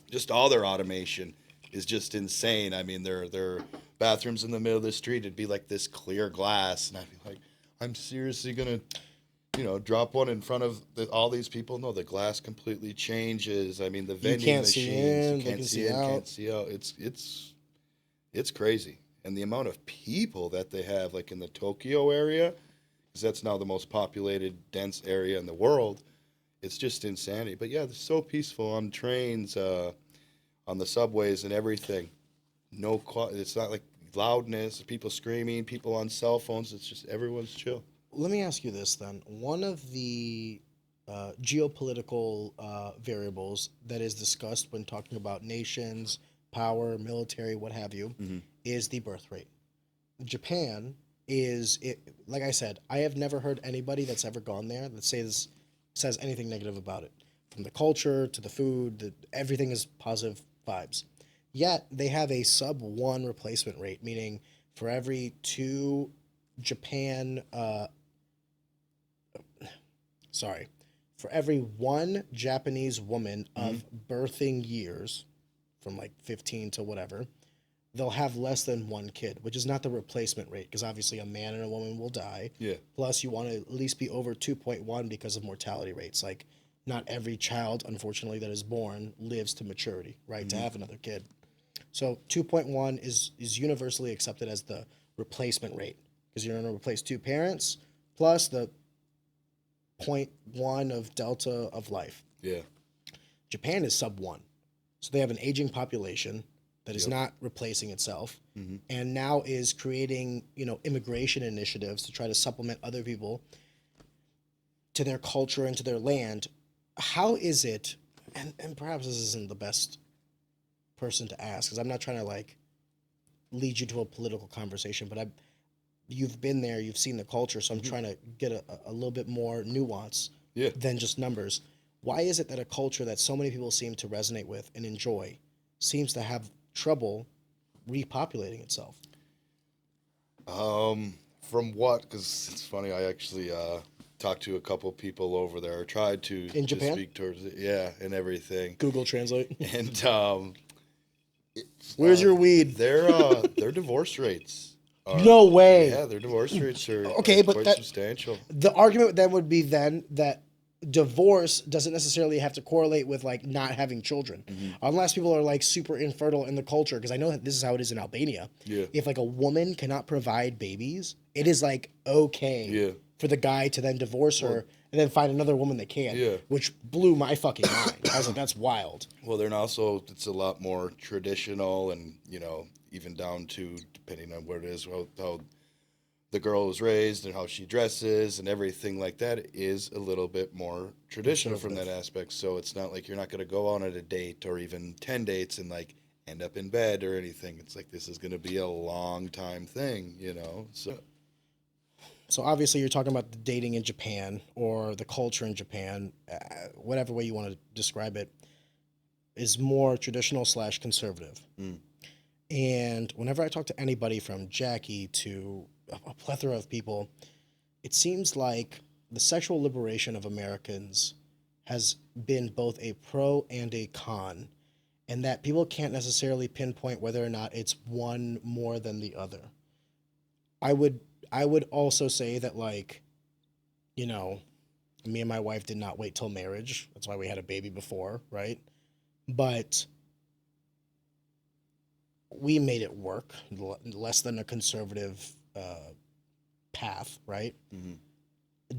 just all their automation is just insane. I mean, their bathrooms in the middle of the street, it'd be like this clear glass, and I'd be like, I'm seriously gonna, drop one in front of all these people. No, the glass completely changes. I mean, the vending can't machines, see in, you they can't can see see in, out. can't see out. It's crazy, and the amount of people that they have, like in the Tokyo area, because that's now the most populated, dense area in the world. It's just insanity. But yeah, it's so peaceful on trains, on the subways and everything. It's not like loudness, people screaming, people on cell phones. It's just everyone's chill. Let me ask you this then. One of the geopolitical variables that is discussed when talking about nations, power, military, what have you, is the birth rate. Japan like I said, I have never heard anybody that's ever gone there that says anything negative about it. From the culture to the food, everything is positive vibes. Yet they have a sub 1 replacement rate, meaning for every 2 for every 1 Japanese woman of birthing years, from like 15 to whatever, they'll have less than 1 kid, which is not the replacement rate, because obviously a man and a woman will die. Yeah. Plus, you want to at least be over 2.1 because of mortality rates. Like, not every child, unfortunately, that is born lives to maturity, right, to have another kid. So 2.1 is universally accepted as the replacement rate, because you're going to replace 2 parents plus the 0.1 of delta of life. Yeah. Japan is sub 1. So they have an aging population that is not replacing itself, and now is creating, immigration initiatives to try to supplement other people to their culture and to their land. How is it, and perhaps this isn't the best person to ask, because I'm not trying to like lead you to a political conversation, but you've been there, you've seen the culture, so I'm trying to get a little bit more nuance than just numbers. Why is it that a culture that so many people seem to resonate with and enjoy seems to have trouble repopulating itself? From what? Because it's funny, I actually talked to a couple people over there, tried to In Japan? speak towards it, and everything. Google Translate. And Where's your weed? Their divorce rates are, No way. Yeah, their divorce rates are Okay, but quite that- substantial. The argument then would be that divorce doesn't necessarily have to correlate with like not having children, Mm-hmm. unless people are like super infertile in the culture. Because I know that this is how it is in Albania. Yeah. If like a woman cannot provide babies, it is like okay Yeah. for the guy to then divorce her and then find another woman that can. Yeah. Which blew my fucking mind. I was like, that's wild. Well, then also it's a lot more traditional, and you know, even down to depending on where it is, how the girl was raised and how she dresses and everything like that is a little bit more traditional from that aspect. So it's not like you're not going to go on at a date or even 10 dates and like end up in bed or anything. It's like this is going to be a long time thing, you know. So obviously you're talking about the dating in Japan or the culture in Japan, whatever way you want to describe it, is more traditional / conservative. And whenever I talk to anybody from Jackie to a plethora of people, it seems like the sexual liberation of Americans has been both a pro and a con, and that people can't necessarily pinpoint whether or not it's one more than the other. I would also say that, like, you know, me and my wife did not wait till marriage. That's why we had a baby before, right? But we made it work, less than a conservative path, right? Mm-hmm.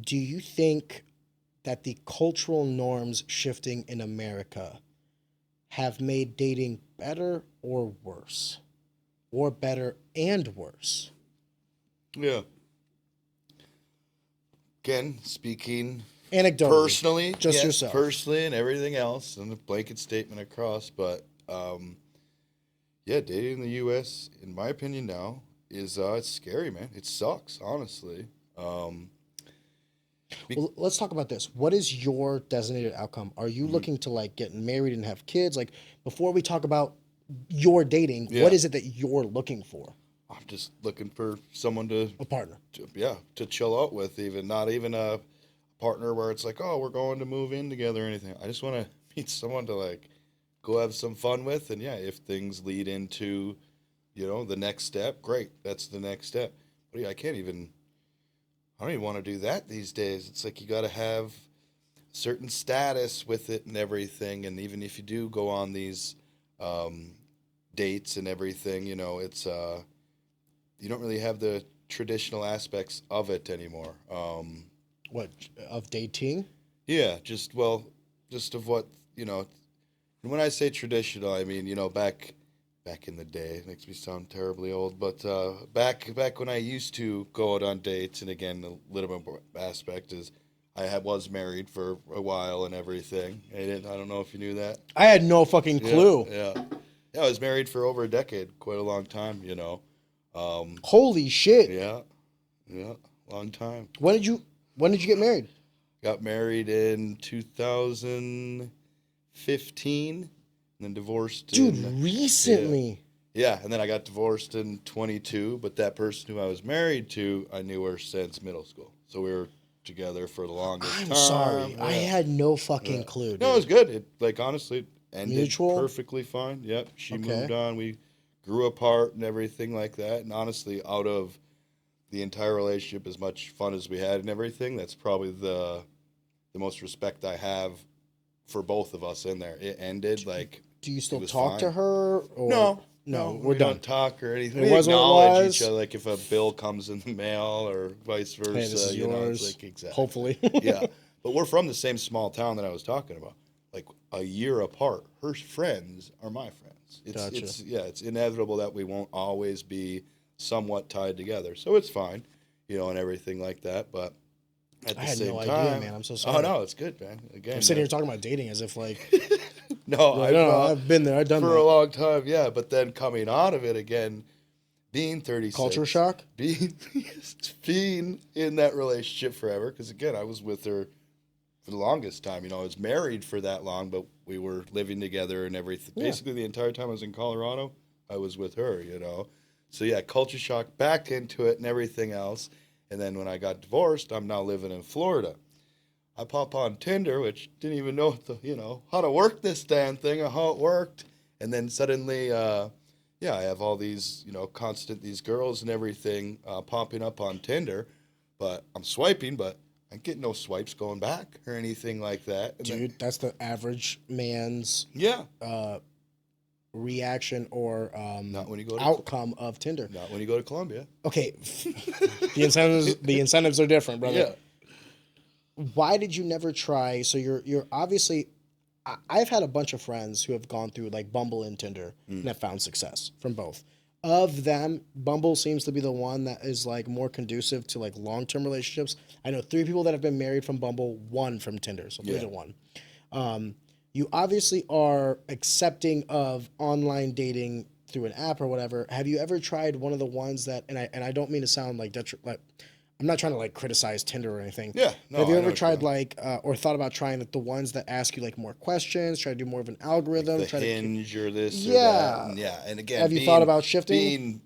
Do you think that the cultural norms shifting in America have made dating better or worse? Or better and worse? Yeah. Again, speaking Anecdotally. personally, Just yes, yourself. personally, and everything else, and a blanket statement across. But yeah, dating in the U.S., in my opinion, now is it's scary, man. It sucks, honestly. Well, let's talk about this. What is your designated outcome? Are you looking to like get married and have kids? Like, before we talk about your dating, Yeah. what is it that you're looking for? I'm just looking for someone to A partner. to chill out with. Even not even a partner where it's like, oh, we're going to move in together or anything. I just want to meet someone to like go have some fun with, and yeah, if things lead into, you know, the next step, great. That's the next step. But yeah, I don't even want to do that these days. It's like you got to have certain status with it and everything. And even if you do go on these dates and everything, you know, it's you don't really have the traditional aspects of it anymore. What, of dating? Yeah, just of what, you know. And when I say traditional, I mean, you know, back in the day. It makes me sound terribly old, but back when I used to go out on dates, and again, a little bit more aspect is was married for a while and everything. I don't know if you knew that. I had no fucking clue. Yeah. I was married for over a decade, quite a long time, you know. Holy shit. Yeah, long time. When did you get married? Got married in 2015, and then divorced. Dude, recently. Yeah, and then I got divorced in 22, but that person who I was married to, I knew her since middle school. So we were together for the longest time. I'm sorry. Yeah. I had no fucking clue, dude. No, it was good. It, like, honestly, ended Mutual? perfectly fine. Yep, she Okay. moved on. We grew apart and everything like that. And honestly, out of the entire relationship, as much fun as we had and everything, that's probably the most respect I have for both of us in there. It ended like. Do you still it was talk to fine. her? Or? No, we're we done. don't talk or anything. It We was what it acknowledge was. each other, like if a bill comes in the mail or vice versa. Hey, this is you know, yours. it's like exactly. Hopefully. Yeah, but we're from the same small town that I was talking about, like a year apart. Her friends are my friends. Gotcha. It's inevitable that we won't always be somewhat tied together. So it's fine, you know, and everything like that. But at the I had same no time, idea, man. I'm so sorry. Oh no, it's good, man. Again, I'm sitting here talking about dating as if like, no, I've been there. I've done for that. a long time, yeah. But then coming out of it again, being 36, Culture shock? being in that relationship forever. Because again, I was with her for the longest time. You know, I was married for that long, but we were living together and everything. Yeah. Basically, the entire time I was in Colorado, I was with her. You know, so yeah, culture shock, back into it and everything else. And then when I got divorced, I'm now living in Florida. I pop on Tinder, which didn't even know how to work this damn thing or how it worked. And then suddenly, I have all these, these girls and everything popping up on Tinder. But I'm swiping, but I get no swipes going back or anything like that. And Dude, that's the average man's yeah. reaction or Not when you go to outcome of Tinder. Not when you go to Colombia. Okay, the incentives are different, brother. Yeah. Why did you never try? So you're obviously. I've had a bunch of friends who have gone through like Bumble and Tinder and have found success from both. Of them, Bumble seems to be the one that is like more conducive to like long-term relationships. I know 3 people that have been married from Bumble, 1 from Tinder, so 3 to 1. You obviously are accepting of online dating through an app or whatever. Have you ever tried one of the ones that? And I don't mean to sound like I'm not trying to like criticize Tinder or anything. Yeah. No, have you I know ever what tried you like or thought about trying like the ones that ask you like more questions, try to do more of an algorithm, The try Hinge or this Yeah. or that. And yeah. And again, Have you thought about shifting? Being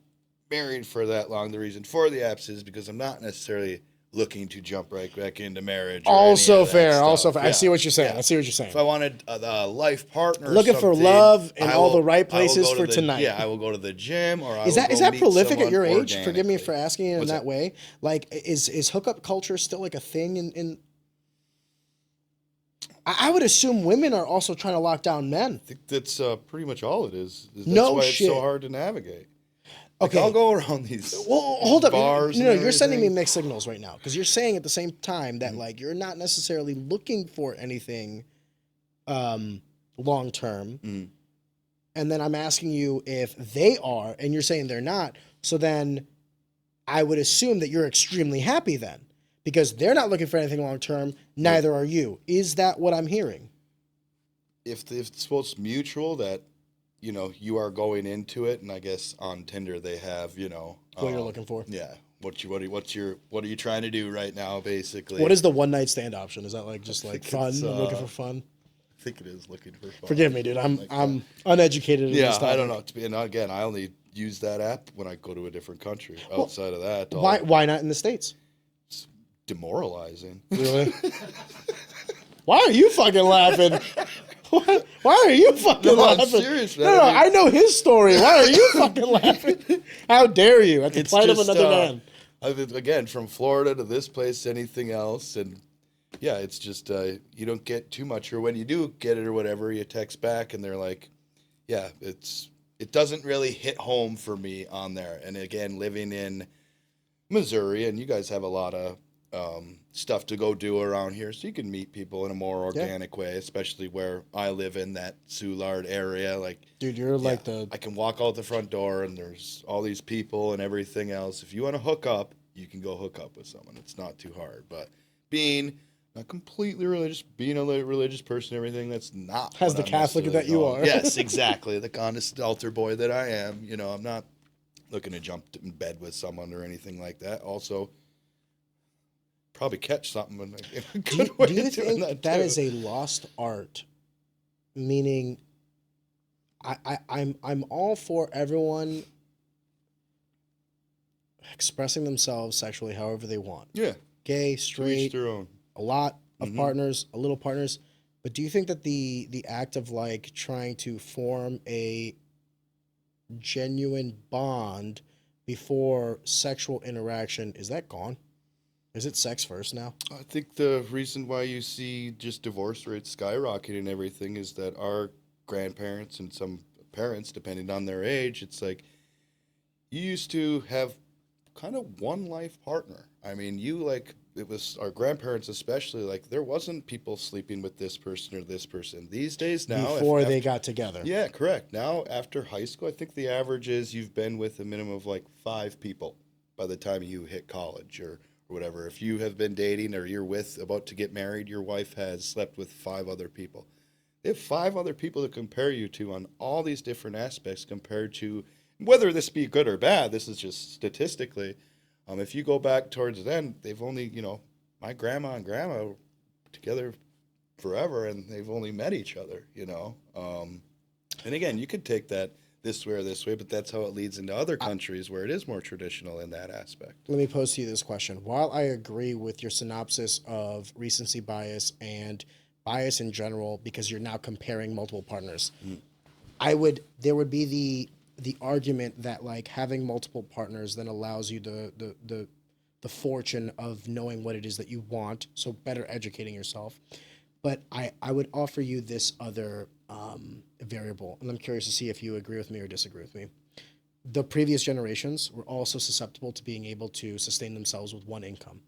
married for that long, the reason for the apps is because I'm not necessarily looking to jump right back into marriage. Or Also any of that fair. stuff. Also fair. I Yeah. see what you're saying. Yeah. I see what you're saying. If I wanted a life partner, or Looking for something, love in I all the will- right I will places go to for the- tonight. Yeah, I will go to the gym, or I Is will that go is that meet prolific at someone your age? Forgive me organically. for asking it in What's that way. Like, is hookup culture still like a thing? I would assume women are also trying to lock down men. I think that's pretty much all it is. That's No why shit. it's so hard to navigate. Like, Okay. I'll go around these Well, hold up. bars. No, and you're sending me everything. mixed signals right now because you're saying at the same time that like you're not necessarily looking for anything long term. Mm. And then I'm asking you if they are, and you're saying they're not. So then I would assume that you're extremely happy then because they're not looking for anything long term. Neither are you. Is that what I'm hearing? If it's supposed mutual, that you are going into it, and I guess on Tinder they have What you're looking for. Yeah. What are you trying to do right now? Basically, What is the one night stand option? Is that like just like think fun? it's, I'm looking for fun. I think it is looking for fun. Forgive me, dude. I'm Like I'm uneducated in Yeah, this topic. I don't know. And again, I only use that app when I go to a different country. Outside of that, Why not in the States? it's demoralizing. Really? Why are you fucking laughing? Why are you fucking No, I'm laughing? serious, No, man. no, I mean- I know his story. Why are you fucking laughing? How dare you? At the It's plight of just, another man. Again, from Florida to this place to anything else, and yeah, it's just you don't get too much, or when you do get it or whatever, you text back and they're like, yeah, it doesn't really hit home for me on there. And again, living in Missouri, and you guys have a lot of stuff to go do around here, so you can meet people in a more organic way, especially where I live in that Soulard area. Like, Dude, you're like I can walk out the front door and there's all these people and everything else. If you want to hook up, you can go hook up with someone. It's not too hard. But being not completely religious, being a religious person, everything, that's not As what the I'm Catholic necessarily that you called. are. Yes, exactly. The honest altar boy that I am. I'm not looking to jump in bed with someone or anything like that. Also, probably catch something. In a Do good you, way do you of doing think that too. is a lost art? Meaning, I'm all for everyone expressing themselves sexually however they want. Yeah, Gay, to each straight, their own. a lot of partners, a little partners. But do you think that the act of like trying to form a genuine bond before sexual interaction, is that gone? Is it sex first now? I think the reason why you see just divorce rates skyrocketing and everything is that our grandparents and some parents, depending on their age, it's like you used to have kind of one life partner. I mean, it was our grandparents especially, like there wasn't people sleeping with this person or this person. These days now, Before they got together. yeah, correct. Now, after high school, I think the average is you've been with a minimum of like 5 people by the time you hit college or whatever. If you have been dating or you're about to get married, your wife has slept with 5 other people. They have 5 other people to compare you to on all these different aspects compared to whether this be good or bad. This is just statistically. If you go back towards then, they've only, my grandma and grandma were together forever and they've only met each other, And again, you could take that this way or this way, but that's how it leads into other countries where it is more traditional in that aspect. Let me pose to you this question. While I agree with your synopsis of recency bias and bias in general, because you're now comparing multiple partners, there would be the argument that like having multiple partners then allows you the the fortune of knowing what it is that you want, so better educating yourself. But I would offer you this other variable, and I'm curious to see if you agree with me or disagree with me. The previous generations were also susceptible to being able to sustain themselves with one income.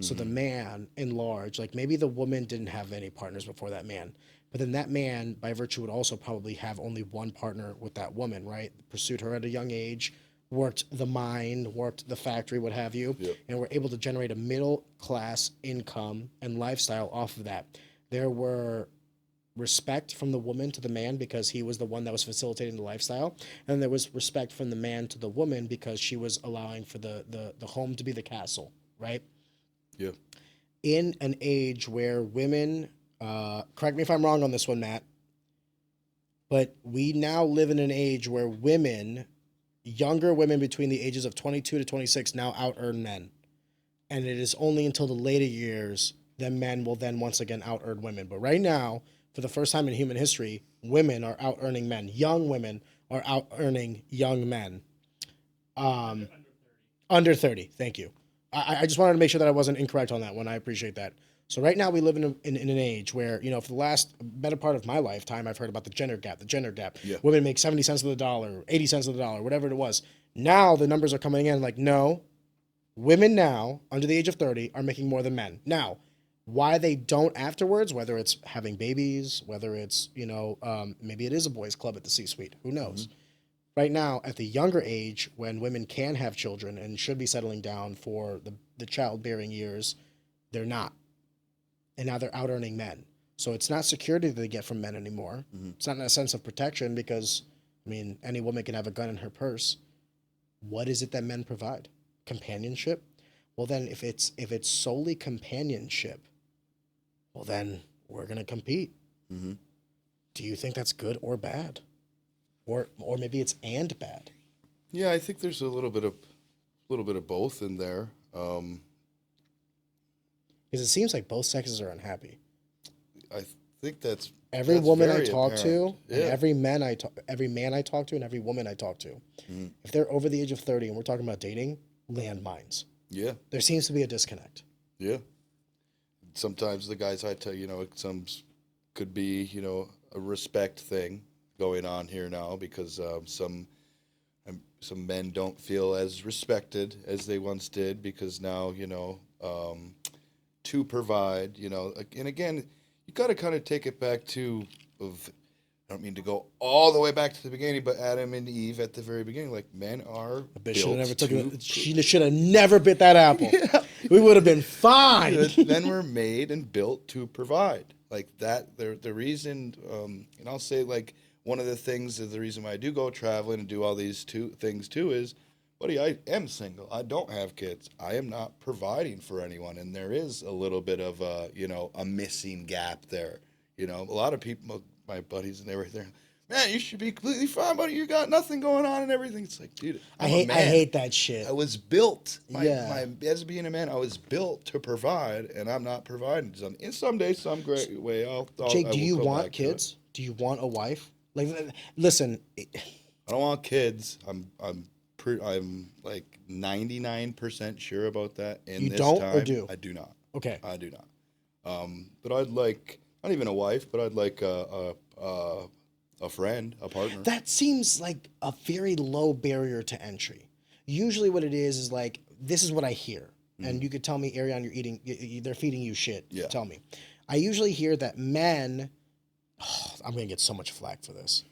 So the man, in large, like maybe the woman didn't have any partners before that man, but then that man, by virtue, would also probably have only one partner with that woman, right? Pursued her at a young age, worked the mine, worked the factory, what have you, and were able to generate a middle class income and lifestyle off of that. There were respect from the woman to the man because he was the one that was facilitating the lifestyle, and there was respect from the man to the woman because she was allowing for the home to be the castle, right? Yeah. In an age where women, correct me if I'm wrong on this one, Matt, but we now live in an age where women, younger women between the ages of 22 to 26 now out-earn men. And it is only until the later years that men will then once again out-earn women. But right now, for the first time in human history, women are out-earning men. Young women are out-earning young men. Under 30, thank you. I just wanted to make sure that I wasn't incorrect on that one. I appreciate that. So right now we live in an age where, you know, for the last better part of my lifetime, I've heard about the gender gap. Yeah. Women make 70 cents of the dollar, 80 cents of the dollar, whatever it was. Now the numbers are coming in like, no, women now, under the age of 30, are making more than men. Now, why they don't afterwards, whether it's having babies, whether it's, you know, maybe it is a boys' club at the C-suite, who knows? Right now, at the younger age, when women can have children and should be settling down for the childbearing years, they're not. And now they're out-earning men. So it's not security that they get from men anymore. It's not in a sense of protection because, I mean, any woman can have a gun in her purse. What is it that men provide? Companionship? Well, then if it's solely companionship, well, then we're going to compete. Do you think that's good or bad? Or maybe it's and bad. Yeah, I think there's a little bit of both in there. Because it seems like both sexes are unhappy. I think that's Every that's woman I very talk to, apparent. and Yeah. every man I talk to, and every woman I talk to, if they're over the age of 30 and we're talking about dating, landmines. Yeah. There seems to be a disconnect. Yeah. Sometimes the guys I tell, some could be, a respect thing going on here now because some men don't feel as respected as they once did because now, to provide, and again, you got to kind of take it back to I don't mean to go all the way back to the beginning, but Adam and Eve at the very beginning, like men are She should have never bit that apple. We would have been fine. Men were made and built to provide. Like that, the reason, and I'll say like one of the things is the reason why I do go traveling and do all these things too is, buddy, I am single. I don't have kids. I am not providing for anyone, and there is a little bit of a missing gap there. A lot of people, my buddies, and they were there. Man, you should be completely fine, buddy. You got nothing going on and everything. It's like, dude, I hate that shit. I was built. As being a man, I was built to provide, and I'm not providing. And someday, some great way, Jake, do you want kids? Do you want a wife? Like, listen. I don't want kids. I'm like 99% sure about that. You don't or do? I do not. Okay. I do not. But I'd like not even a wife, but I'd like a friend, a partner. That seems like a very low barrier to entry. Usually what it is like, this is what I hear. And you could tell me, Ariane, they're feeding you shit. Yeah. Tell me. I usually hear that men, I'm going to get so much flack for this.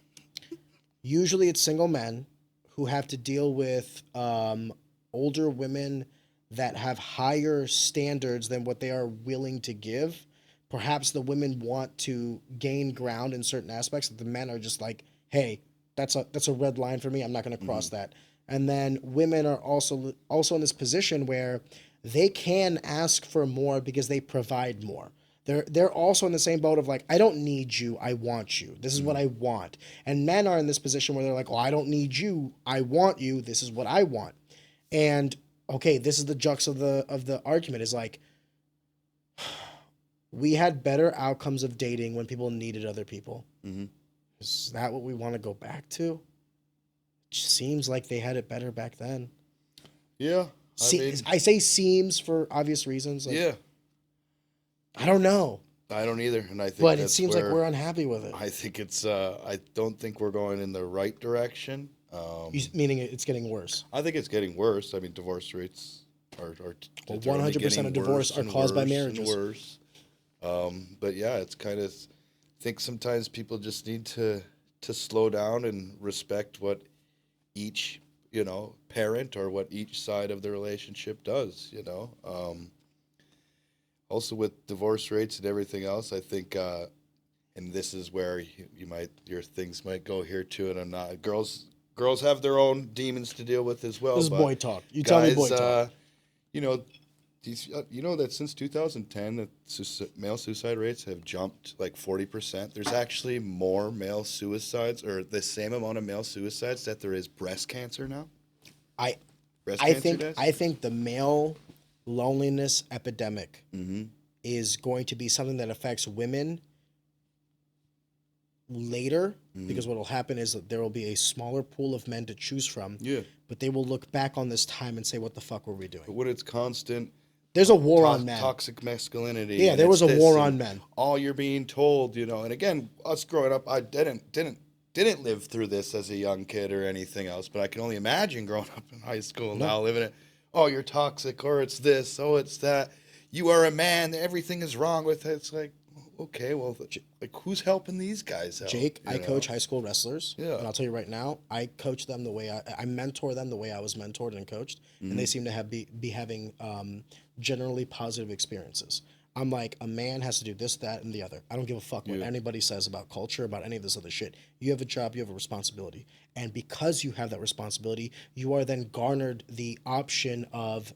Usually it's single men who have to deal with older women that have higher standards than what they are willing to give. Perhaps the women want to gain ground in certain aspects that the men are just like, hey, that's a red line for me. I'm not going to cross that. And then women are also in this position where they can ask for more because they provide more. They're also in the same boat of like, I don't need you, I want you. This is what I want. And men are in this position where they're like, well, I don't need you, I want you. This is what I want. And okay, this is the crux of the argument is like, we had better outcomes of dating when people needed other people. Is that what we want to go back to? It seems like they had it better back then. Yeah, I say seems for obvious reasons. Like, Yeah, I don't know, I don't either, and I think but it that's seems like where we're unhappy with it. I think it's. I don't think we're going in the right direction. Meaning it's getting worse. I think it's getting worse. I mean, divorce rates are Well, they're only 100% getting of divorce worse are and caused by worse and marriages. worse. But yeah, it's kind of. I think sometimes people just need to slow down and respect what each parent or what each side of the relationship does. Also with divorce rates and everything else, I think. And this is where your things might go here too, and I'm not girls have their own demons to deal with as well. This is but boy talk. You tell me boy guys, talk. That since 2010, that male suicide rates have jumped like 40%. There's actually more male suicides, or the same amount of male suicides that there is breast cancer now. I Breast I cancer think deaths? I think the male loneliness epidemic Mm-hmm. is going to be something that affects women later, because what will happen is that there will be a smaller pool of men to choose from. Yeah, But they will look back on this time and say, "What the fuck were we doing?" but when it's constant There's a war on men. toxic masculinity. Yeah, and there it's was a this war and on men. All you're being told, and again, us growing up, I didn't live through this as a young kid or anything else, but I can only imagine growing up in high school and now living it. Oh, you're toxic, or it's this, oh, it's that. You are a man. Everything is wrong with it. It's like, okay, well, like who's helping these guys out? Jake, I coach high school wrestlers. Yeah. And I'll tell you right now, I coach them the way I mentor them the way I was mentored and coached. And they seem to be having generally positive experiences. I'm like, a man has to do this, that, and the other. I don't give a fuck what anybody says about culture, about any of this other shit. You have a job, you have a responsibility. And because you have that responsibility, you are then garnered the option of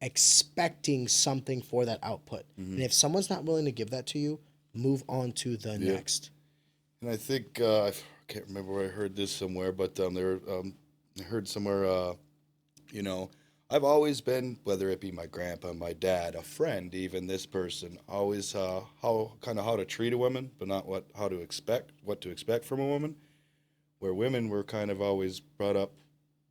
expecting something for that output. And if someone's not willing to give that to you, move on to the next. And I think I can't remember where I heard this somewhere, but I heard somewhere, I've always been, whether it be my grandpa, my dad, a friend, even this person, always how to treat a woman, but not what to expect from a woman. Where women were kind of always brought up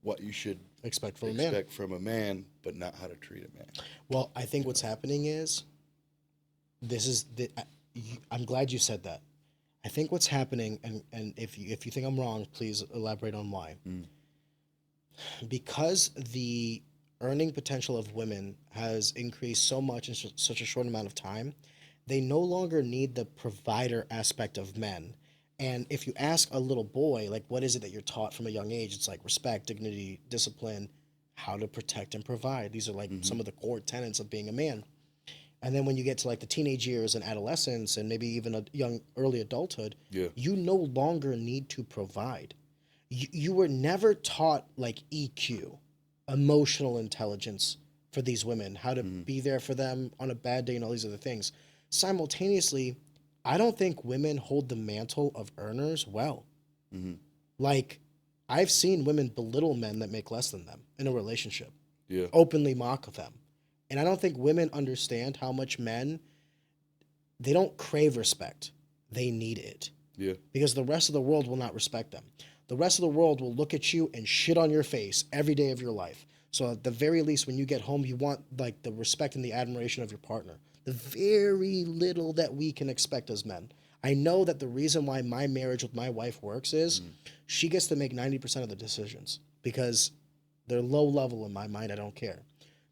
what you should Expect from a man. from a man, but not how to treat a man. Well, I think what's happening is, I'm glad you said that. I think what's happening, and if you think I'm wrong, please elaborate on why. Because the earning potential of women has increased so much in such a short amount of time, they no longer need the provider aspect of men. And if you ask a little boy, like, what is it that you're taught from a young age? It's like respect, dignity, discipline, how to protect and provide. These are like some of the core tenets of being a man. And then when you get to like the teenage years and adolescence and maybe even a young early adulthood, you no longer need to provide. You were never taught like EQ, emotional intelligence for these women, how to be there for them on a bad day and all these other things. Simultaneously, I don't think women hold the mantle of earners well. Like, I've seen women belittle men that make less than them in a relationship, openly mock them. And I don't think women understand how much men, they don't crave respect. They need it. Because the rest of the world will not respect them. The rest of the world will look at you and shit on your face every day of your life. So at the very least, when you get home, you want like the respect and the admiration of your partner. The very little that we can expect as men. I know that the reason why my marriage with my wife works is she gets to make 90% of the decisions because they're low level in my mind. I don't care.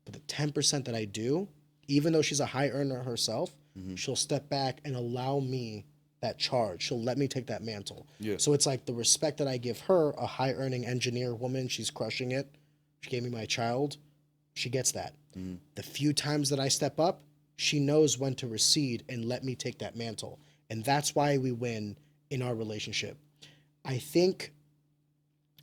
But the 10% that I do, even though she's a high earner herself, she'll step back and allow me that charge. She'll let me take that mantle. So it's like the respect that I give her, a high earning engineer woman, she's crushing it. She gave me my child. She gets that. The few times that I step up, she knows when to recede and let me take that mantle. And that's why we win in our relationship. I think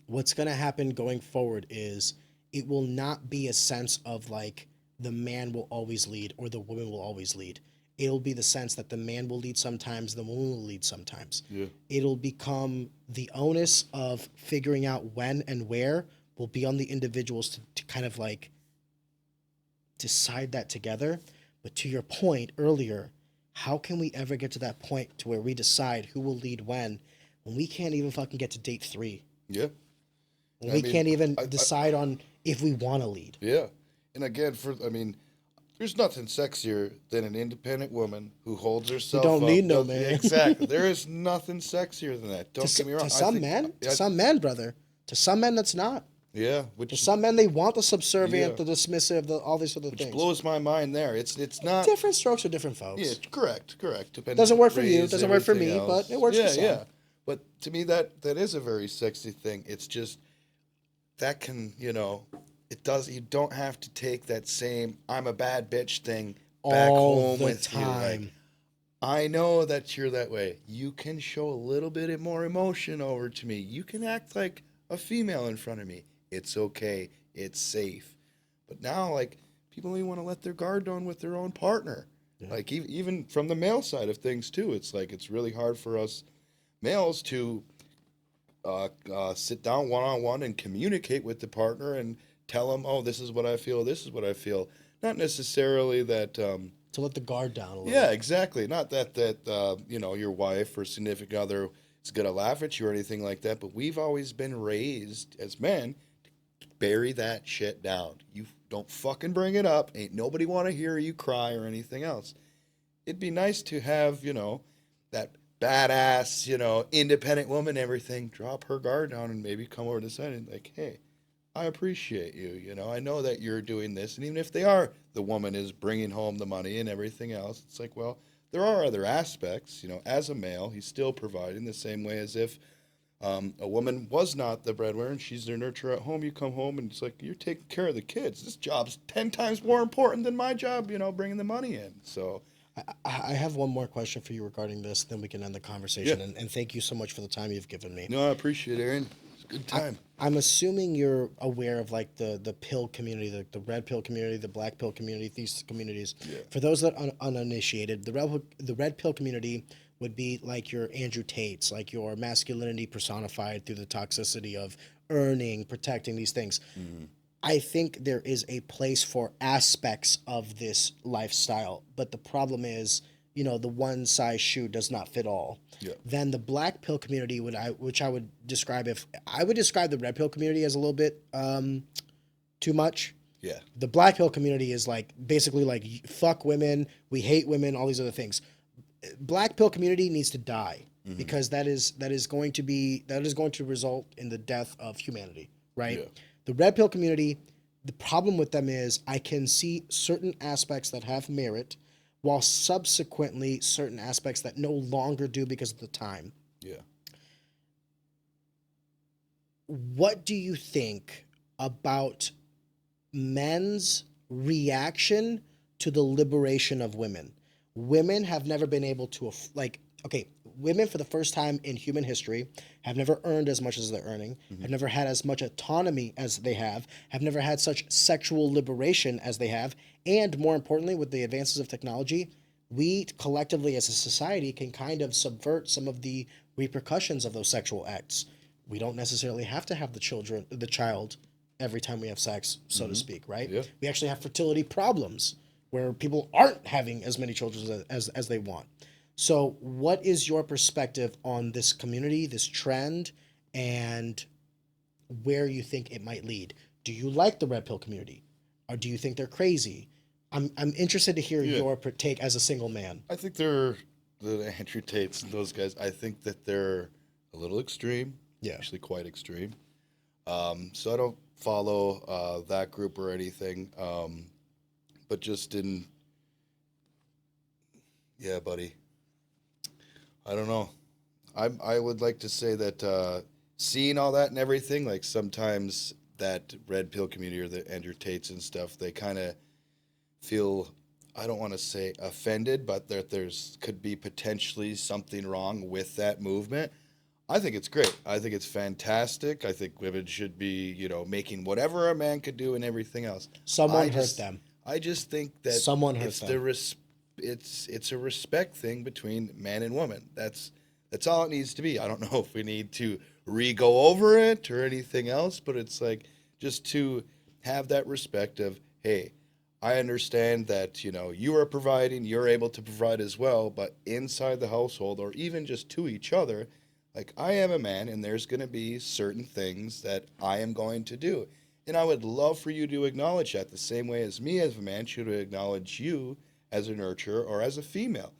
what's going to happen going forward is it will not be a sense of like the man will always lead or the woman will always lead. It'll be the sense that the man will lead sometimes, the woman will lead sometimes. It'll become the onus of figuring out when and where will be on the individuals to kind of like decide that together. But to your point earlier, how can we ever get to that point to where we decide who will lead when we can't even fucking get to date 3? When we can't even decide on if we want to lead. Yeah. And again, there's nothing sexier than an independent woman who holds herself don't up. need no man. Exactly. There is nothing sexier than that. Don't get me wrong. To some men, brother. To some men, that's not. Yeah. To some men, they want the subservient, the dismissive, all these other things. Which blows my mind there. It's not... Different strokes for different folks. Yeah, correct. Doesn't work for you, doesn't work for me, but it works for some. Yeah. But to me, that is a very sexy thing. It's just, that can, it does, you don't have to take that same I'm a bad bitch thing back all home the with time. you. Like, I know that you're that way. You can show a little bit more emotion over to me. You can act like a female in front of me. It's okay. It's safe. But now, like, people only want to let their guard down with their own partner. Yeah. Like, even from the male side of things, too. It's like, it's really hard for us males to sit down one-on-one and communicate with the partner and tell them, oh, this is what I feel, this is what I feel. Not necessarily that... to let the guard down a little Yeah, bit. exactly. Not that your wife or significant other is going to laugh at you or anything like that, but we've always been raised as men to bury that shit down. You don't fucking bring it up. Ain't nobody want to hear you cry or anything else. It'd be nice to have, that badass, independent woman, everything, drop her guard down and maybe come over to the side and like, hey, I appreciate you. I know that you're doing this. And even if the woman is bringing home the money and everything else, it's like, well, there are other aspects. As a male, he's still providing the same way as if a woman was not the breadwinner and she's their nurturer at home. You come home and it's like, you're taking care of the kids. This job's 10 times more important than my job, bringing the money in. So I have one more question for you regarding this, then we can end the conversation. Yeah. And thank you so much for the time you've given me. No, I appreciate it, Aaron. It's a good time. I'm assuming you're aware of like the pill community, the red pill community, the black pill community, these communities. Yeah. For those that are uninitiated, the red pill community would be like your Andrew Tates, like your masculinity personified through the toxicity of earning, protecting these things. Mm-hmm. I think there is a place for aspects of this lifestyle, but the problem is, the one size shoe does not fit all. Yeah. Then the black pill community which I would describe the red pill community as a little bit too much. Yeah. The black pill community is like basically like fuck women, we hate women, all these other things. Black pill community needs to die because that is going to result in the death of humanity, right? Yeah. The red pill community, the problem with them is I can see certain aspects that have merit, while subsequently certain aspects that no longer do because of the time. Yeah. What do you think about men's reaction to the liberation of women? Women have never been able to, women for the first time in human history have never earned as much as they're earning, have never had as much autonomy as they have never had such sexual liberation as they have, and more importantly, with the advances of technology, we collectively as a society can kind of subvert some of the repercussions of those sexual acts. We don't necessarily have to have the child every time we have sex, so to speak, right? Yeah. We actually have fertility problems where people aren't having as many children as they want. So what is your perspective on this community, this trend, and where you think it might lead? Do you like the red pill community, or do you think they're crazy? I'm interested to hear your take as a single man. I think they're the Andrew Tates and those guys. I think that they're a little extreme. Yeah, actually quite extreme. So I don't follow that group or anything. But just yeah, buddy. I don't know. I would like to say that seeing all that and everything, like sometimes that red pill community or the Andrew Tates and stuff, they kind of feel, I don't want to say offended, but that could be potentially something wrong with that movement. I think it's great. I think it's fantastic. I think women should be, making whatever a man could do and everything else. Someone hurt them. I just think that someone hurt them. It's a respect thing between man and woman. That's all it needs to be. I don't know if we need to re-go over it or anything else, but it's like just to have that respect of, hey, I understand that, you are providing, you're able to provide as well, but inside the household or even just to each other, like I am a man and there's going to be certain things that I am going to do. And I would love for you to acknowledge that the same way as me as a man should acknowledge you as a nurturer or as a female.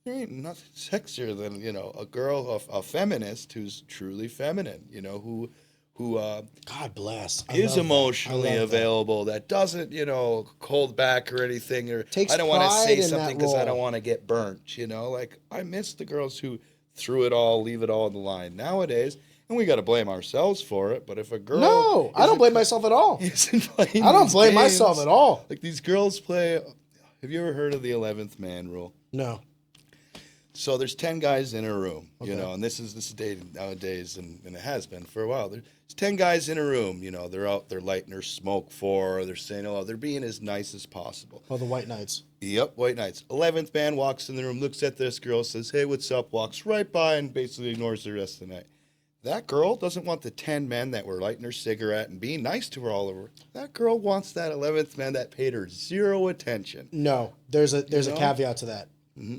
There ain't nothing sexier than, you know, a girl, a feminist who's truly feminine, you know, who God bless. I is love that. emotionally I love that. available, that doesn't, you know, hold back or anything, or Takes I don't want to pride say in that something because I role. don't want to get burnt, you know, like I miss the girls who threw it all, leave it all on the line nowadays, and we got to blame ourselves for it. But if a girl, No, I don't isn't blame myself at all. isn't playing I don't these blame myself games, at all. like these girls play. Have you ever heard of the 11th man rule? No. So there's 10 guys in a room, you Okay. know, and this is dating nowadays, and it has been for a while. There's 10 guys in a room, you know, they're out, they're lighting their smoke for, they're saying hello, they're being as nice as possible. Oh, the White Knights. Yep, white knights. 11th man walks in the room, looks at this girl, says, hey, what's up, walks right by and basically ignores the rest of the night. That girl doesn't want the 10 men that were lighting her cigarette and being nice to her all over. That girl wants that 11th man that paid her zero attention. No, there's a know? caveat to that.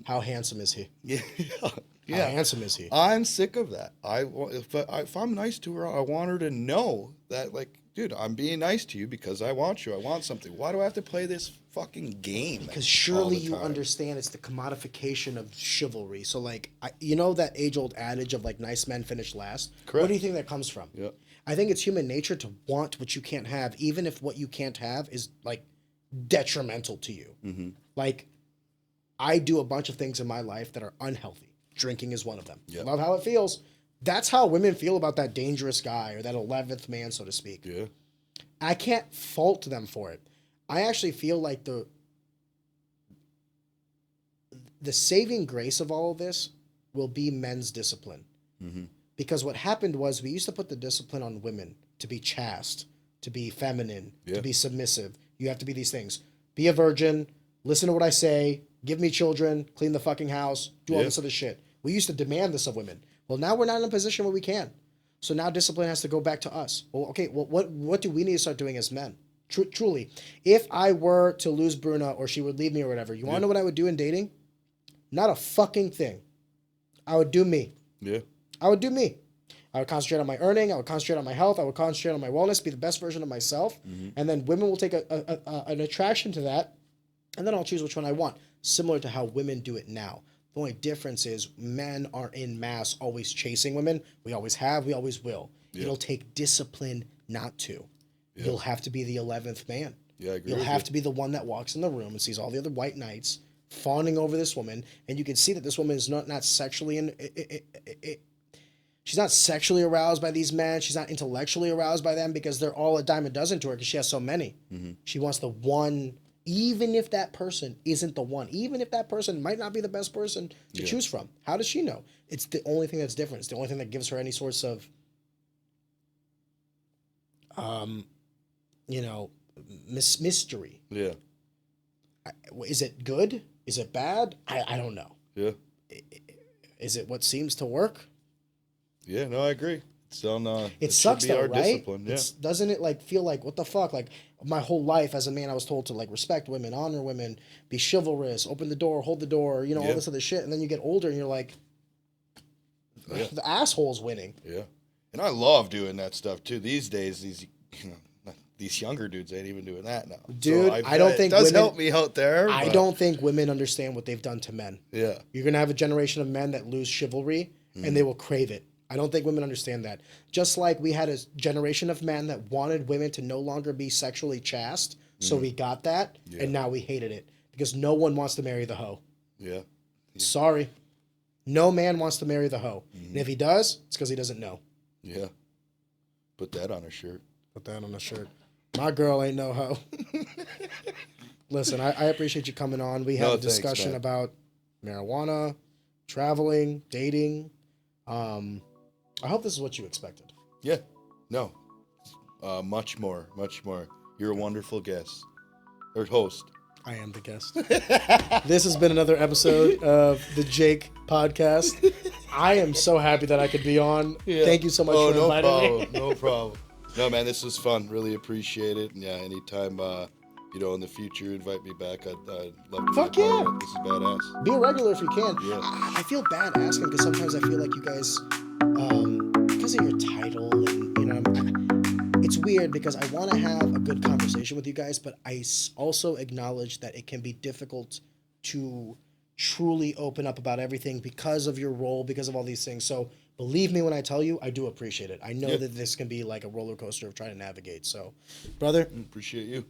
How handsome is he? Yeah. How handsome is he? I'm sick of that. If I'm nice to her, I want her to know that, like, dude, I'm being nice to you because I want you. I want something. Why do I have to play this fucking game? Because all surely the you time? understand it's the commodification of chivalry. So, like, you know that age-old adage of, like, nice men finish last? Correct. What do you think that comes from? Yeah. I think it's human nature to want what you can't have, even if what you can't have is, like, detrimental to you. Mm-hmm. Like, I do a bunch of things in my life that are unhealthy. Drinking is one of them. Yeah. I love how it feels. That's how women feel about that dangerous guy or that 11th man, so to speak. Yeah. I can't fault them for it. I actually feel like the saving grace of all of this will be men's discipline. Mm-hmm. Because what happened was we used to put the discipline on women to be chaste, to be feminine, Yeah. to be submissive. You have to be these things. Be a virgin, listen to what I say, give me children, clean the fucking house, do all Yeah. this other shit. We used to demand this of women. Well, now we're not in a position where we can. So now discipline has to go back to us. Well, okay, well, what do we need to start doing as men? Truly, if I were to lose Bruna or she would leave me or whatever, you want to know what I would do in dating? Not a fucking thing. I would do me. Yeah. I would do me. I would concentrate on my earning. I would concentrate on my health. I would concentrate on my wellness, be the best version of myself. And then women will take an attraction to that. And then I'll choose which one I want. Similar to how women do it now. The only difference is men are in mass always chasing women. We always have. We always will. Yeah. It'll take discipline not to. Yeah. You'll have to be the 11th man. Yeah, I agree You'll with have you. to be the one that walks in the room and sees all the other white knights fawning over this woman. And you can see that this woman is not sexually she's not sexually aroused by these men. She's not intellectually aroused by them because they're all a dime a dozen to her because she has so many. Mm-hmm. She wants the one, even if that person isn't the one, even if that person might not be the best person to Yeah. choose from. How does she know? It's the only thing that's different. It's the only thing that gives her any sorts of, mystery. Yeah. Is it good? Is it bad? I don't know. Yeah. Is it what seems to work? Yeah. No, I agree. It's on. It sucks should be though, our right? discipline. Yeah. Doesn't it like feel like what the fuck? Like my whole life as a man, I was told to like respect women, honor women, be chivalrous, open the door, hold the door, all Yeah. this other shit. And then you get older and you're like, Yeah. the asshole's winning. Yeah. And I love doing that stuff too. These days, these younger dudes ain't even doing that now. Dude, So I don't it think does women- help me out there. I but- don't think women understand what they've done to men. Yeah. You're gonna have a generation of men that lose chivalry and they will crave it. I don't think women understand that. Just like we had a generation of men that wanted women to no longer be sexually chaste, so we got that, and now we hated it because no one wants to marry the hoe. Yeah. Sorry, no man wants to marry the hoe, and if he does, it's because he doesn't know. Yeah. Put that on a shirt. Put that on a shirt. My girl ain't no hoe. Listen, I appreciate you coming on. We had No, a thanks, discussion man. about marijuana, traveling, dating. I hope this is what you expected. Yeah. No. Much more. Much more. You're a wonderful guest. Or host. I am the guest. This has been another episode of the Jake Podcast. I am so happy that I could be on. Yeah. Thank you so much Oh, for no inviting problem. me. No problem. No, man, this was fun. Really appreciate it. And yeah, anytime, in the future, invite me back. I'd love to Fuck be a part yeah. of it. This is badass. Be a regular if you can. Yeah. I feel bad asking because sometimes I feel like you guys, because of your title and it's weird because I want to have a good conversation with you guys, but also acknowledge that it can be difficult to truly open up about everything because of your role, because of all these things. So believe me when I tell you, I do appreciate it. I know Yeah. that this can be like a roller coaster of trying to navigate. So, brother, Appreciate you.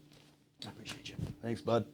I appreciate you. Thanks, bud.